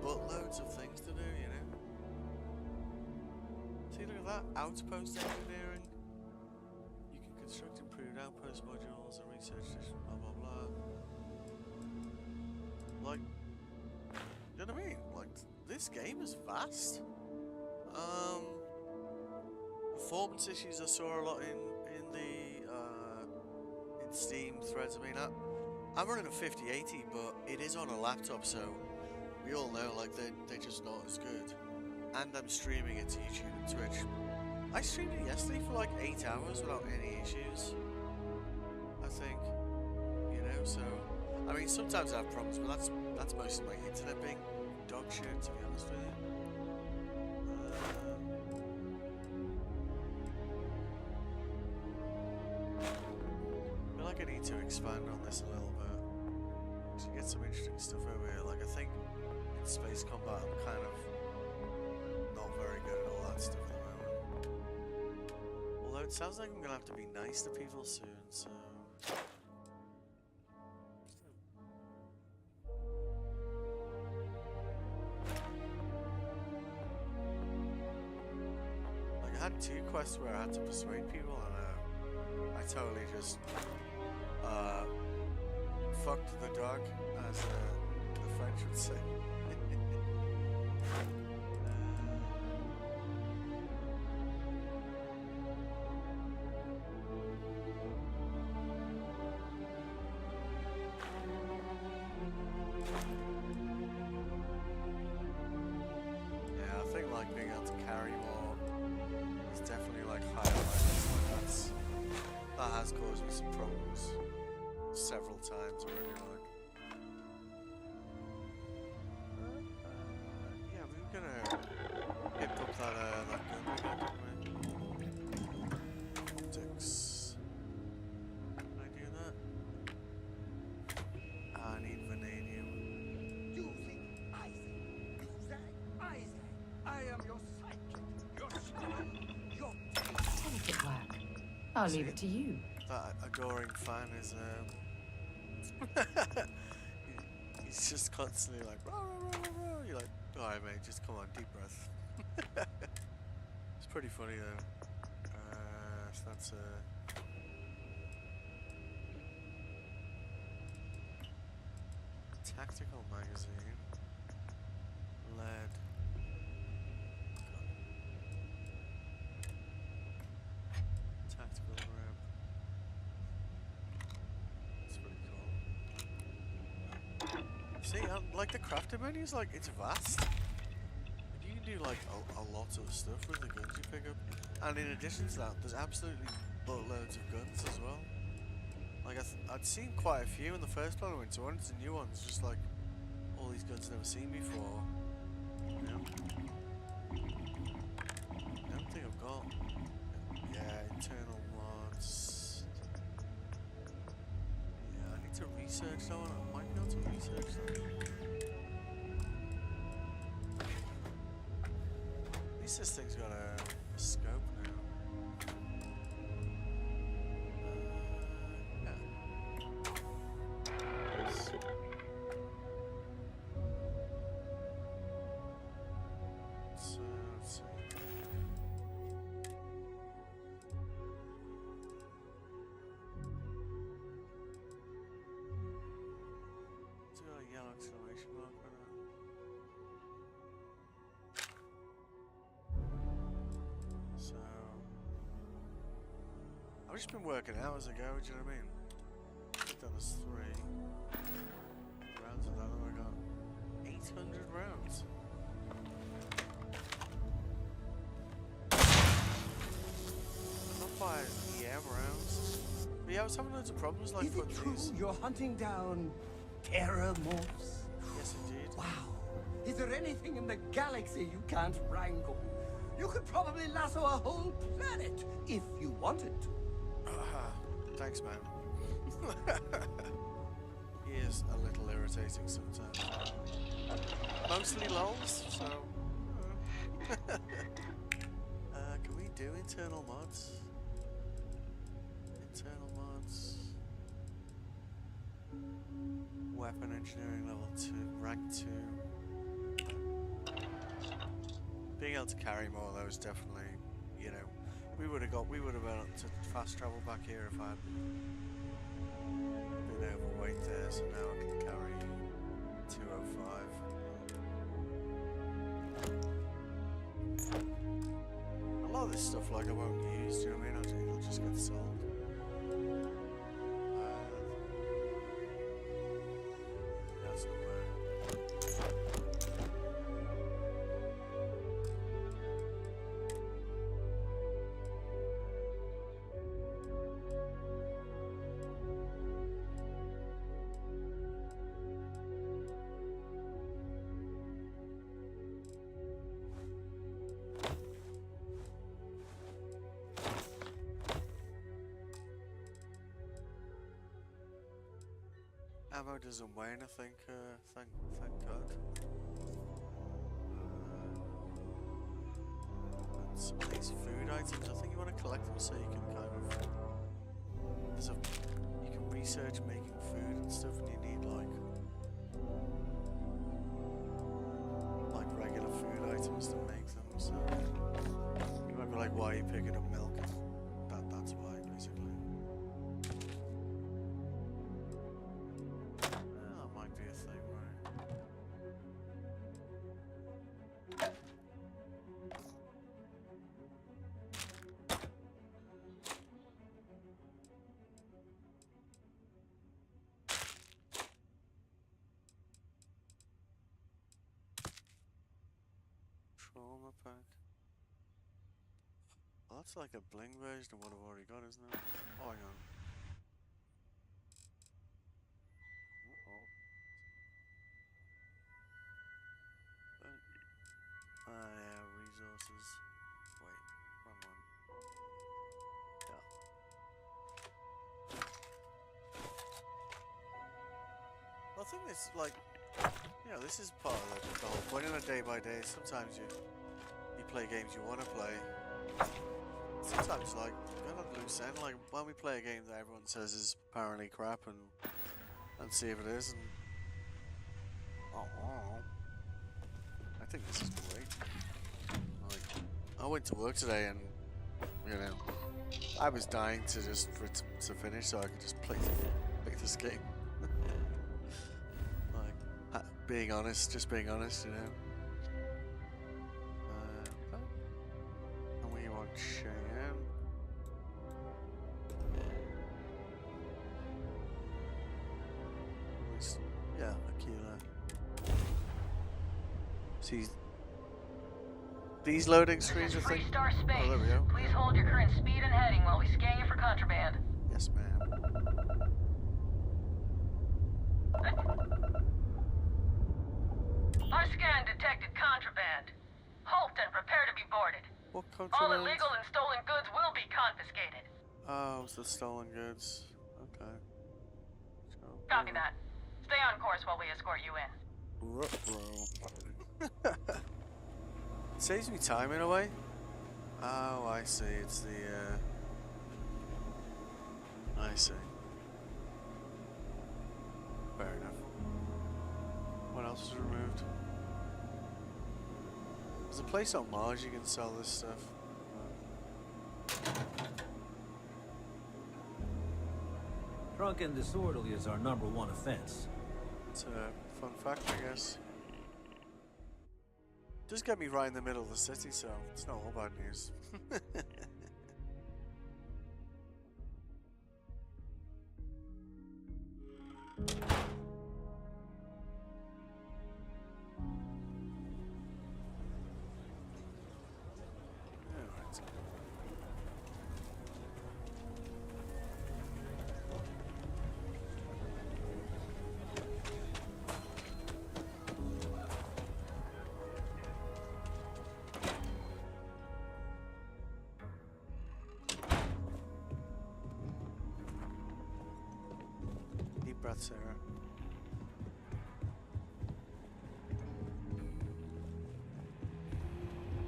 buttloads of things to do, See, look at that, outpost engineering. You can construct improved outpost modules and research this, blah blah blah. Like, you know what I mean? Like, this game is vast. Performance issues I saw a lot in Steam threads. I mean, I'm running a 5080, but it is on a laptop, so we all know like they're just not as good. And I'm streaming it to YouTube and Twitch. I streamed it yesterday for like 8 hours without any issues, I think. So I mean, sometimes I have problems, but that's mostly my internet being dog shit, to be honest with you. But like, like I need to expand on this a little bit. To get some interesting stuff over here. Like I think in space combat I'm kind of not very good at all that stuff at the moment. Although it sounds like I'm gonna have to be nice to people soon, so like I had 2 quests where I had to persuade people and I totally just fucked the dog, as the French would say. Yeah, I think like being able to carry more is definitely like higher levels. Like that has caused me some problems several times already. Like, yeah, we were gonna hit up that gun we got, didn't we? Optics. Can I do that? I need vanadium. You think Isaac? I am your sidekick, your spy, your Take it work. I'll leave it to you. That adoring fan is he's just constantly like rah, rah, rah, rah, rah. You're like, alright mate, just come on, deep breath. It's pretty funny though. So that's tactical magazine. Lead. Tactical grip. That's pretty cool. See, like the crafting menu is like, it's vast. Like, you can do like a lot of stuff with the guns you pick up. And in addition to that, there's absolutely buttloads of guns as well. Like I'd seen quite a few in the first one I went to. I wanted some new ones, just like all these guns I've never seen before. You know? I don't think I've got. Yeah, internal mods. Yeah, I need to research that one. I might be able to research that. At least this thing's got a scope now. Yeah. So, let's see. It's got a yellow exclamation mark on it. So, I've just been working hours ago, do you know what I mean? I think that was 3 rounds of that, and I got 800 rounds. Not by EM rounds. But yeah, I was having loads of problems like Is it true you're hunting down terramorphs? Yes, indeed. Wow. Is there anything in the galaxy you can't wrangle? You could probably lasso a whole planet if you wanted to. Thanks, man. He is a little irritating sometimes. Mostly lols, so. Can we do internal mods? Internal mods. Weapon engineering level 2, rank 2. Being able to carry more though is definitely, you know, we would have been able to fast travel back here if I had been overweight there, so now I can carry 205. A lot of this stuff like I won't use, do you know what I mean? It'll just get sold. That's not bad. ammo doesn't wane, I think, thank God. And some of these food items, I think you want to collect them so you can kind of... you can research making food and stuff, and you need like regular food items to make them, so... You might be like, why are you picking up milk? That's why, basically. That might be a thing, right? Trauma pack. Well, that's like a bling version of what I've already got, isn't it? Oh, hang on. Yeah, resources. Wait, wrong one. Yeah. I think it's like, this is part of the whole point of a day by day. Sometimes you play games you want to play. Sometimes, like, you're not loose end. Like, when we play a game that everyone says is apparently crap, and see if it is, and I think this is great. Like, I went to work today, and I was dying for it to finish, so I could just play this game. Like, being honest, just being honest, And we want Cheyenne. Yeah, Aquila. See, these loading screens are things. Star space. Oh, there we go. Please hold your current speed and heading while we scan you for contraband. Yes, ma'am. Our scan detected contraband. Halt and prepare to be boarded. What All contraband? illegal and stolen goods will be confiscated. Oh, it's the stolen goods. Okay. Copy that. Stay on course while we escort you in. It saves me time in a way. Oh, I see. It's the. I see. Fair enough. What else was removed? There's a place on Mars you can sell this stuff. Drunk and disorderly is our #1 offense. It's a fun fact, I guess. Does get me right in the middle of the city, so it's not all bad news. Deep breath, Sarah.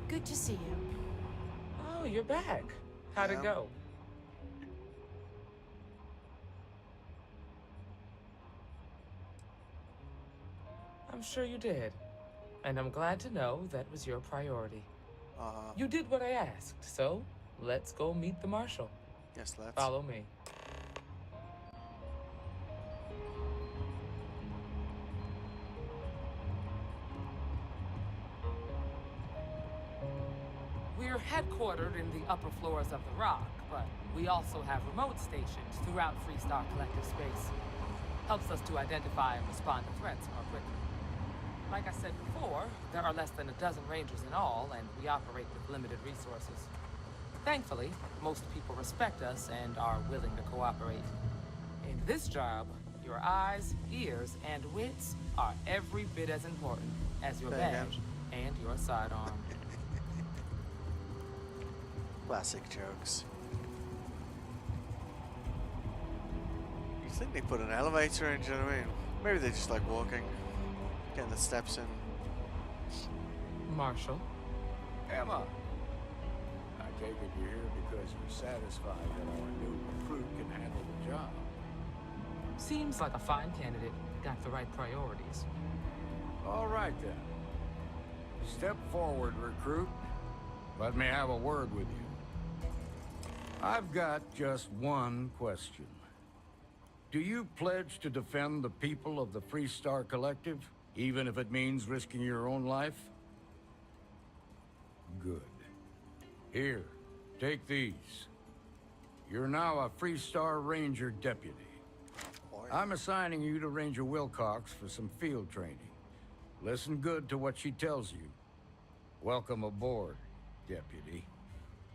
Good to see you. Oh, you're back. How'd it go? I'm sure you did. And I'm glad to know that was your priority. You did what I asked, so let's go meet the marshal. Yes, let's. Follow me. We're headquartered in the upper floors of the Rock, but we also have remote stations throughout Freestar Collective space. Helps us to identify and respond to threats more quickly. Like I said before, there are less than a dozen rangers in all, and we operate with limited resources. Thankfully, most people respect us and are willing to cooperate. In this job, your eyes, ears, and wits are every bit as important as your badge and your sidearm. Classic jokes. think they put an elevator in, do you know what I mean? Maybe they just like walking, getting the steps in. Marshall? Emma! I take it you're here because you're satisfied that our new recruit can handle the job. Seems like a fine candidate. Got the right priorities. All right, then. Step forward, recruit. Let me have a word with you. I've got just one question. Do you pledge to defend the people of the Freestar Collective, even if it means risking your own life? Good. Here, take these. You're now a Freestar Ranger deputy. I'm assigning you to Ranger Wilcox for some field training. Listen good to what she tells you. Welcome aboard, deputy.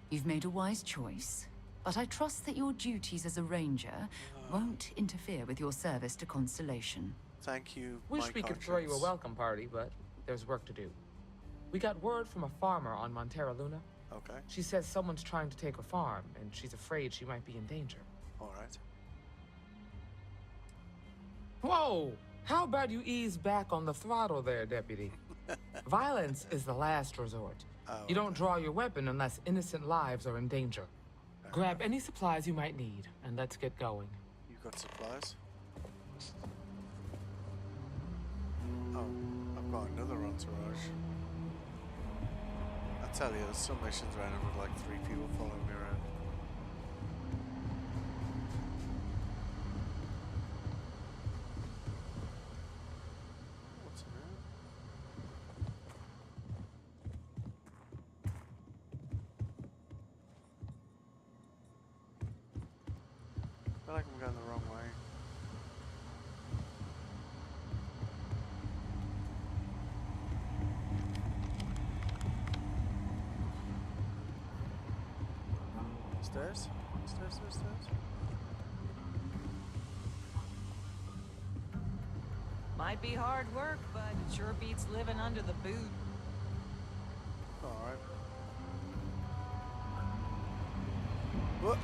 You've made a wise choice, but I trust that your duties as a ranger won't interfere with your service to Constellation. Thank you, Wish we could throw you a welcome party, but there's work to do. We got word from a farmer on Montera Luna. Okay. She says someone's trying to take her farm, and she's afraid she might be in danger. Alright. Whoa! How about you ease back on the throttle there, Deputy? Violence is the last resort. You don't draw your weapon unless innocent lives are in danger. Grab any supplies you might need, and let's get going. You got supplies? Oh, I've got another entourage. I tell you, there's some missions where I have like 3 people following me around. What's in there? I feel like I'm going the wrong way. Stairs? Stairs, stairs, stairs. Might be hard work, but it sure beats living under the boot. Alright. What?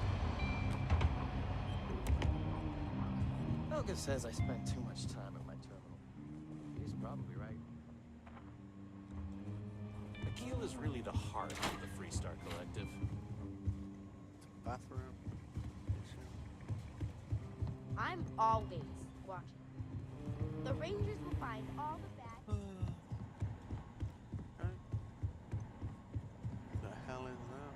Helga says I spend too much time at my terminal. He's probably right. Aquila is really the heart of the Freestar Collective. Bathroom. I'm always watching. The Rangers will find all the bad. The hell is that?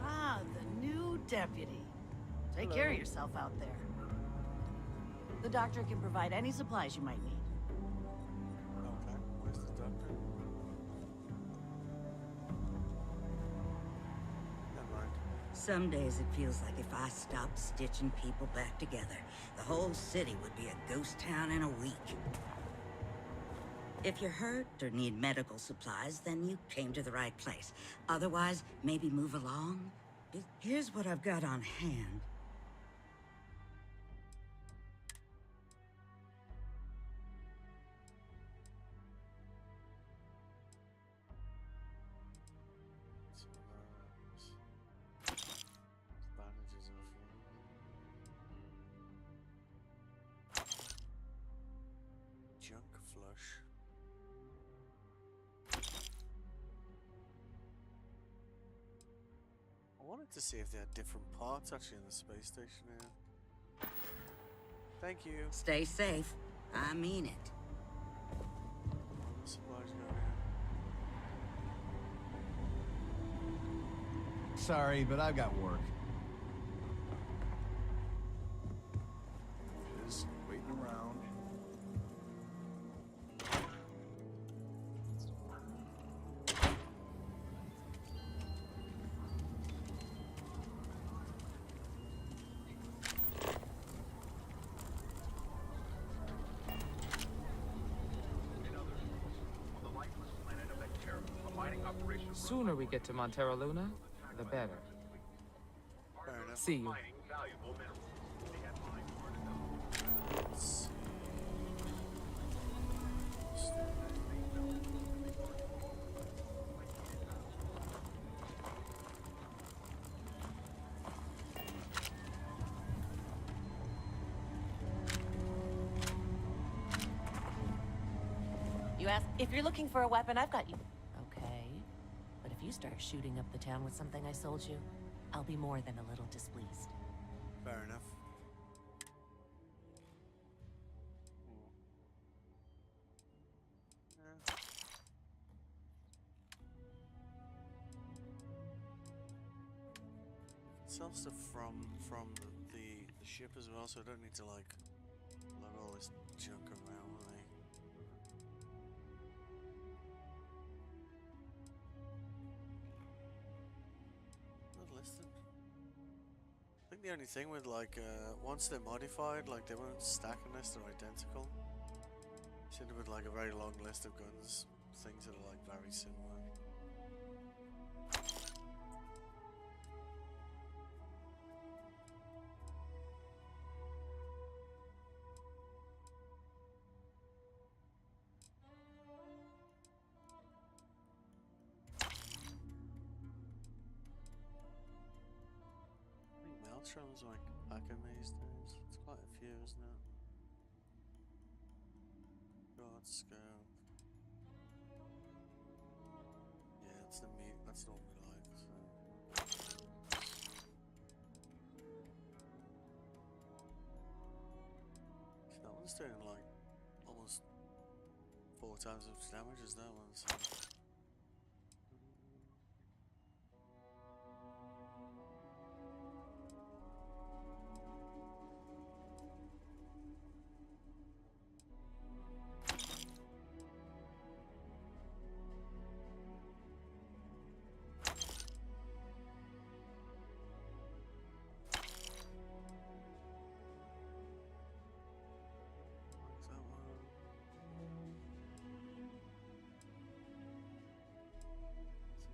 Ah, the new deputy. Take care of yourself out there. The doctor can provide any supplies you might need. Okay, where's the doctor? Never mind. Some days it feels like if I stopped stitching people back together, the whole city would be a ghost town in a week. If you're hurt or need medical supplies, then you came to the right place. Otherwise, maybe move along. Here's what I've got on hand. Bandages off. Junk flush. I wanted to see if they had different parts actually in the space station here. Thank you. Stay safe. I mean it. All the supplies go here. Sorry, but I've got work. Just waiting around. Sooner we get to Montera Luna, the better. Fair enough. See you. ask. If you're looking for a weapon, I've got you. Okay. But if you start shooting up the town with something I sold you, I'll be more than a little displeased. Fair enough. Yeah. Sell stuff from the ship as well, so I don't need to like lug all this junk around with me. Not listed. I think the only thing with like once they're modified, like they won't stack unless they're identical. You end up with like a very long list of guns, things that are like very similar. Maelstrom's like packing these days. It's quite a few, isn't it? God scope. Yeah, it's the meat. That's not what we like. So. That one's doing like almost 4 times as much damage as that one. So.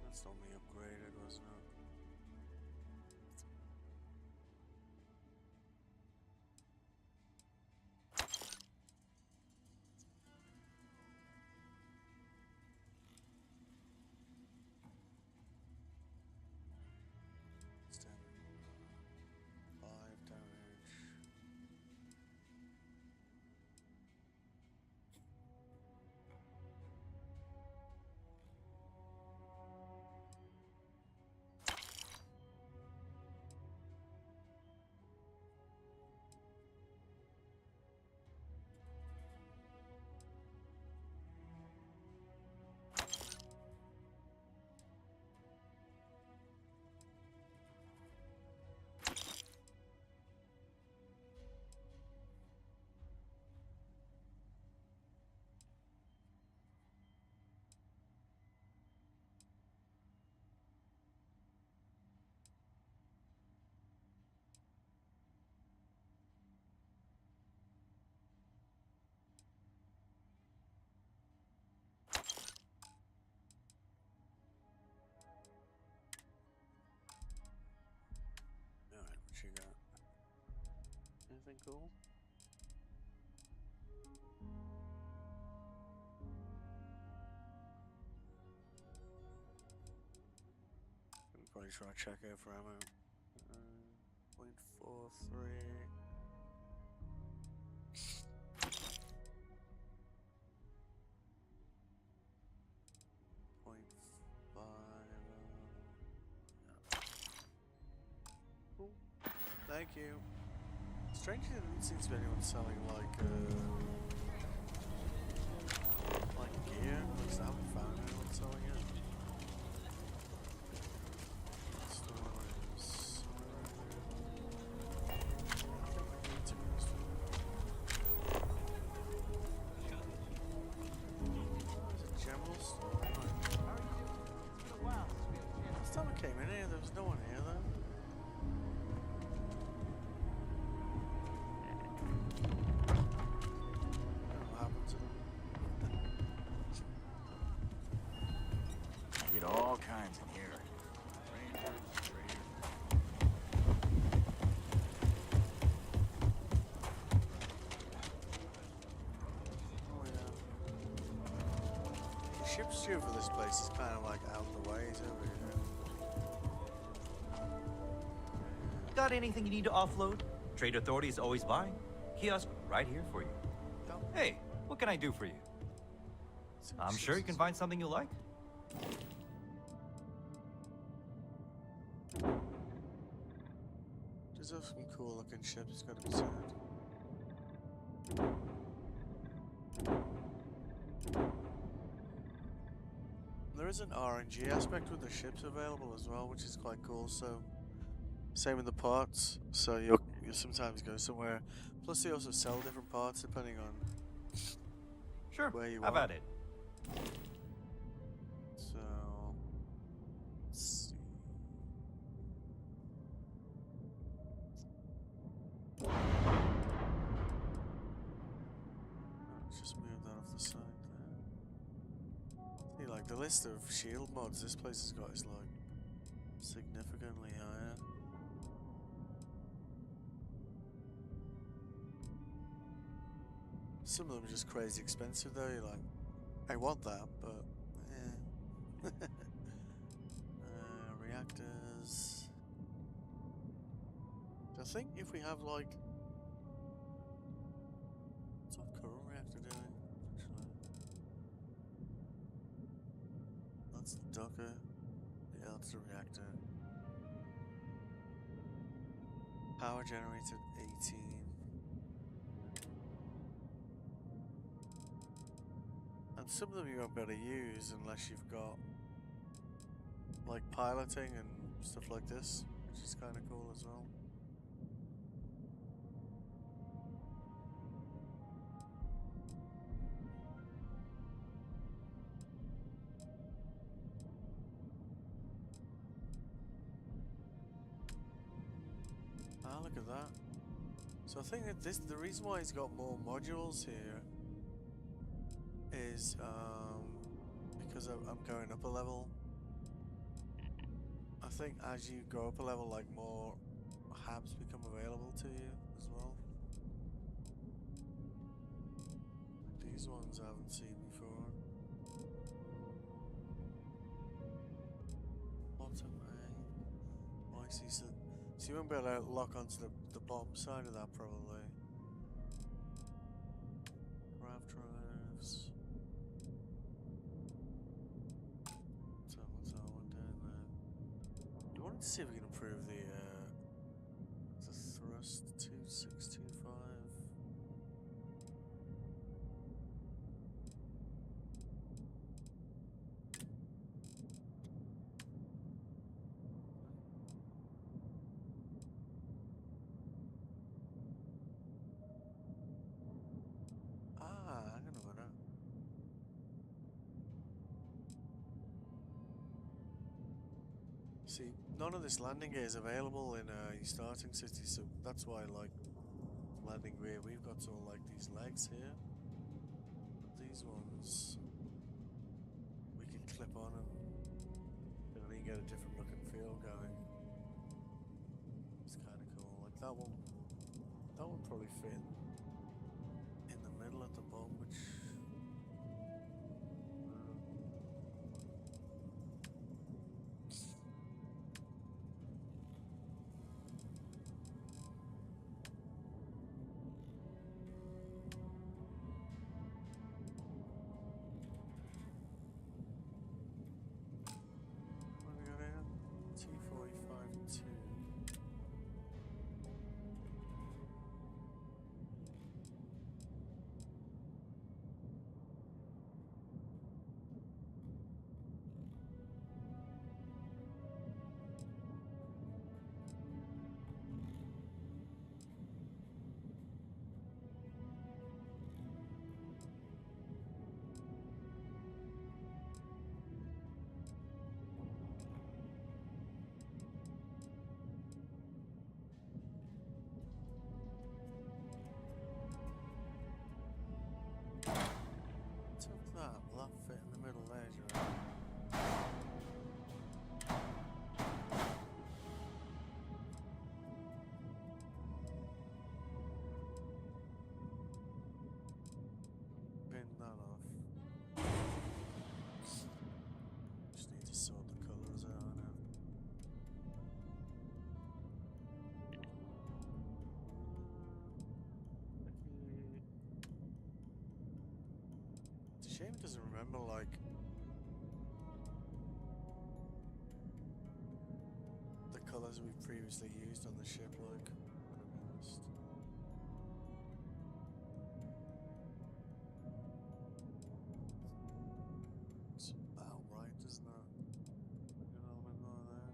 That's only upgraded, wasn't it? It's 10. 5 damage. Alright, what you got? Anything cool? I'll probably try to check out for ammo. 0.43. Cool. Thank you. Strangely, there doesn't seem to be anyone selling like gear. At least I haven't found anyone selling it. Stores. Is it general store? Last time I came in here, there was no one here though. Get all kinds in here. Rangers, traders. Oh yeah. The ship's due for this place is kind of like out the way, it's over here. Got anything you need to offload? Trade Authority is always buying. Kiosk right here for you. Hey, what can I do for you? I'm sure you can find something you like. There's some cool looking ships, gotta be said. There is an RNG aspect with the ships available as well, which is quite cool. So, same with the parts. So you sometimes go somewhere. Plus, they also sell different parts depending on where you Have are. at it. So, let's see. Oh, just move that off the side there. See, like the list of shield mods this place has got is like significantly higher. Some of them are just crazy expensive though. You're like, I want that, but reactors. I think if we have like, what's our current reactor doing? Actually, that's the docker. Yeah, that's the reactor. Power generated 18. And some of them you won't be able to use unless you've got like piloting and stuff like this, which is kind of cool as well. Ah, look at that. So I think that the reason why he's got more modules here is because I'm going up a level. I think as you go up a level, like more habs become available to you as well. These ones I haven't seen before. Bottom A. Oh, I see. So you won't be able to lock onto the bottom side of that probably. Grav drives. So what's that one down there? I wanted to see if we can improve the thrust 2625. Hang on a minute. See, none of this landing gear is available in your starting city, so that's why, like, landing gear, we've got all, like, these legs here. But these ones, we can clip on and really get a different look and feel going. It's kind of cool. Like, that one probably fit in the middle at the bottom, which... What have we got here? T45-2. Shame he doesn't remember, like, the colours we previously used on the ship, like, when I'm honest. It's about right, isn't it? You know, when they're there.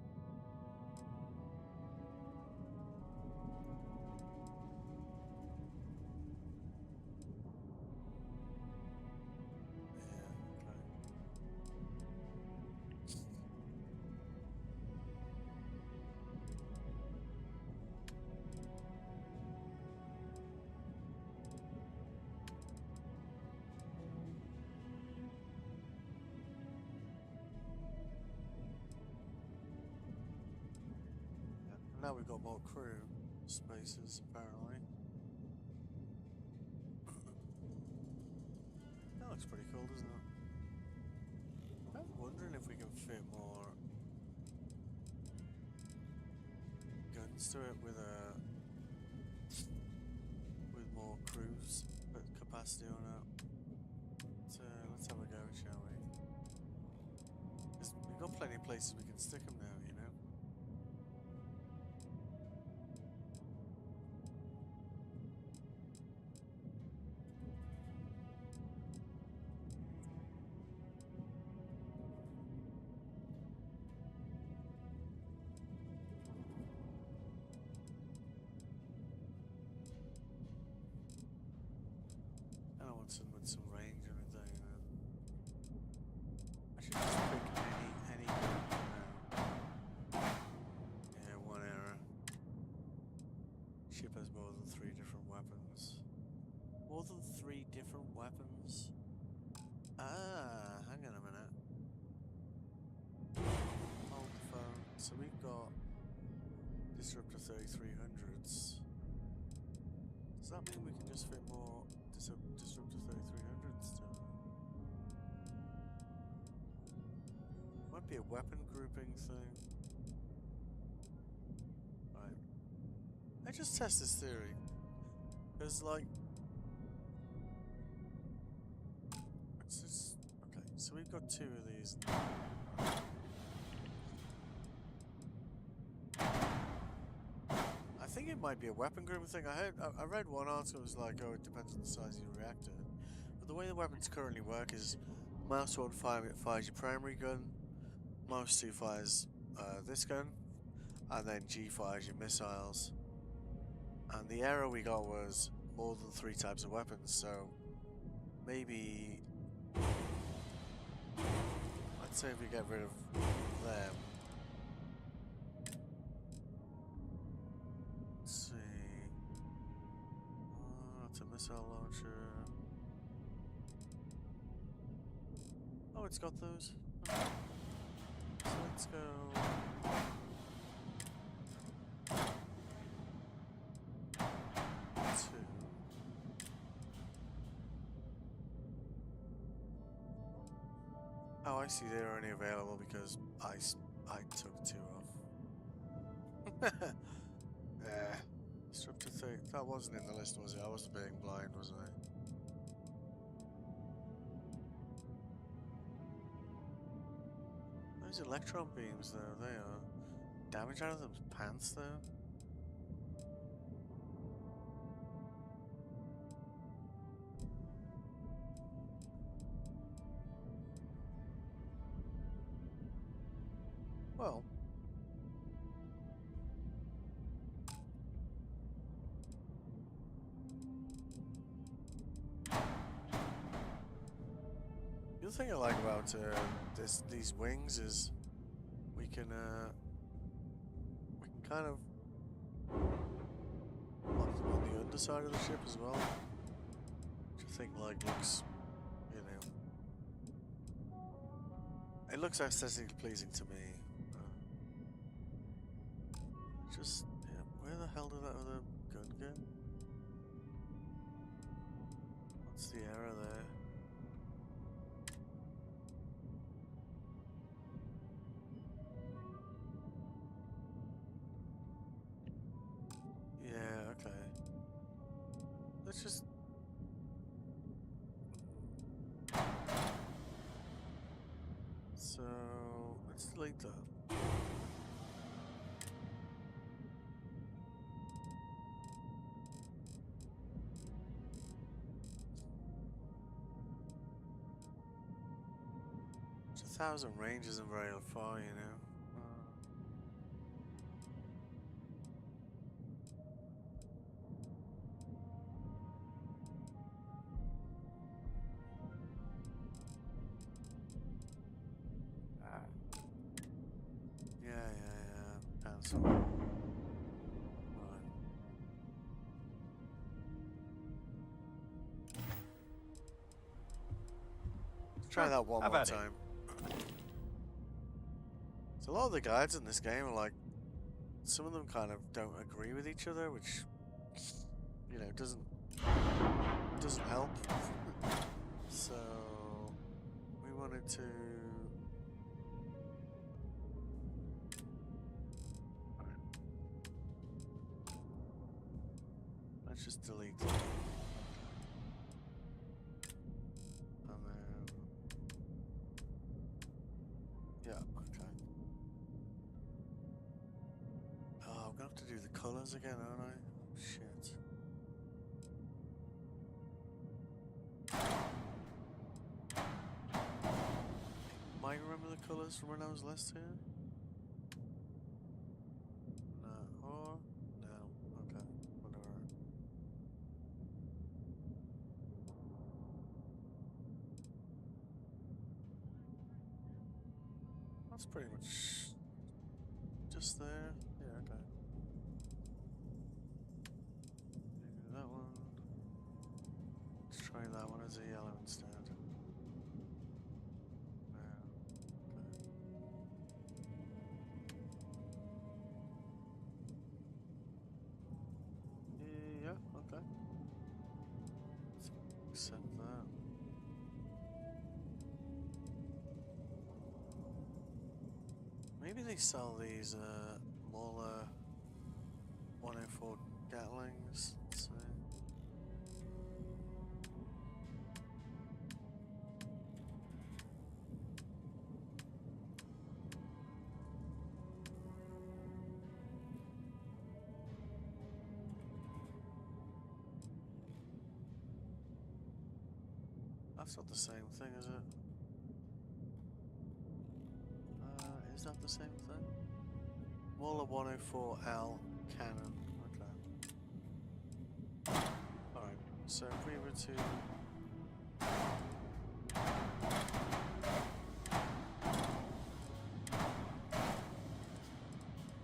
Now we've got more crew spaces, apparently. That looks pretty cool, doesn't it? I'm wondering if we can fit more guns to it with more cruise capacity on it. Let's have a go, shall we? 'Cause we've got plenty of places we can stick them now, you know. I don't want some with some range or anything, you know. I should just pick any gun, you know. Yeah, one error. Ship has more than 3 different weapons. More than 3 different weapons? Ah, hang on a minute. Hold the phone. So we've got Disruptor 3300s. Does that mean we can just fit more Disruptor 3300s to it? Might be a weapon grouping thing. Right. Let's just test this theory. Because, like... It's just... Okay, so we've got 2 of these. I think it might be a weapon grouping thing. I read one article that was like, oh, it depends on the size of your reactor. But the way the weapons currently work is mouse 1 fires your primary gun, mouse 2 fires this gun, and then G fires your missiles. And the error we got was more than 3 types of weapons, so maybe... Let's say if we get rid of them. Let's see. It's a missile launcher. Oh, it's got those. Okay. So let's go. Oh, I see they're only available because I took 2 off. Yeah. Disruptor 3. That wasn't in the list, was it? I wasn't being blind, was I? Those electron beams, though, they are. Damage out of them's pants, though. Well. The other thing I like about these wings is we can kind of put them on the underside of the ship as well, which I think like looks, you know, it looks aesthetically pleasing to me. Just yeah, where the hell did that other gun go? What's the error there? Yeah, okay. Let's just... So let's delete that. It's 1,000 range isn't very far, you know. Yeah. Cancel. Right. Let's try that one more time. So a lot of the guides in this game are like, some of them kind of don't agree with each other, which, you know, doesn't help. So we wanted to. Let's just delete it. And then... yeah, okay. Oh, I'm gonna have to do the colours again, aren't I? Shit. Might remember the colours from when I was last here? No. Or... no. Okay. Whatever. That's pretty much just there. Yeah, okay. Maybe that one. Let's try that one as a yellow instead. Yeah, okay. Let's accept that. Maybe they sell these Mauler 104 Gatlings. Let's see. That's not the same thing, is it? Is that the same thing? Mauler 104L cannon. Okay. Alright, so if we were to...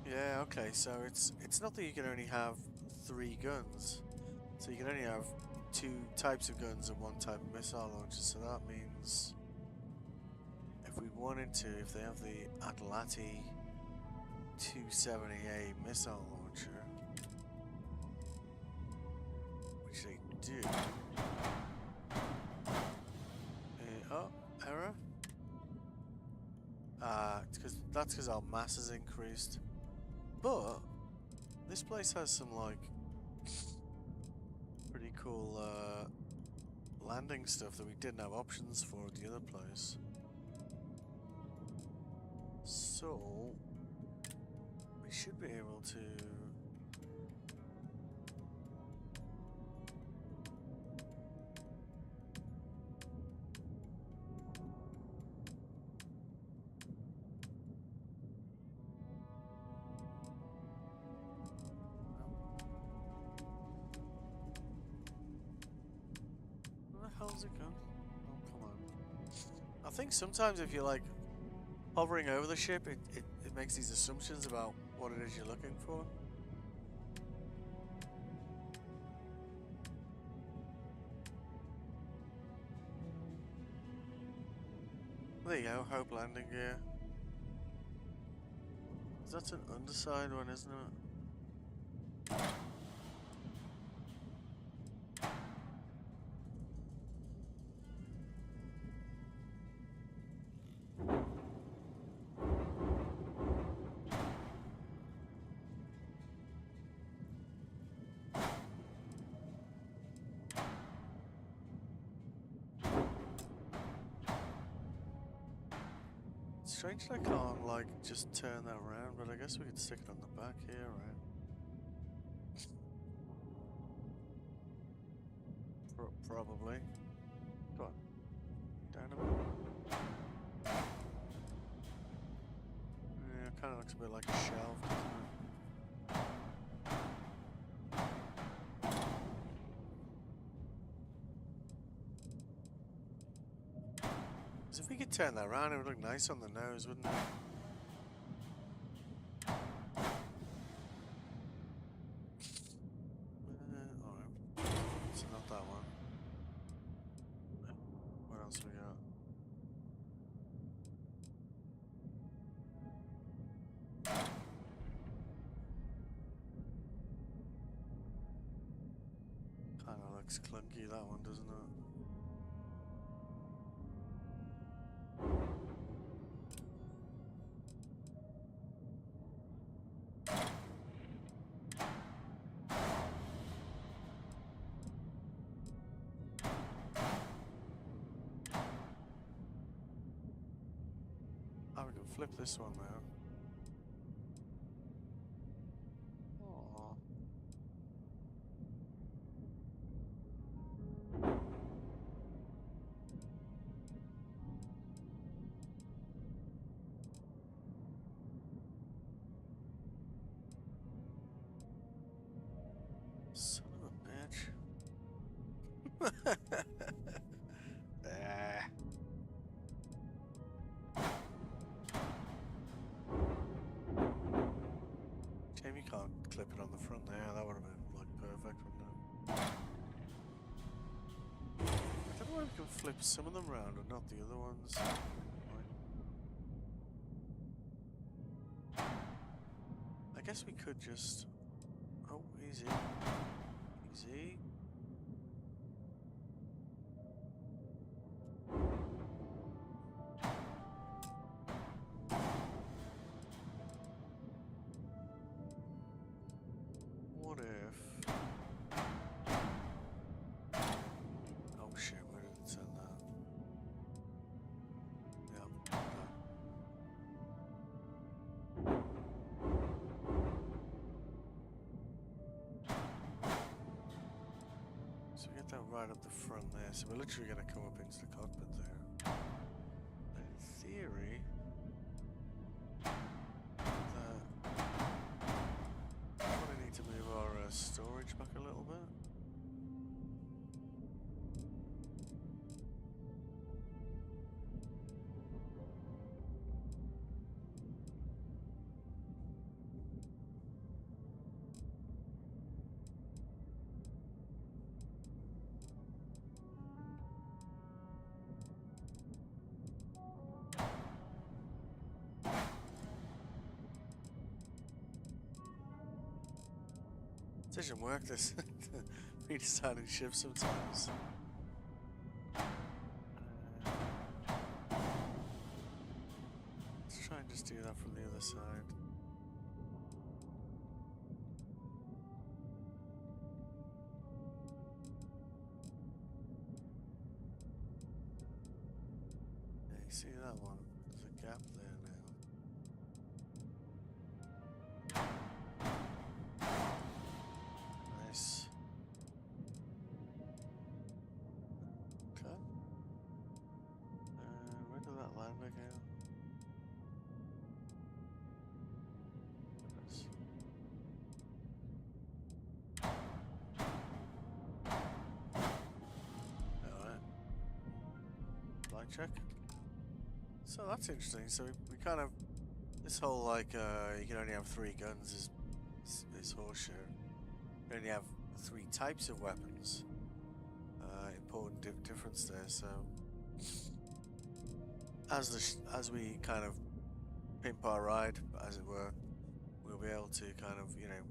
yeah, okay, so it's not that you can only have 3 guns. So you can only have 2 types of guns and 1 type of missile launcher, so that means if we wanted to, if they have the Atlati 270A missile launcher, which they do. Oh, error? That's because our mass has increased. But this place has some like pretty cool landing stuff that we didn't have options for at the other place. So we should be able to where the hell's it gone? Oh, come on. I think sometimes if you're like hovering over the ship, it makes these assumptions about what it is you're looking for. There you go, Hope landing gear. That's an underside one, isn't it? Strange that I can't, like, just turn that around, but I guess we could stick it on the back here, right? Probably. Go on. Down a bit. Yeah, kind of looks a bit like a shelf, doesn't it? Because if we could turn that around, it would look nice on the nose, wouldn't it? Alright. So not that one. What else we got? Kinda looks clunky, that one, doesn't it? Oh, we can flip this one now. Aww. Son of a bitch. Ah. Shame you can't clip it on the front there. That would have been like perfect, wouldn't it? I don't know why we can flip some of them around and not the other ones. I guess we could just... Oh, easy. Easy. What if... Oh shit, where did it send that? Yep, okay. So we get that right up the front there, so we're literally going to come up into the cockpit there. And in theory... Probably need to move our storage back a little bit. It doesn't work, this redesigning ships sometimes. Let's try and just do that from the other side. Yeah, you see that one? There's a gap there now. Nice. Okay. Where did that land again? Nice. Alright. Flight check. So that's interesting. So we kind of... This whole, like, you can only have 3 guns is horseshit. You only have 3 types of weapons. Important difference there. So as we kind of pimp our ride, as it were, we'll be able to kind of, you know,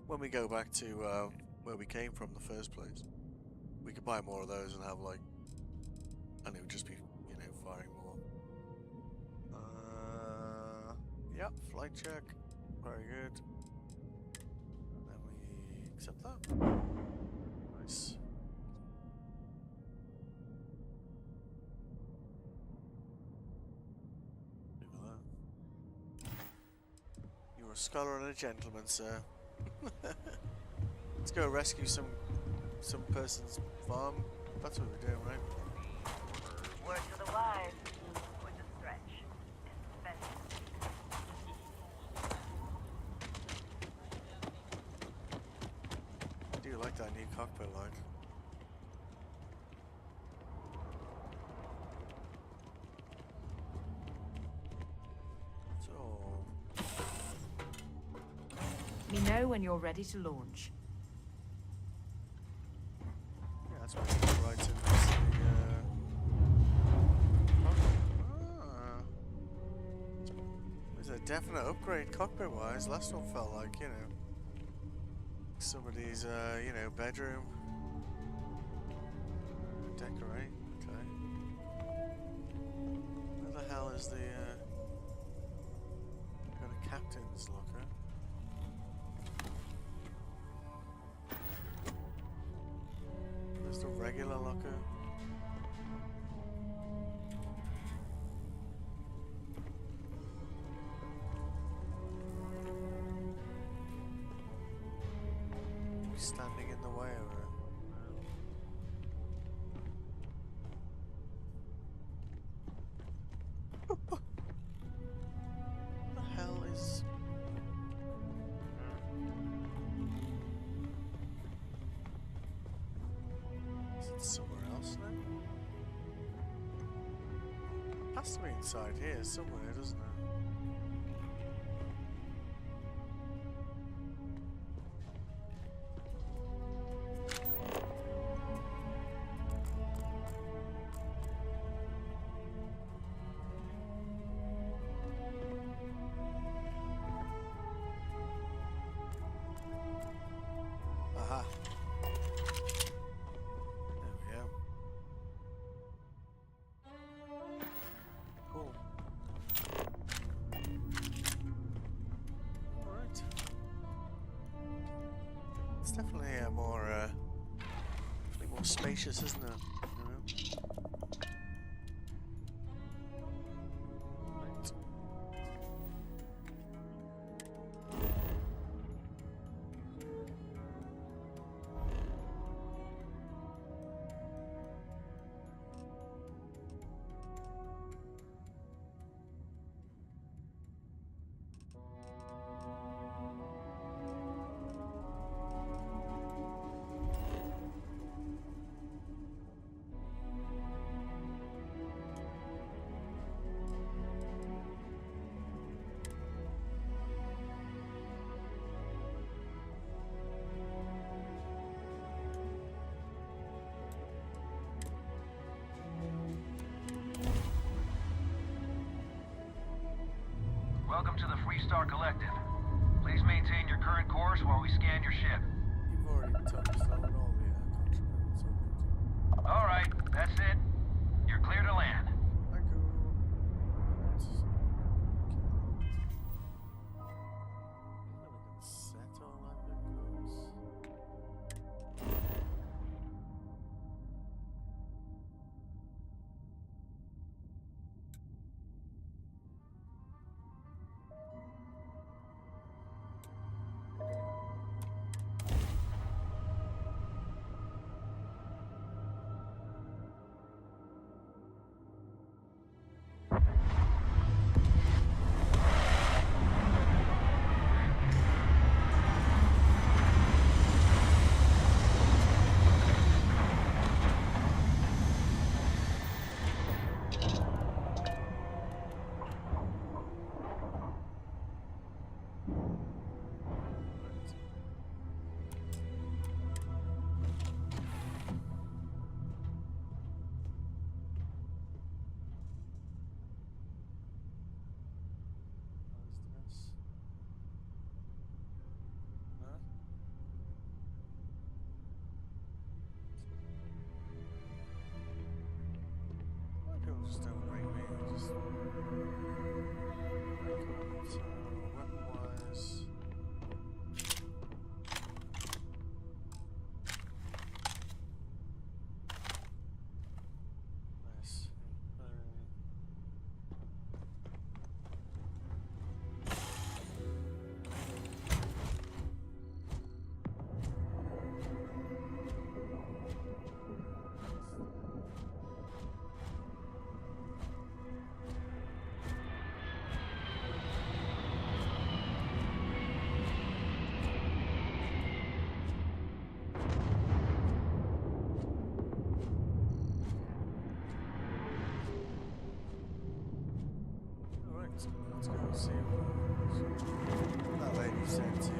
when we go back to where we came from in the first place, we could buy more of those and have like, and it would just be, you know, firing more. Yep, flight check, very good. And then we accept that. Nice. Look at a scholar and a gentleman, sir. Let's go rescue some person's farm. That's what we're doing, right? Word to the wise. With a stretch. I do like that new cockpit light. Let me know when you're ready to launch. Yeah, that's what it writes in this. There's a definite upgrade cockpit-wise. Last one felt like, you know, somebody's, you know, bedroom. Decorate. Okay. Where the hell is the, got a captain's locker? There's the regular locker. Standing in the way of it. What the hell is... Is it somewhere else now? Has to be inside here somewhere, doesn't it? Aha. There we go. Cool. Alright. It's definitely more spacious, isn't it? You know? Right. Welcome to the Freestar Collective. Please maintain your current course while we scan your ship. You've already told us all the contraband, so All right, that's it. You're clear to land. thank you. Set all that because... Let's go see what that lady said to you.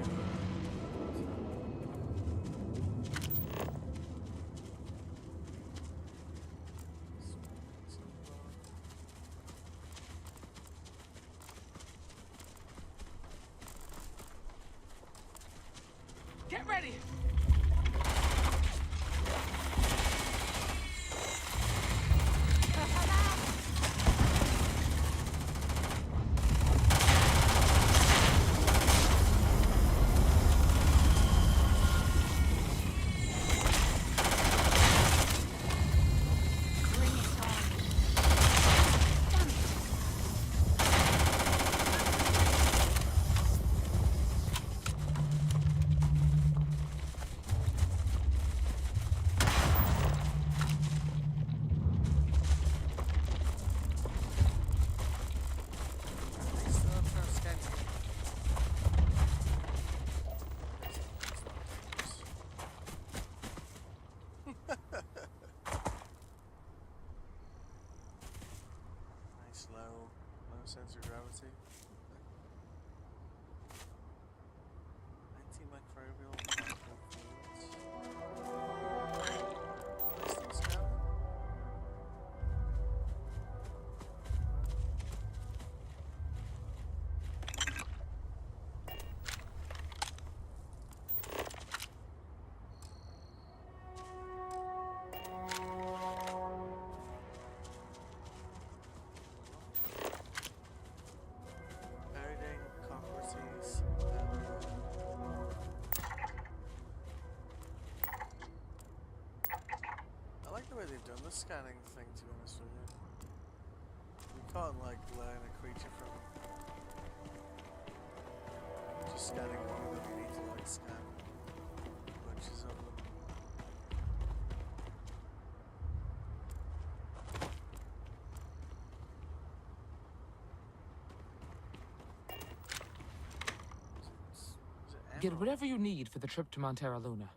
Get ready! Nice low sense of gravity. Antimicrobial microfluids. Where's these going? Loading cockroaches. I like the way they've done the scanning thing, to be honest with you. You can't like learn a creature from just scanning one of them. You need to like scan bunches of them. Get whatever you need for the trip to Montera Luna.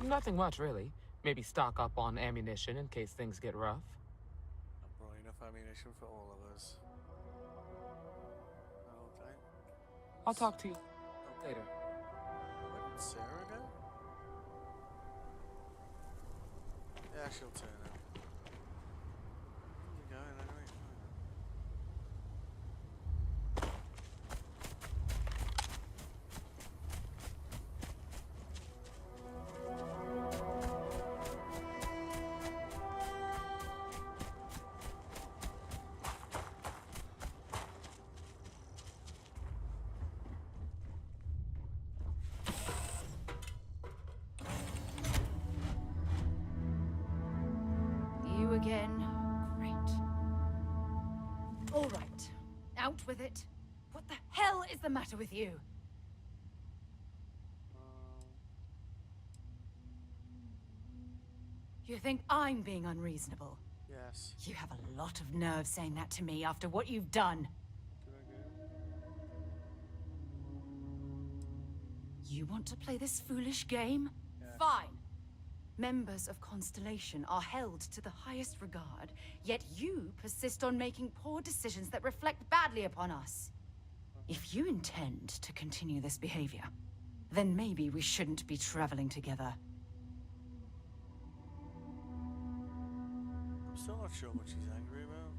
Nothing much, really. Maybe stock up on ammunition in case things get rough. I've brought enough ammunition for all of us. Okay. I'll talk to you later. Where did Sarah go? Yeah, she'll turn up. Where are you going anyway? You again? Great. All right. Out with it. What the hell is the matter with you? You think I'm being unreasonable? Yes. You have a lot of nerve saying that to me after what you've done. You want to play this foolish game? Yes. Fine. Members of Constellation are held to the highest regard, yet you persist on making poor decisions that reflect badly upon us. If you intend to continue this behavior, then maybe we shouldn't be traveling together. I'm still not sure what she's angry about.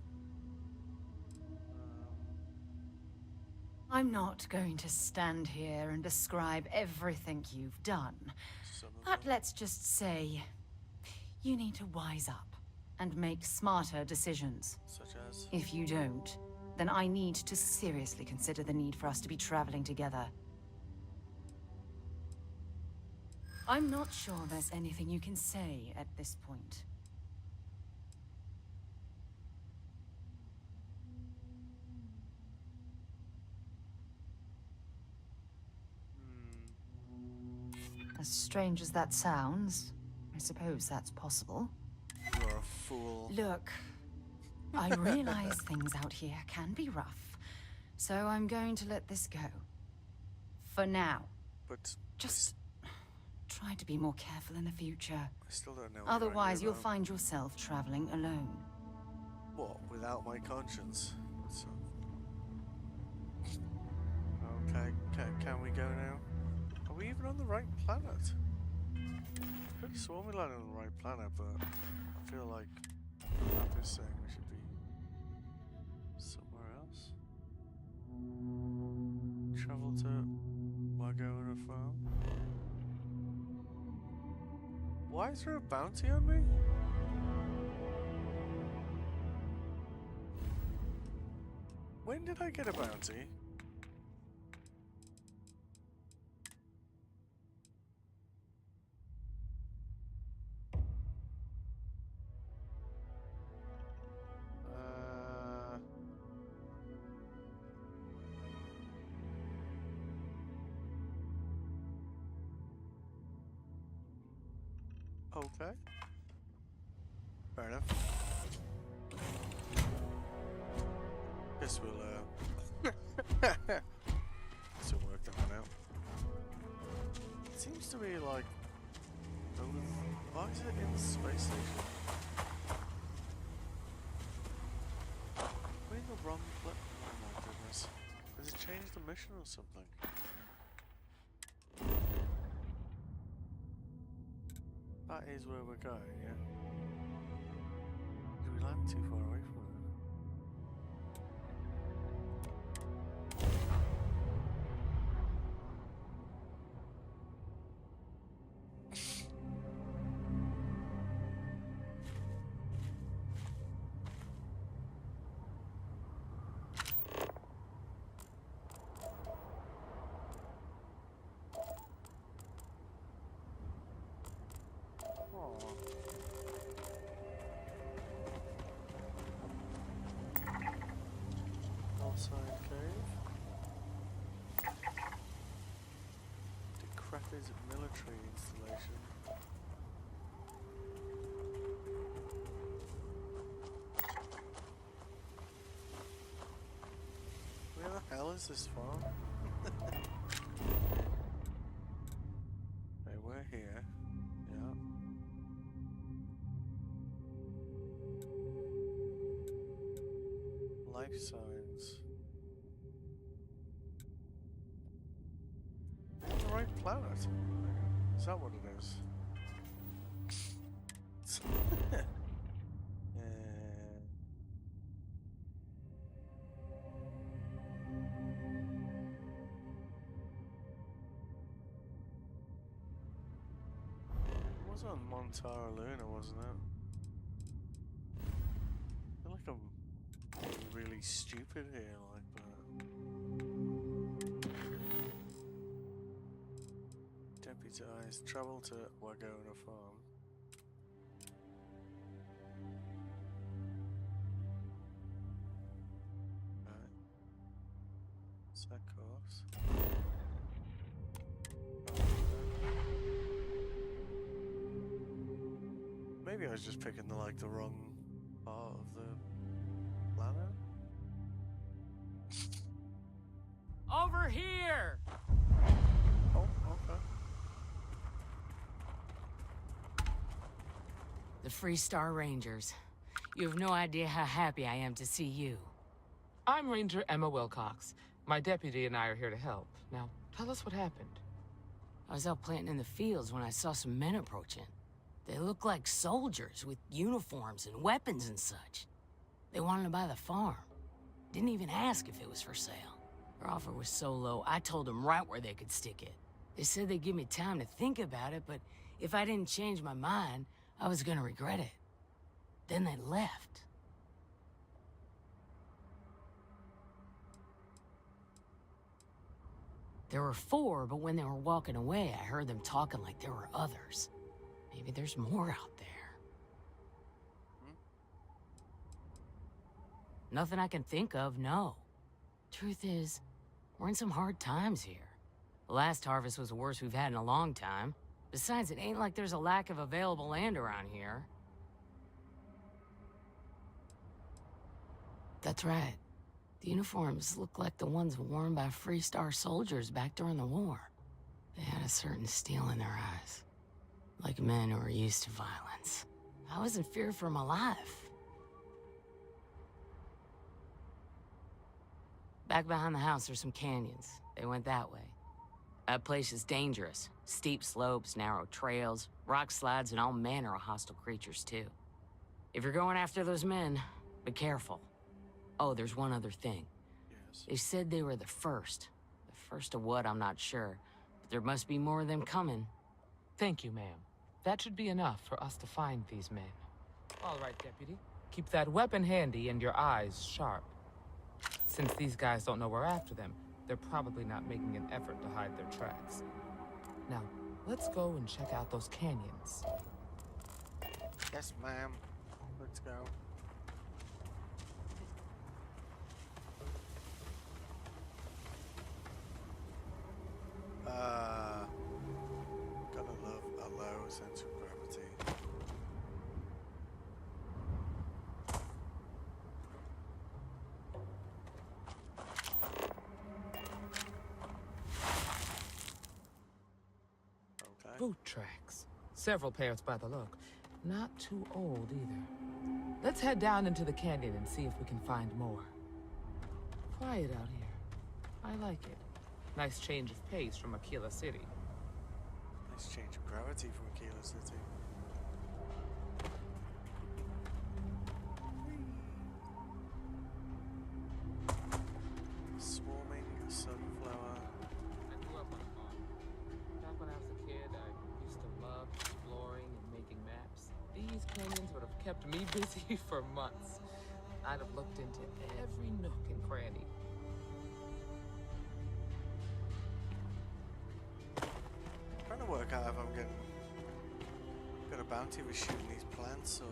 I'm not going to stand here and describe everything you've done, but let's just say you need to wise up and make smarter decisions. Such as? If you don't, then I need to seriously consider the need for us to be traveling together. I'm not sure there's anything you can say at this point. As strange as that sounds, I suppose that's possible. You're a fool. Look, I realize things out here can be rough, so I'm going to let this go. For now. But just Try to be more careful in the future. I still don't know. Otherwise, you'll find yourself traveling alone. What? Without my conscience? So... Okay, can we go now? Are we even on the right planet? I could have sworn we landed on the right planet, but I feel like the map is saying we should be somewhere else. Travel to Wagona Farm. Why is there a bounty on me? When did I get a bounty? Okay. Fair enough. Guess we'll still work that one out. It seems to be like why is it in the space station? We're in the wrong place. Oh my goodness. Has it changed the mission or something? That is where we're going, yeah? Did we land too far away from it? Outside cave. Decrepit military installation. Where the hell is this farm? Okay, we're here. Yeah. Life signs. We're on the right planet. Is that what it is? It was on Montara Luna, wasn't it? I feel like I'm really stupid here, like, but deputized, travel to Wagona Farm. Right. Set course. Maybe I was just picking the wrong part of the planet. Over here! Oh, okay. The Free Star Rangers. You have no idea how happy I am to see you. I'm Ranger Emma Wilcox. My deputy and I are here to help. Now, tell us what happened. I was out planting in the fields when I saw some men approaching. They looked like soldiers with uniforms and weapons and such. They wanted to buy the farm. Didn't even ask if it was for sale. Their offer was so low, I told them right where they could stick it. They said they'd give me time to think about it, but if I didn't change my mind, I was gonna regret it. Then they left. There were 4, but when they were walking away, I heard them talking like there were others. Maybe there's more out there. Nothing I can think of, no. Truth is, we're in some hard times here. The last harvest was the worst we've had in a long time. Besides, it ain't like there's a lack of available land around here. That's right. The uniforms look like the ones worn by Free Star soldiers back during the war. They had a certain steel in their eyes. Like men who are used to violence. I was in fear for my life. Back behind the house are some canyons. They went that way. That place is dangerous. Steep slopes, narrow trails, rock slides, and all manner of hostile creatures, too. If you're going after those men, be careful. Oh, there's one other thing. Yes. They said they were the first. The first of what, I'm not sure. But there must be more of them coming. Thank you, ma'am. That should be enough for us to find these men. All right, Deputy. Keep that weapon handy and your eyes sharp. Since these guys don't know we're after them, they're probably not making an effort to hide their tracks. Now, let's go and check out those canyons. Yes, ma'am. Let's go. Gotta love a low sense of gravity. Okay. Boot tracks. Several pairs by the look. Not too old either. Let's head down into the canyon and see if we can find more. Quiet out here. I like it. Nice change of pace from Aquila City. Nice change of gravity from Aquila City. Swarming sunflower. I grew up on a farm. Back when I was a kid, I used to love exploring and making maps. These canyons would have kept me busy for months. I'd have looked into every nook and cranny. Trying to work out if I'm getting got a bounty for shooting these plants or.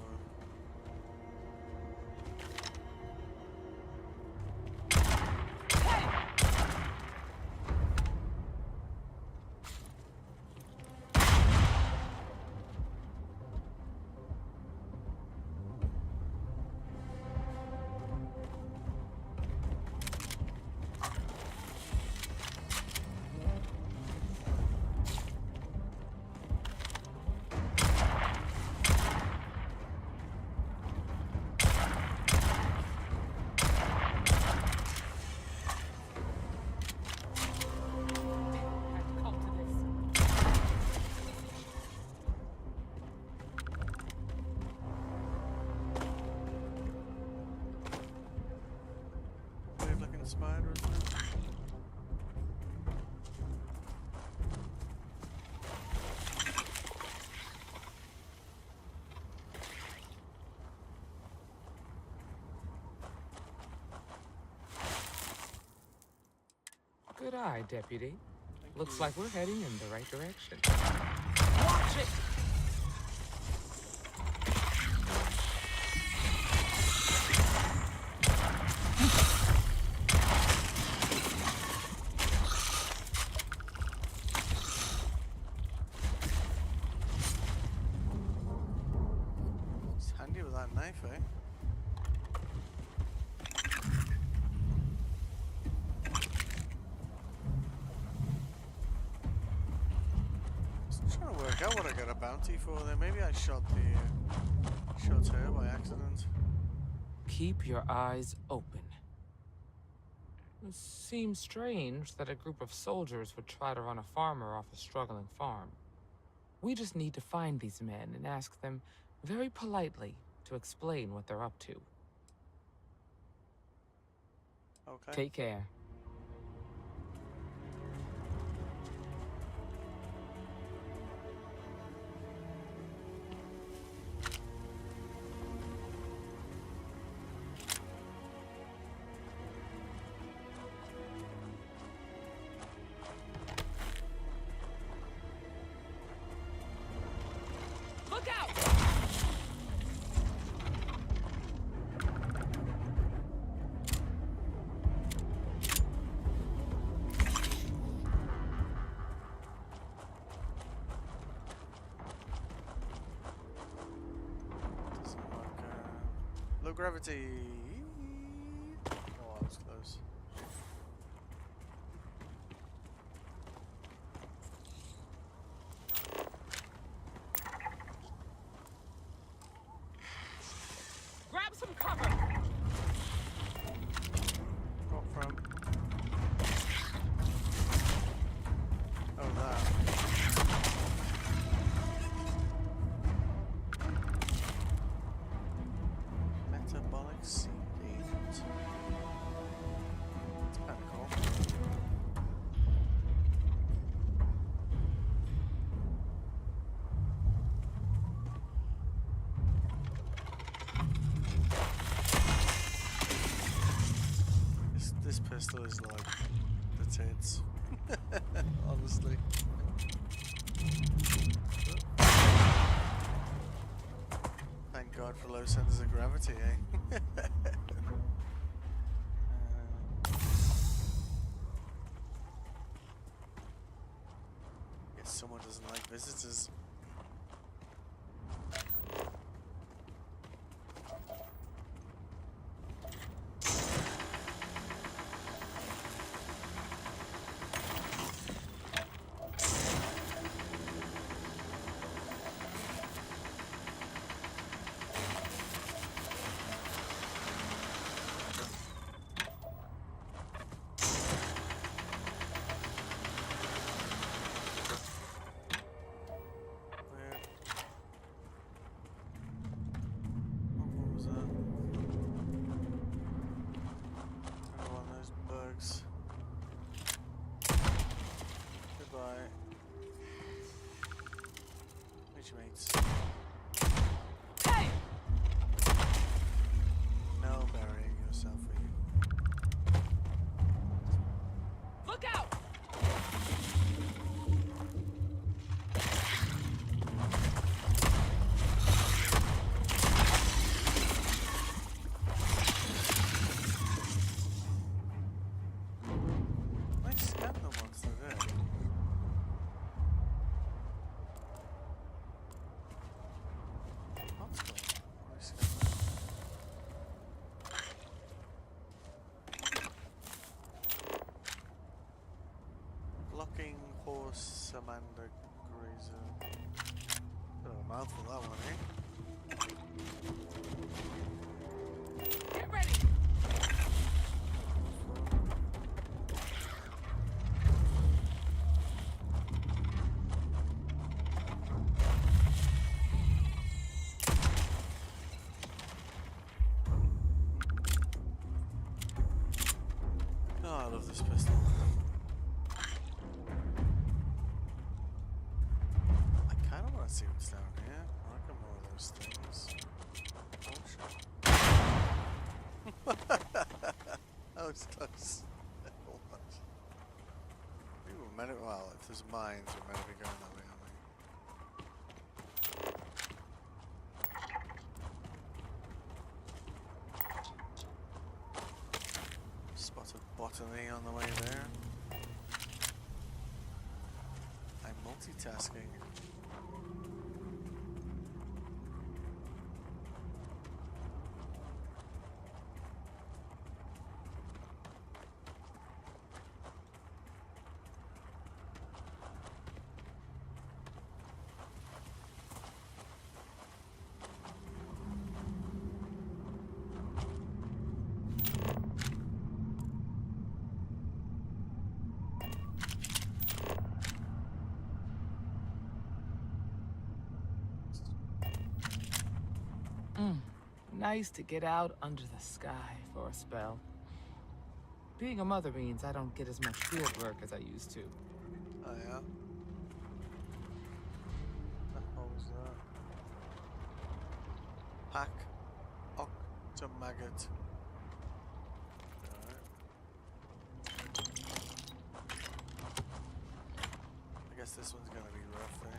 Spider, isn't it? Good eye, Deputy. Looks you. like we're heading in the right direction. Watch it! It's handy with that knife, eh? Trying to work out what I got a bounty for there. Maybe I shot her by accident. Keep your eyes open. It seems strange that a group of soldiers would try to run a farmer off a struggling farm. We just need to find these men and ask them very politely to explain what they're up to. Okay. Take care. Look out! Doesn't look, low gravity. Oh, that was close. pistol is like the tits. Honestly. Thank God for low centers of gravity, eh? Guess someone doesn't like visitors. Mates. Hey! No burying yourself, will you? Look out! I scanned them once they're there. Blocking horse Amanda Grazer. Bit of a mouthful that one, eh? Get ready! Oh, I love this pistol. I kind of want to see what's down here. I reckon more of those things. Oh shit. That was close. Almost. We were meant to, well, if there's mines, we're meant to be going that way, aren't we? Spotted botany on the way there. I'm multitasking. Nice to get out under the sky for a spell. Being a mother means I don't get as much field work as I used to. Oh yeah? What the hell was that? Hack Octomaggot. Alright. I guess this one's gonna be rough, eh?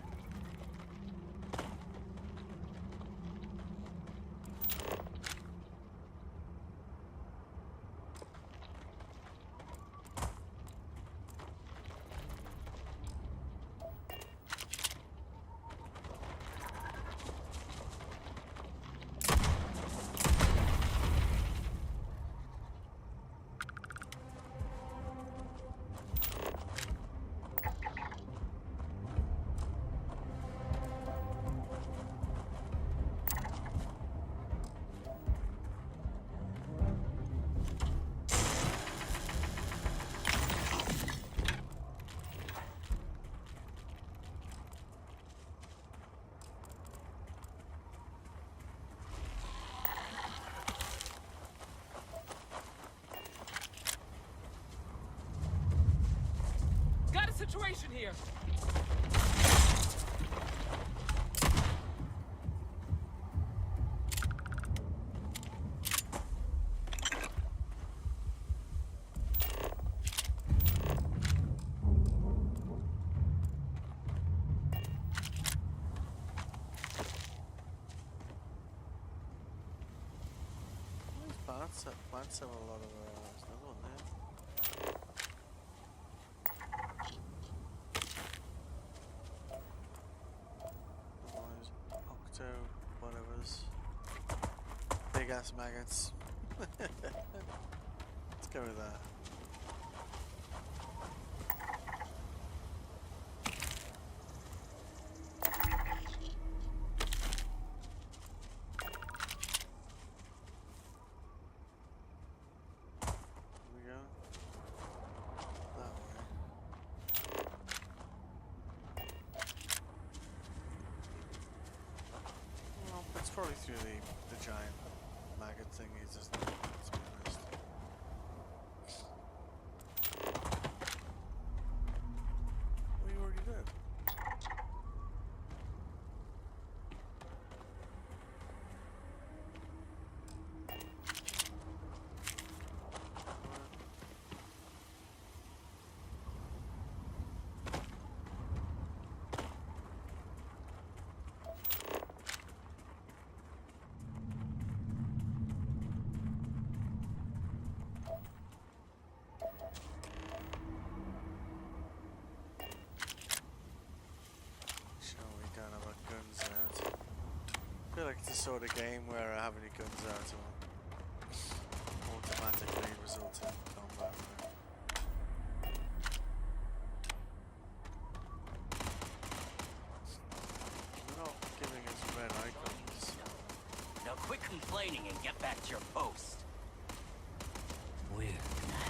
Got a situation here. plants have a lot of. There's another one there. Otherwise, octo, whatever's. Big ass maggots. Let's go with that. Probably through the giant maggot thingies, isn't it? Let's be honest. Well, you already did. I feel like it's the sort of game where having your guns out will automatically result in combat. They're not giving us red icons. Now quit complaining and get back to your post. Weird.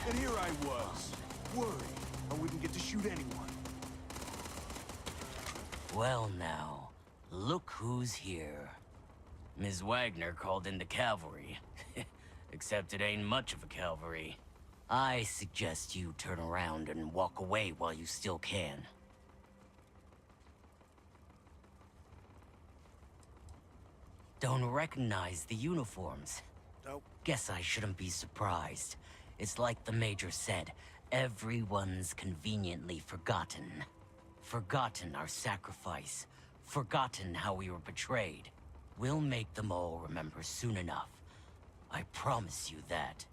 And here I was, worried I wouldn't get to shoot anyone. Well now, look who's here. Ms. Wagner called in the cavalry. Except it ain't much of a cavalry. I suggest you turn around and walk away while you still can. Don't recognize the uniforms? Nope. Guess I shouldn't be surprised. It's like the Major said, everyone's conveniently forgotten. Forgotten our sacrifice. Forgotten how we were betrayed. We'll make them all remember soon enough. I promise you that.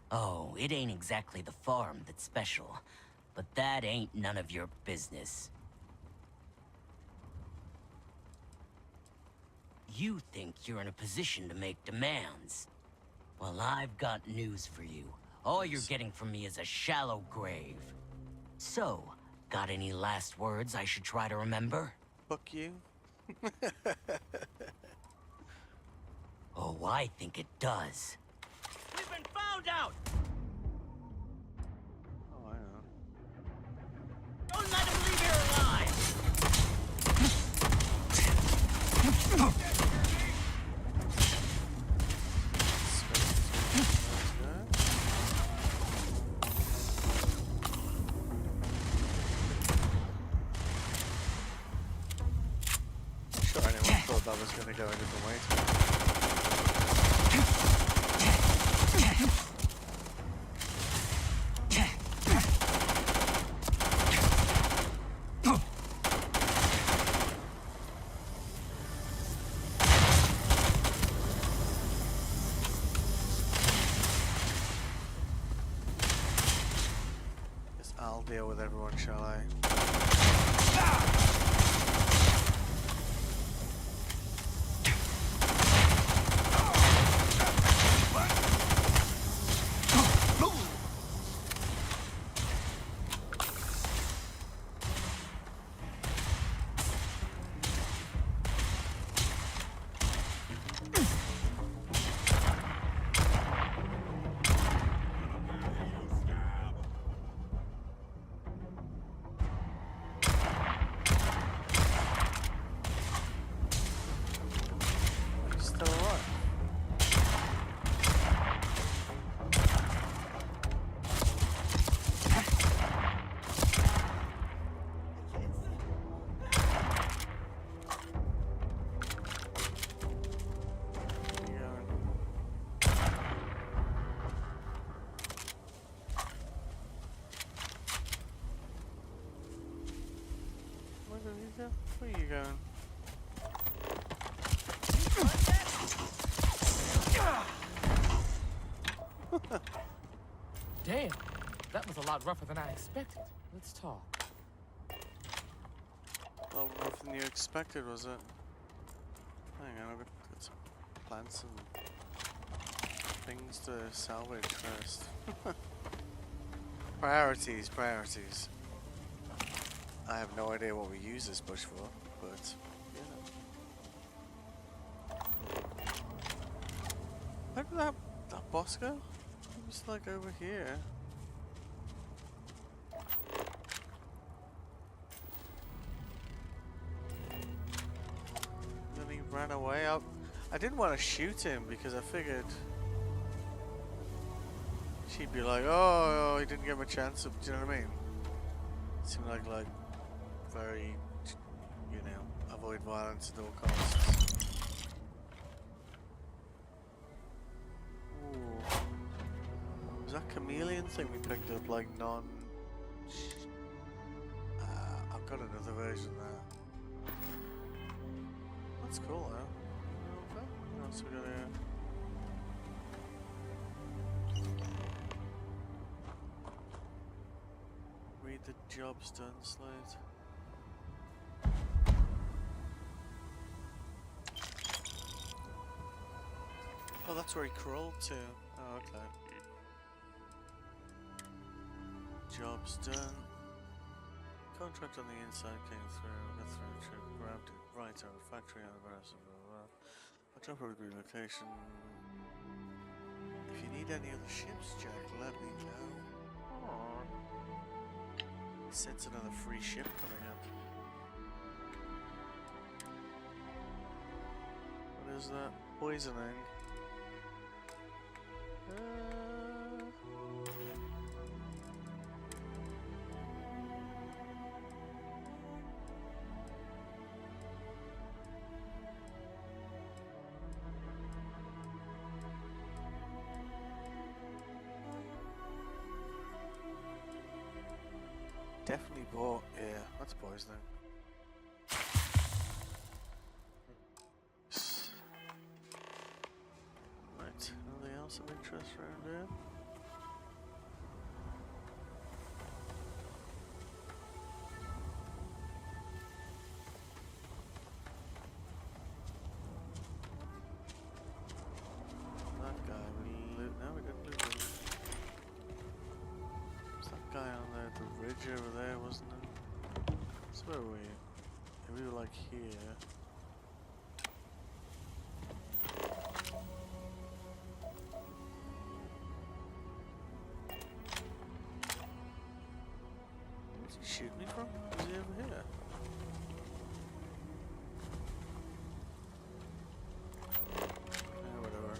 Oh, it ain't exactly the farm that's special, but that ain't none of your business. You think you're in a position to make demands. Well, I've got news for you. All you're getting from me is a shallow grave. So, got any last words I should try to remember? Fuck you. Oh, I think it does. We've been found out! Oh, I know. Don't let him leave here alive! Sure, anyone thought that was going to go a different way. Guess I'll deal with everyone, shall I? Still alive. Where are you going? Damn, that was a lot rougher than I expected. Let's talk. Well, rougher than you expected, was it? Hang on, I've got some plants and things to salvage first. Priorities, priorities. I have no idea what we use this bush for, but yeah. Where did that boss go? It was like over here. Then he ran away. I didn't want to shoot him because I figured she'd be like, oh, he didn't give him a chance. Do you know what I mean? It seemed like very, you know, avoid violence at all costs. Ooh. Was that chameleon thing we picked up like non... I've got another version of that. That's cool, huh? Okay. What else we got here? Read the job's done slate. Oh, that's where he crawled to. Oh, okay. Job's done. Contract on the inside came through. Got through the trip. Grabbed it. Right out of factory anniversary. I'll drop a relocation. If you need any other ships, Jack, let me know. Aww. Sense another free ship coming up. What is that? Poisoning. Definitely bought, yeah, that's poisoning. Right, anything else of interest around here? That guy, we loot, no we didn't loot him. Guy on there, the ridge over there, wasn't it? So where were we? Yeah, we were like here. Where's he shooting me from? Is he over here? Whatever.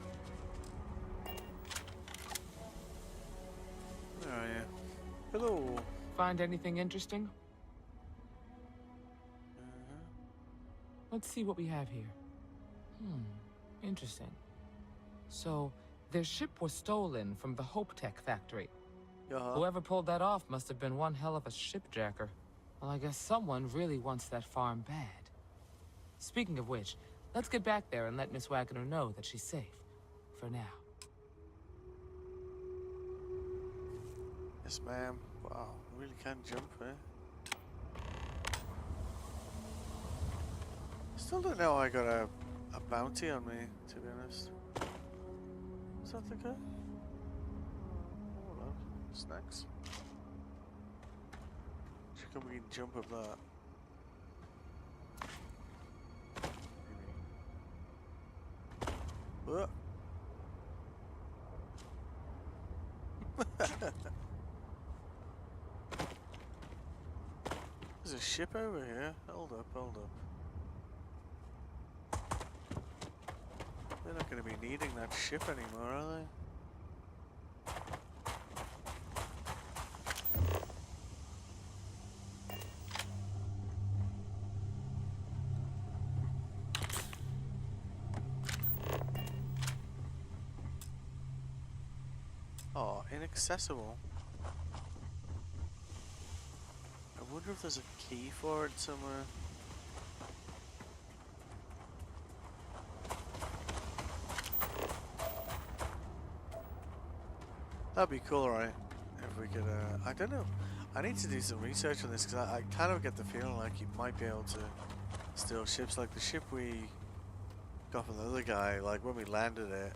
Where are you? Hello. Find anything interesting? Let's see what we have here. Interesting. So, their ship was stolen from the Hope Tech factory. Whoever pulled that off must have been one hell of a shipjacker. Well, I guess someone really wants that farm bad. Speaking of which, let's get back there and let Miss Wagner know that she's safe. For now. Yes, ma'am. Wow, really can't jump, eh? Still don't know I got a bounty on me, to be honest. Is that the guy? Oh, hello. Snacks. Should come we can jump up that. What? There's a ship over here. Hold up, hold up. They're not going to be needing that ship anymore, are they? Oh, inaccessible. I wonder if there's a key for it somewhere. That'd be cool, right? If we could, I don't know. I need to do some research on this because I kind of get the feeling like you might be able to steal ships. Like the ship we got from the other guy, like when we landed it,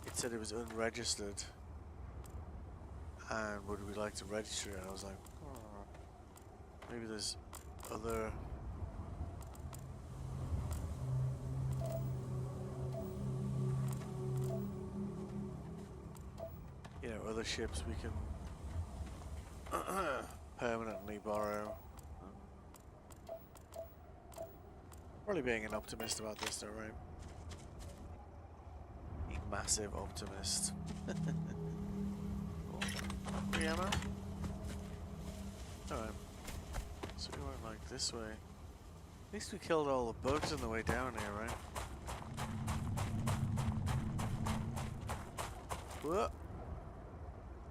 it said it was unregistered. And would we like to register it? I was like, oh, maybe there's other... you know, other ships we can permanently borrow. Probably being an optimist about this though, right? A massive optimist. Oh, free ammo? Alright. So we went like this way. At least we killed all the bugs on the way down here, right? Whoa!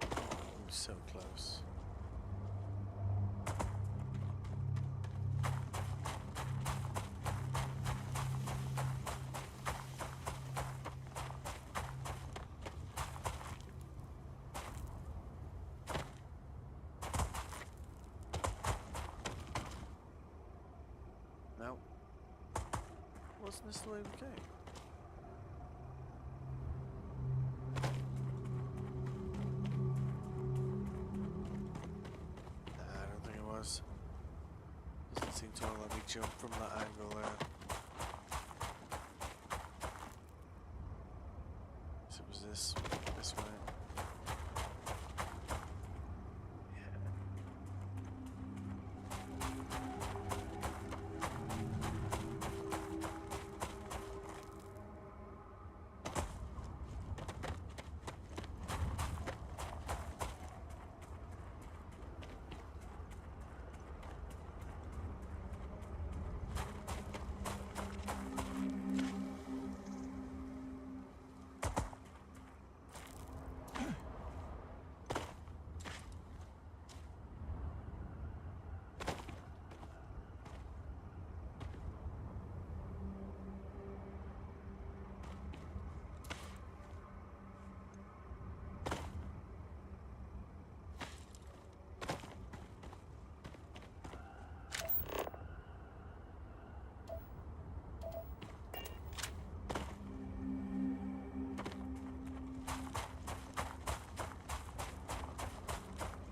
I'm so close. No. Wasn't this the way we came? Doesn't seem to want to let me jump from that angle there. So it was this way.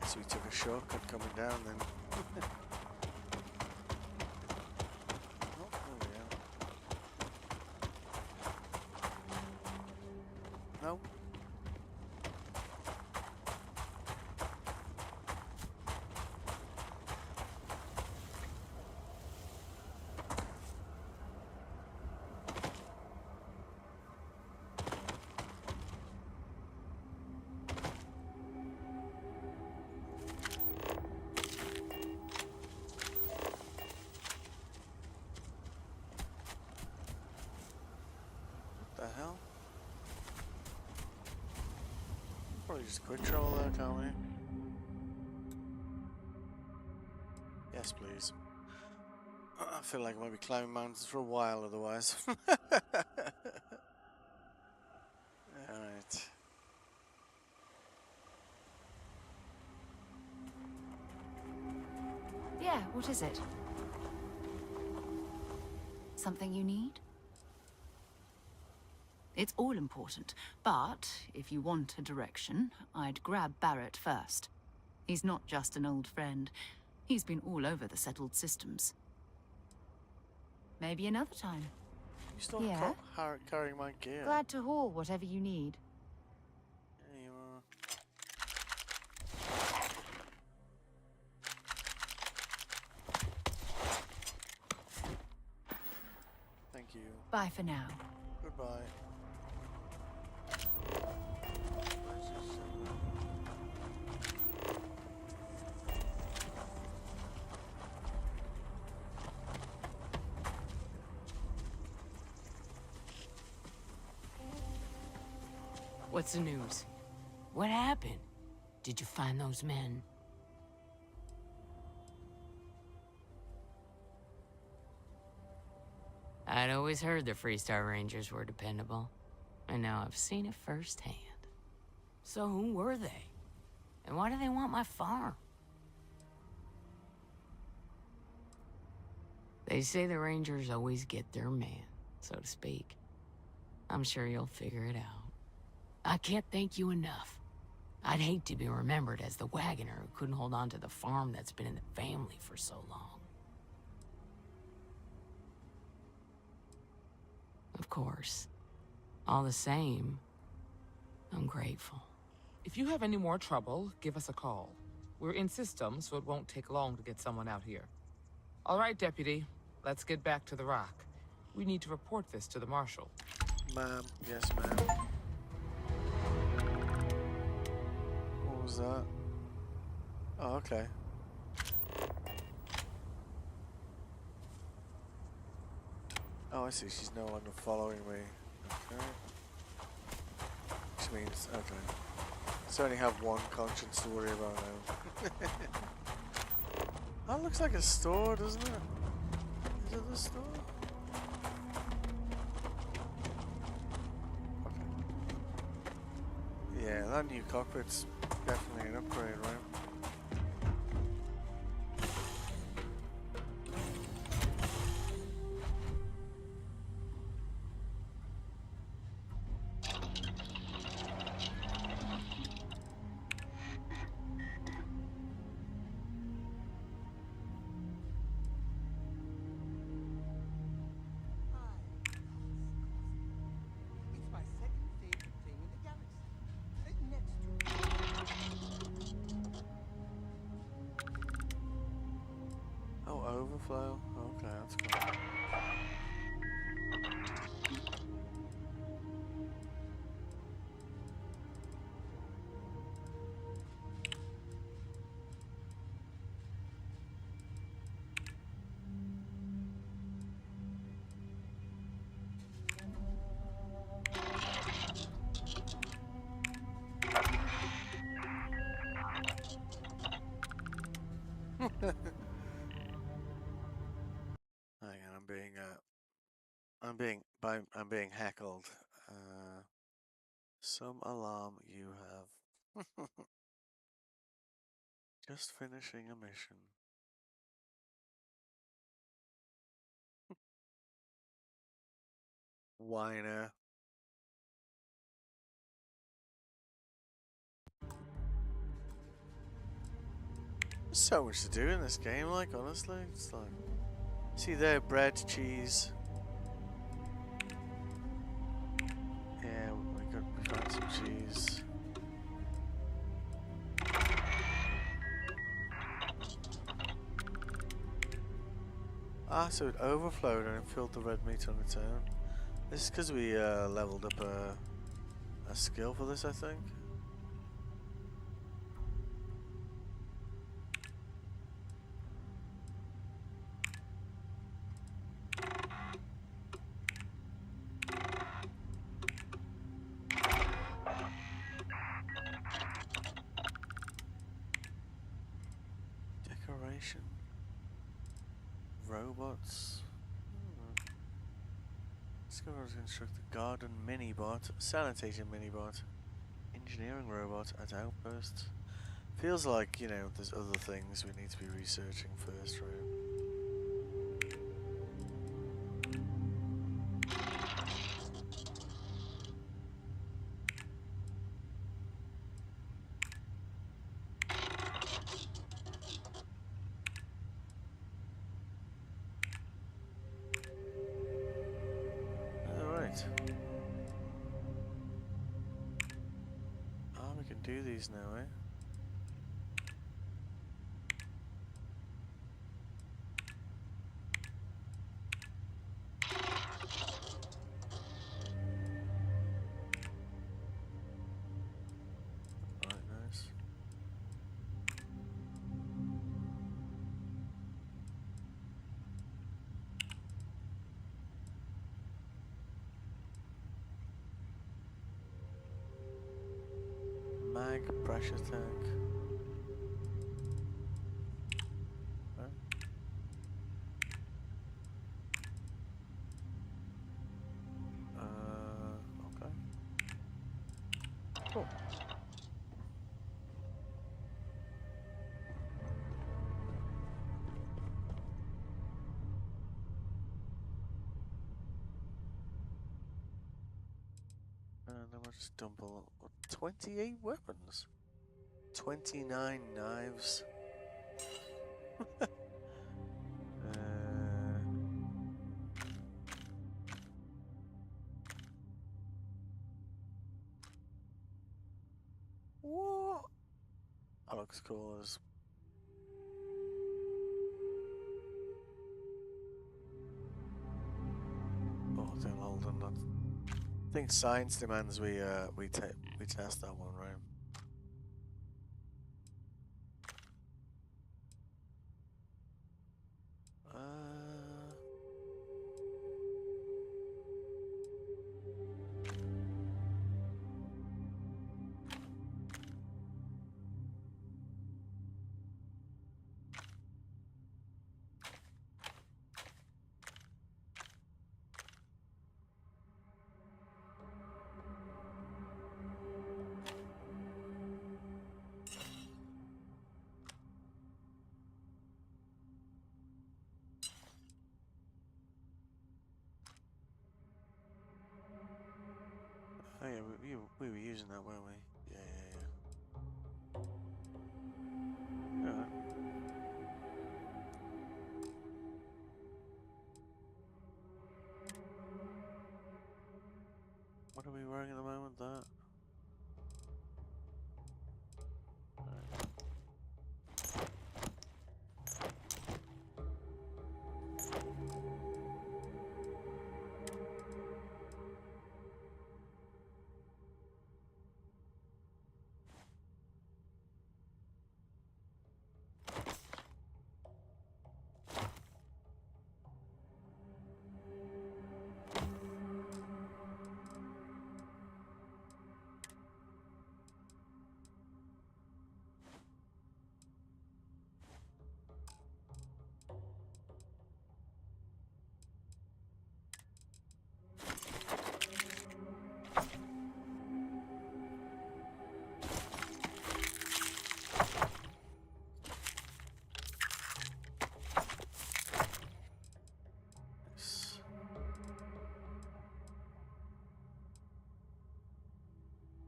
So we took a shortcut coming down then. Oh, there we are. No. What the hell? Probably just quick travel there, can't we? Yes, please. I feel like I might be climbing mountains for a while otherwise. Alright. Yeah, what is it? Something you need? It's all important, but if you want a direction, I'd grab Barrett first. He's not just an old friend. He's been all over the settled systems. Maybe another time. You still Yeah? carrying my gear. Glad to haul whatever you need. There you are. Thank you. Bye for now. Goodbye. What's the news? What happened? Did you find those men? I'd always heard the Freestar Rangers were dependable, and now I've seen it firsthand. So who were they? And why do they want my farm? They say the Rangers always get their man, so to speak. I'm sure you'll figure it out. I can't thank you enough. I'd hate to be remembered as the wagoner who couldn't hold on to the farm that's been in the family for so long. Of course. All the same, I'm grateful. If you have any more trouble, give us a call. We're in system, so it won't take long to get someone out here. All right, Deputy. Let's get back to the Rock. We need to report this to the Marshal. Ma'am. Yes, ma'am. What was that? Oh, okay. Oh, I see. She's no longer following me. Okay. Which means, okay. So I only have one conscience to worry about now. That looks like a store, doesn't it? Is it the store? Okay. Yeah, that new cockpit's definitely an upgrade, right? It's my second favorite thing in the galaxy. Next to Oh, overflow. Okay, that's cool. Hang on, I'm being heckled. Some alarm you have. Just finishing a mission. Whiner. There's so much to do in this game, like, honestly. It's like, see there, bread, cheese. Yeah, we got some cheese. Ah, so it overflowed and it filled the red meat on its own. This is because we leveled up a skill for this, I think. Decoration. Robots. Discover how to construct the garden mini-bot, sanitation mini-bot, engineering robot at outpost. Feels like, you know, there's other things we need to be researching first, right? Alright. Ah, we can do these now, eh? Alright, nice. Mag pressure tank. Huh? Okay. Cool. I'll just dump a lot. 28 weapons. 29 knives. What? That looks cool as. Oh, they're holding that. I think science demands we test that one, right? Oh yeah, we were using that, weren't we? Yeah. Alright. What are we wearing at the moment? That.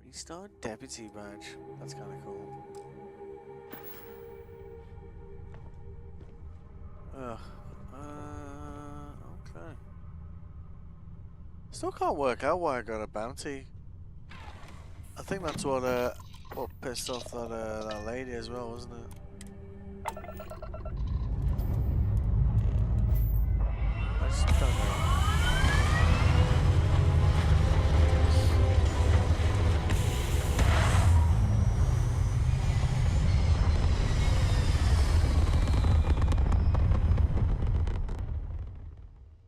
Restart deputy badge. That's kind of cool. Ugh. Okay. Still can't work out why I got a bounty. I think that's what pissed off that lady as well, wasn't it? I just don't know.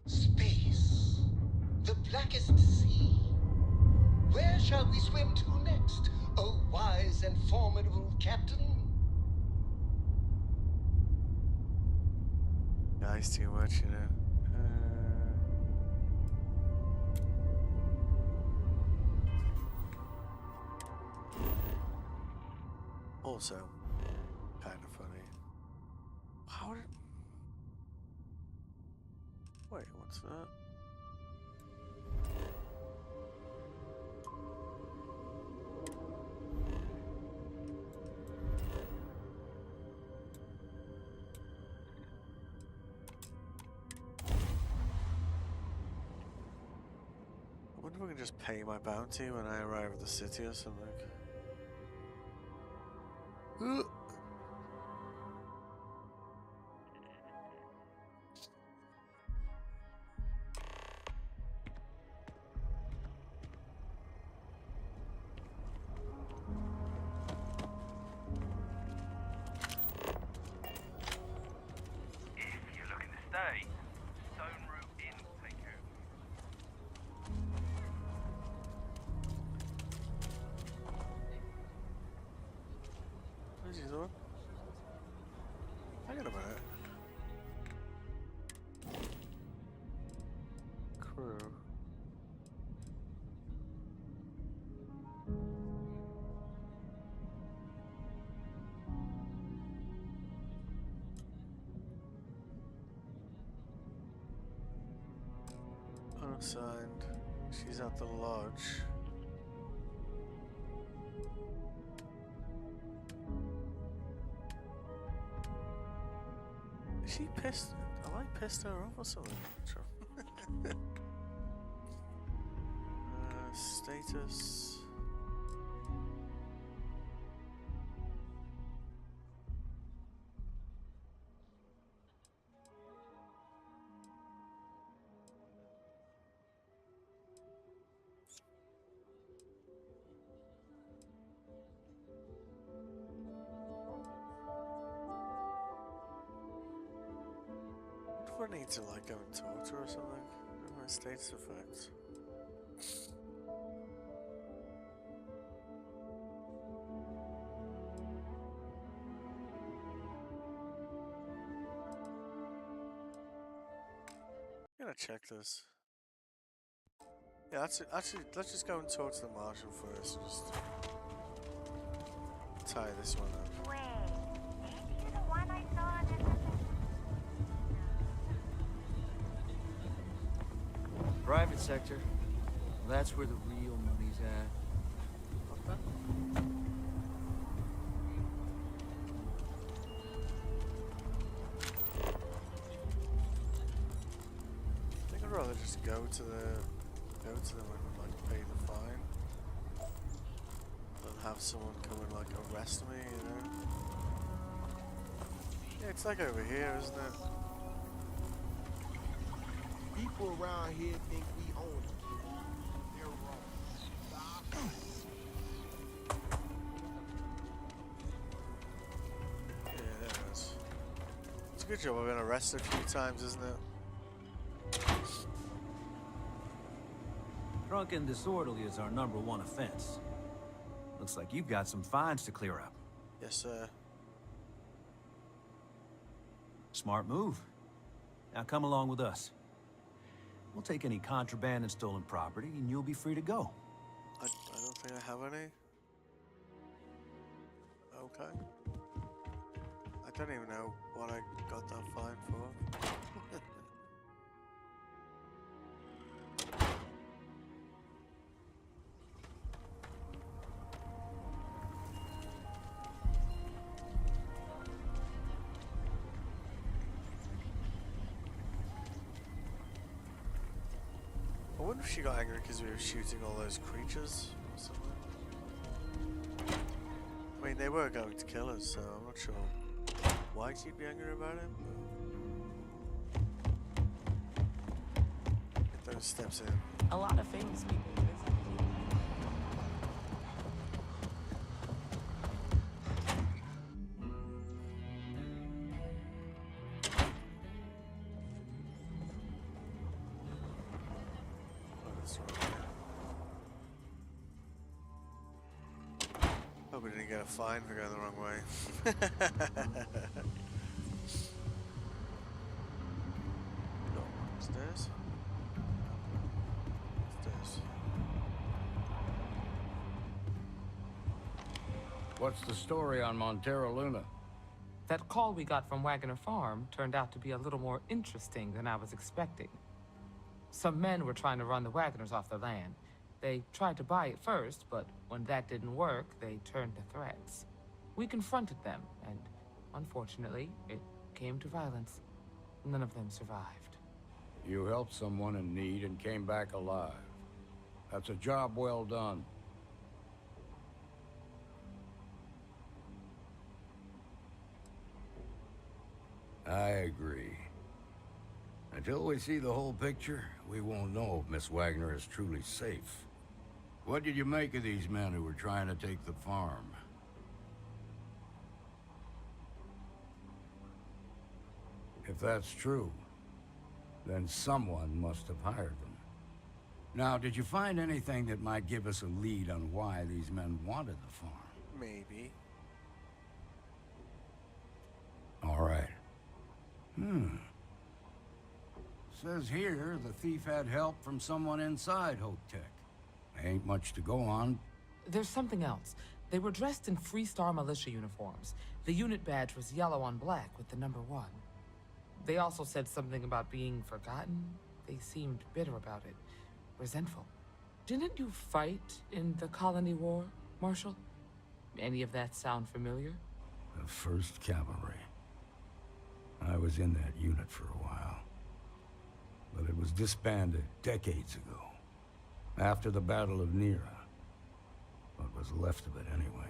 Space. The blackest sea. Where shall we swim to next, O wise and formidable captain? Guys, too much, you know. Also, kind of funny. How did? Wait, what's that? I wonder if I can just pay my bounty when I arrive at the city or something. If you're looking to stay, Stone Route Inn will take care of Where's he doing? Hang on a minute. Crew. Unassigned. She's at the lodge. she pissed? Have I pissed her off or something? Status. Do I need to like go and talk to her or something? What are my status effects? I'm gonna check this. Yeah, actually, let's just go and talk to the marshal first. Just tie this one up. Wait, ain't you the one I saw in Private sector. That's where the real money's at. Okay. I think I'd rather just go to them and like pay the fine than have someone come and like arrest me, you know? Yeah, it's like over here, isn't it? People around here think we own it. They're wrong. Yeah, there it is. It's a good job I've been arrested a few times, isn't it? Drunk and disorderly is our #1 offense. Looks like you've got some fines to clear up. Yes, sir. Smart move. Now come along with us. We'll take any contraband and stolen property, and you'll be free to go. I don't think I have any. Okay. I don't even know what I got that fine for. I wonder if she got angry because we were shooting all those creatures or something. I mean, they were going to kill us, so I'm not sure why she'd be angry about it. But get those steps in. A lot of famous people visit. Hope we didn't get a fine for going the wrong way. No, stairs. Stairs. What's the story on Montero Luna? That call we got from Wagner Farm turned out to be a little more interesting than I was expecting. Some men were trying to run the Wagners off the land. They tried to buy it first, but when that didn't work, they turned to threats. We confronted them, and unfortunately, it came to violence. None of them survived. You helped someone in need and came back alive. That's a job well done. I agree. Until we see the whole picture, we won't know if Miss Wagner is truly safe. What did you make of these men who were trying to take the farm? If that's true, then someone must have hired them. Now, did you find anything that might give us a lead on why these men wanted the farm? Maybe. All right. Says here the thief had help from someone inside Hotech. Ain't much to go on. There's something else. They were dressed in Freestar militia uniforms. The unit badge was yellow on black with the #1. They also said something about being forgotten. They seemed bitter about it, resentful. Didn't you fight in the Colony War, Marshal? Any of that sound familiar? The 1st Cavalry. I was in that unit for a while. But it was disbanded decades ago. After the Battle of Nira. What was left of it, anyway.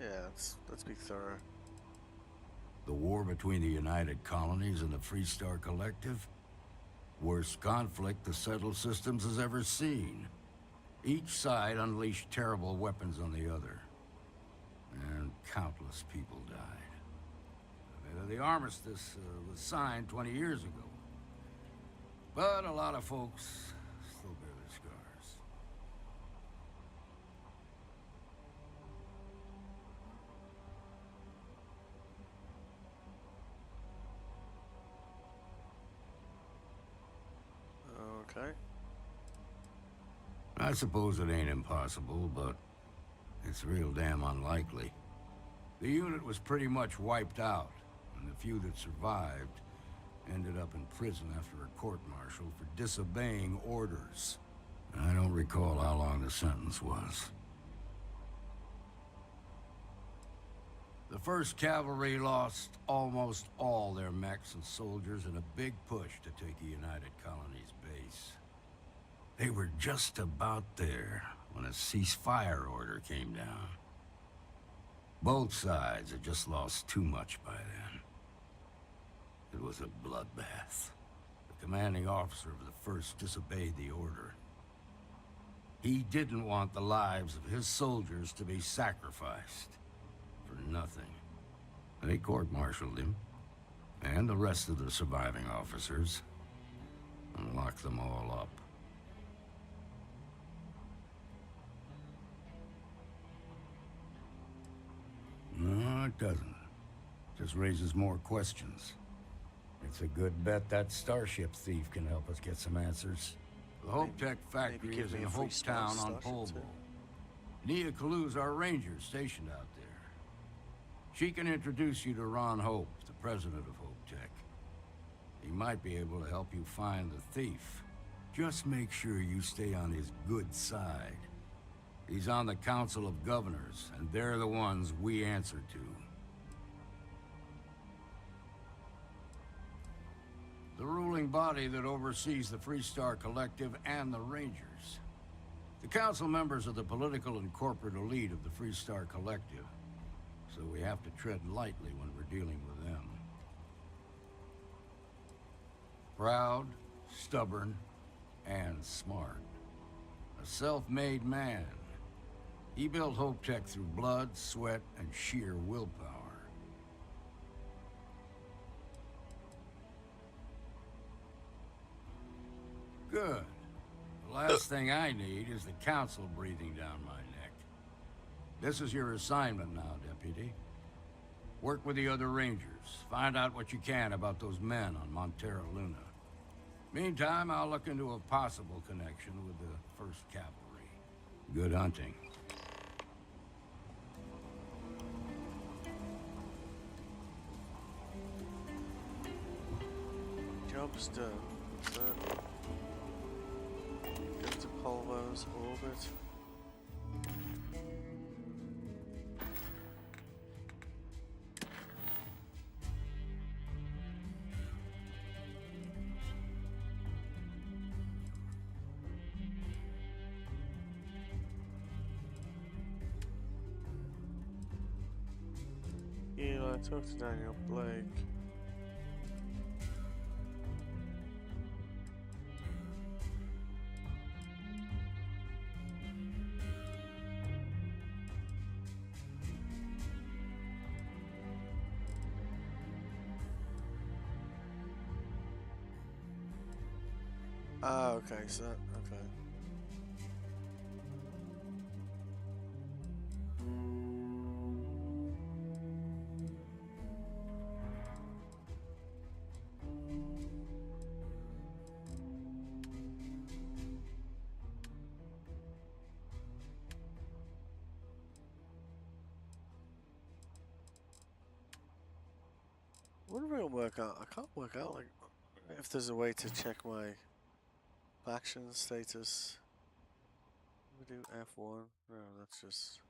Yeah, let's be thorough. The war between the United Colonies and the Freestar Collective? Worst conflict the settled systems has ever seen. Each side unleashed terrible weapons on the other. And countless people died. The armistice was signed 20 years ago. But a lot of folks still bear their scars. Okay. I suppose it ain't impossible, but it's real damn unlikely. The unit was pretty much wiped out, and the few that survived ended up in prison after a court-martial for disobeying orders. I don't recall how long the sentence was. The 1st Cavalry lost almost all their mechs and soldiers in a big push to take a United Colonies base. They were just about there when a ceasefire order came down. Both sides had just lost too much by then. It was a bloodbath. The commanding officer of the 1st disobeyed the order. He didn't want the lives of his soldiers to be sacrificed for nothing. They court-martialed him, and the rest of the surviving officers, and locked them all up. No, it doesn't. Just raises more questions. It's a good bet that starship thief can help us get some answers. The Hope Tech factory is in Hope Town on Polvo. Nia Kalu's our ranger stationed out there. She can introduce you to Ron Hope, the president of Hope Tech. He might be able to help you find the thief. Just make sure you stay on his good side. He's on the Council of Governors, and they're the ones we answer to. The ruling body that oversees the Freestar Collective and the Rangers. The council members are the political and corporate elite of the Freestar Collective, so we have to tread lightly when we're dealing with them. Proud, stubborn, and smart. A self-made man. He built Hope Tech through blood, sweat, and sheer willpower. Good. The last thing I need is the council breathing down my neck. This is your assignment now, Deputy. Work with the other Rangers. Find out what you can about those men on Montera Luna. Meantime, I'll look into a possible connection with the 1st Cavalry. Good hunting. Job's done. So, go to Polvo's orbit. Eli, talk to Daniel Blake. Ah, okay, so, okay. Wouldn't really work out. I can't work out like if there's a way to check my faction status. We do F1. No, that's just.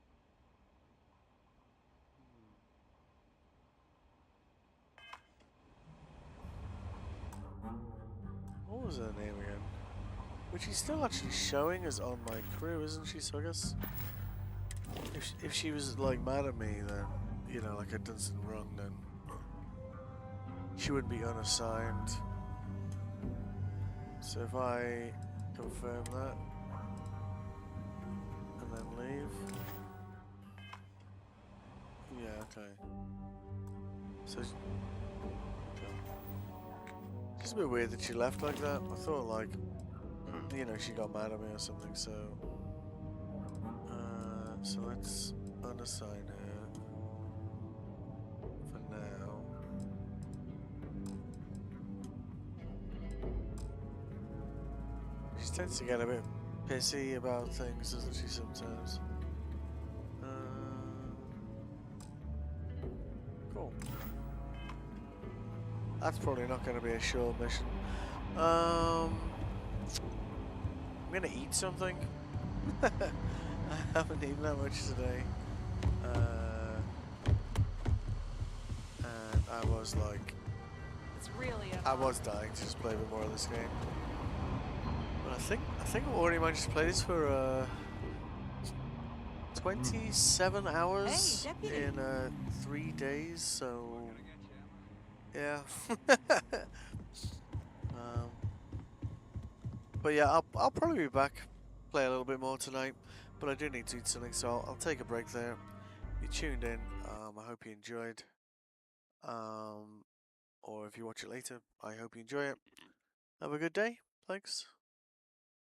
What was her name again? Which she's still actually showing as on my crew, isn't she? So I guess if she was like mad at me, then you know, like I'd done something wrong, then she wouldn't be unassigned. So if I confirm that and then leave, yeah, okay. So it's a bit weird that she left like that. I thought like, you know, she got mad at me or something. So, so let's unassign her for now. She tends to get a bit pissy about things, doesn't she, sometimes? Cool. That's probably not going to be a short mission. I'm going to eat something. I haven't eaten that much today. And I was like... It's really I was dying to just play a bit more of this game. But I think I've already managed to play this for 27 hours in 3 days, so yeah. But yeah, I'll probably be back, play a little bit more tonight, but I do need to eat something, so I'll take a break there. You tuned in, I hope you enjoyed, or if you watch it later, I hope you enjoy it. Have a good day, thanks.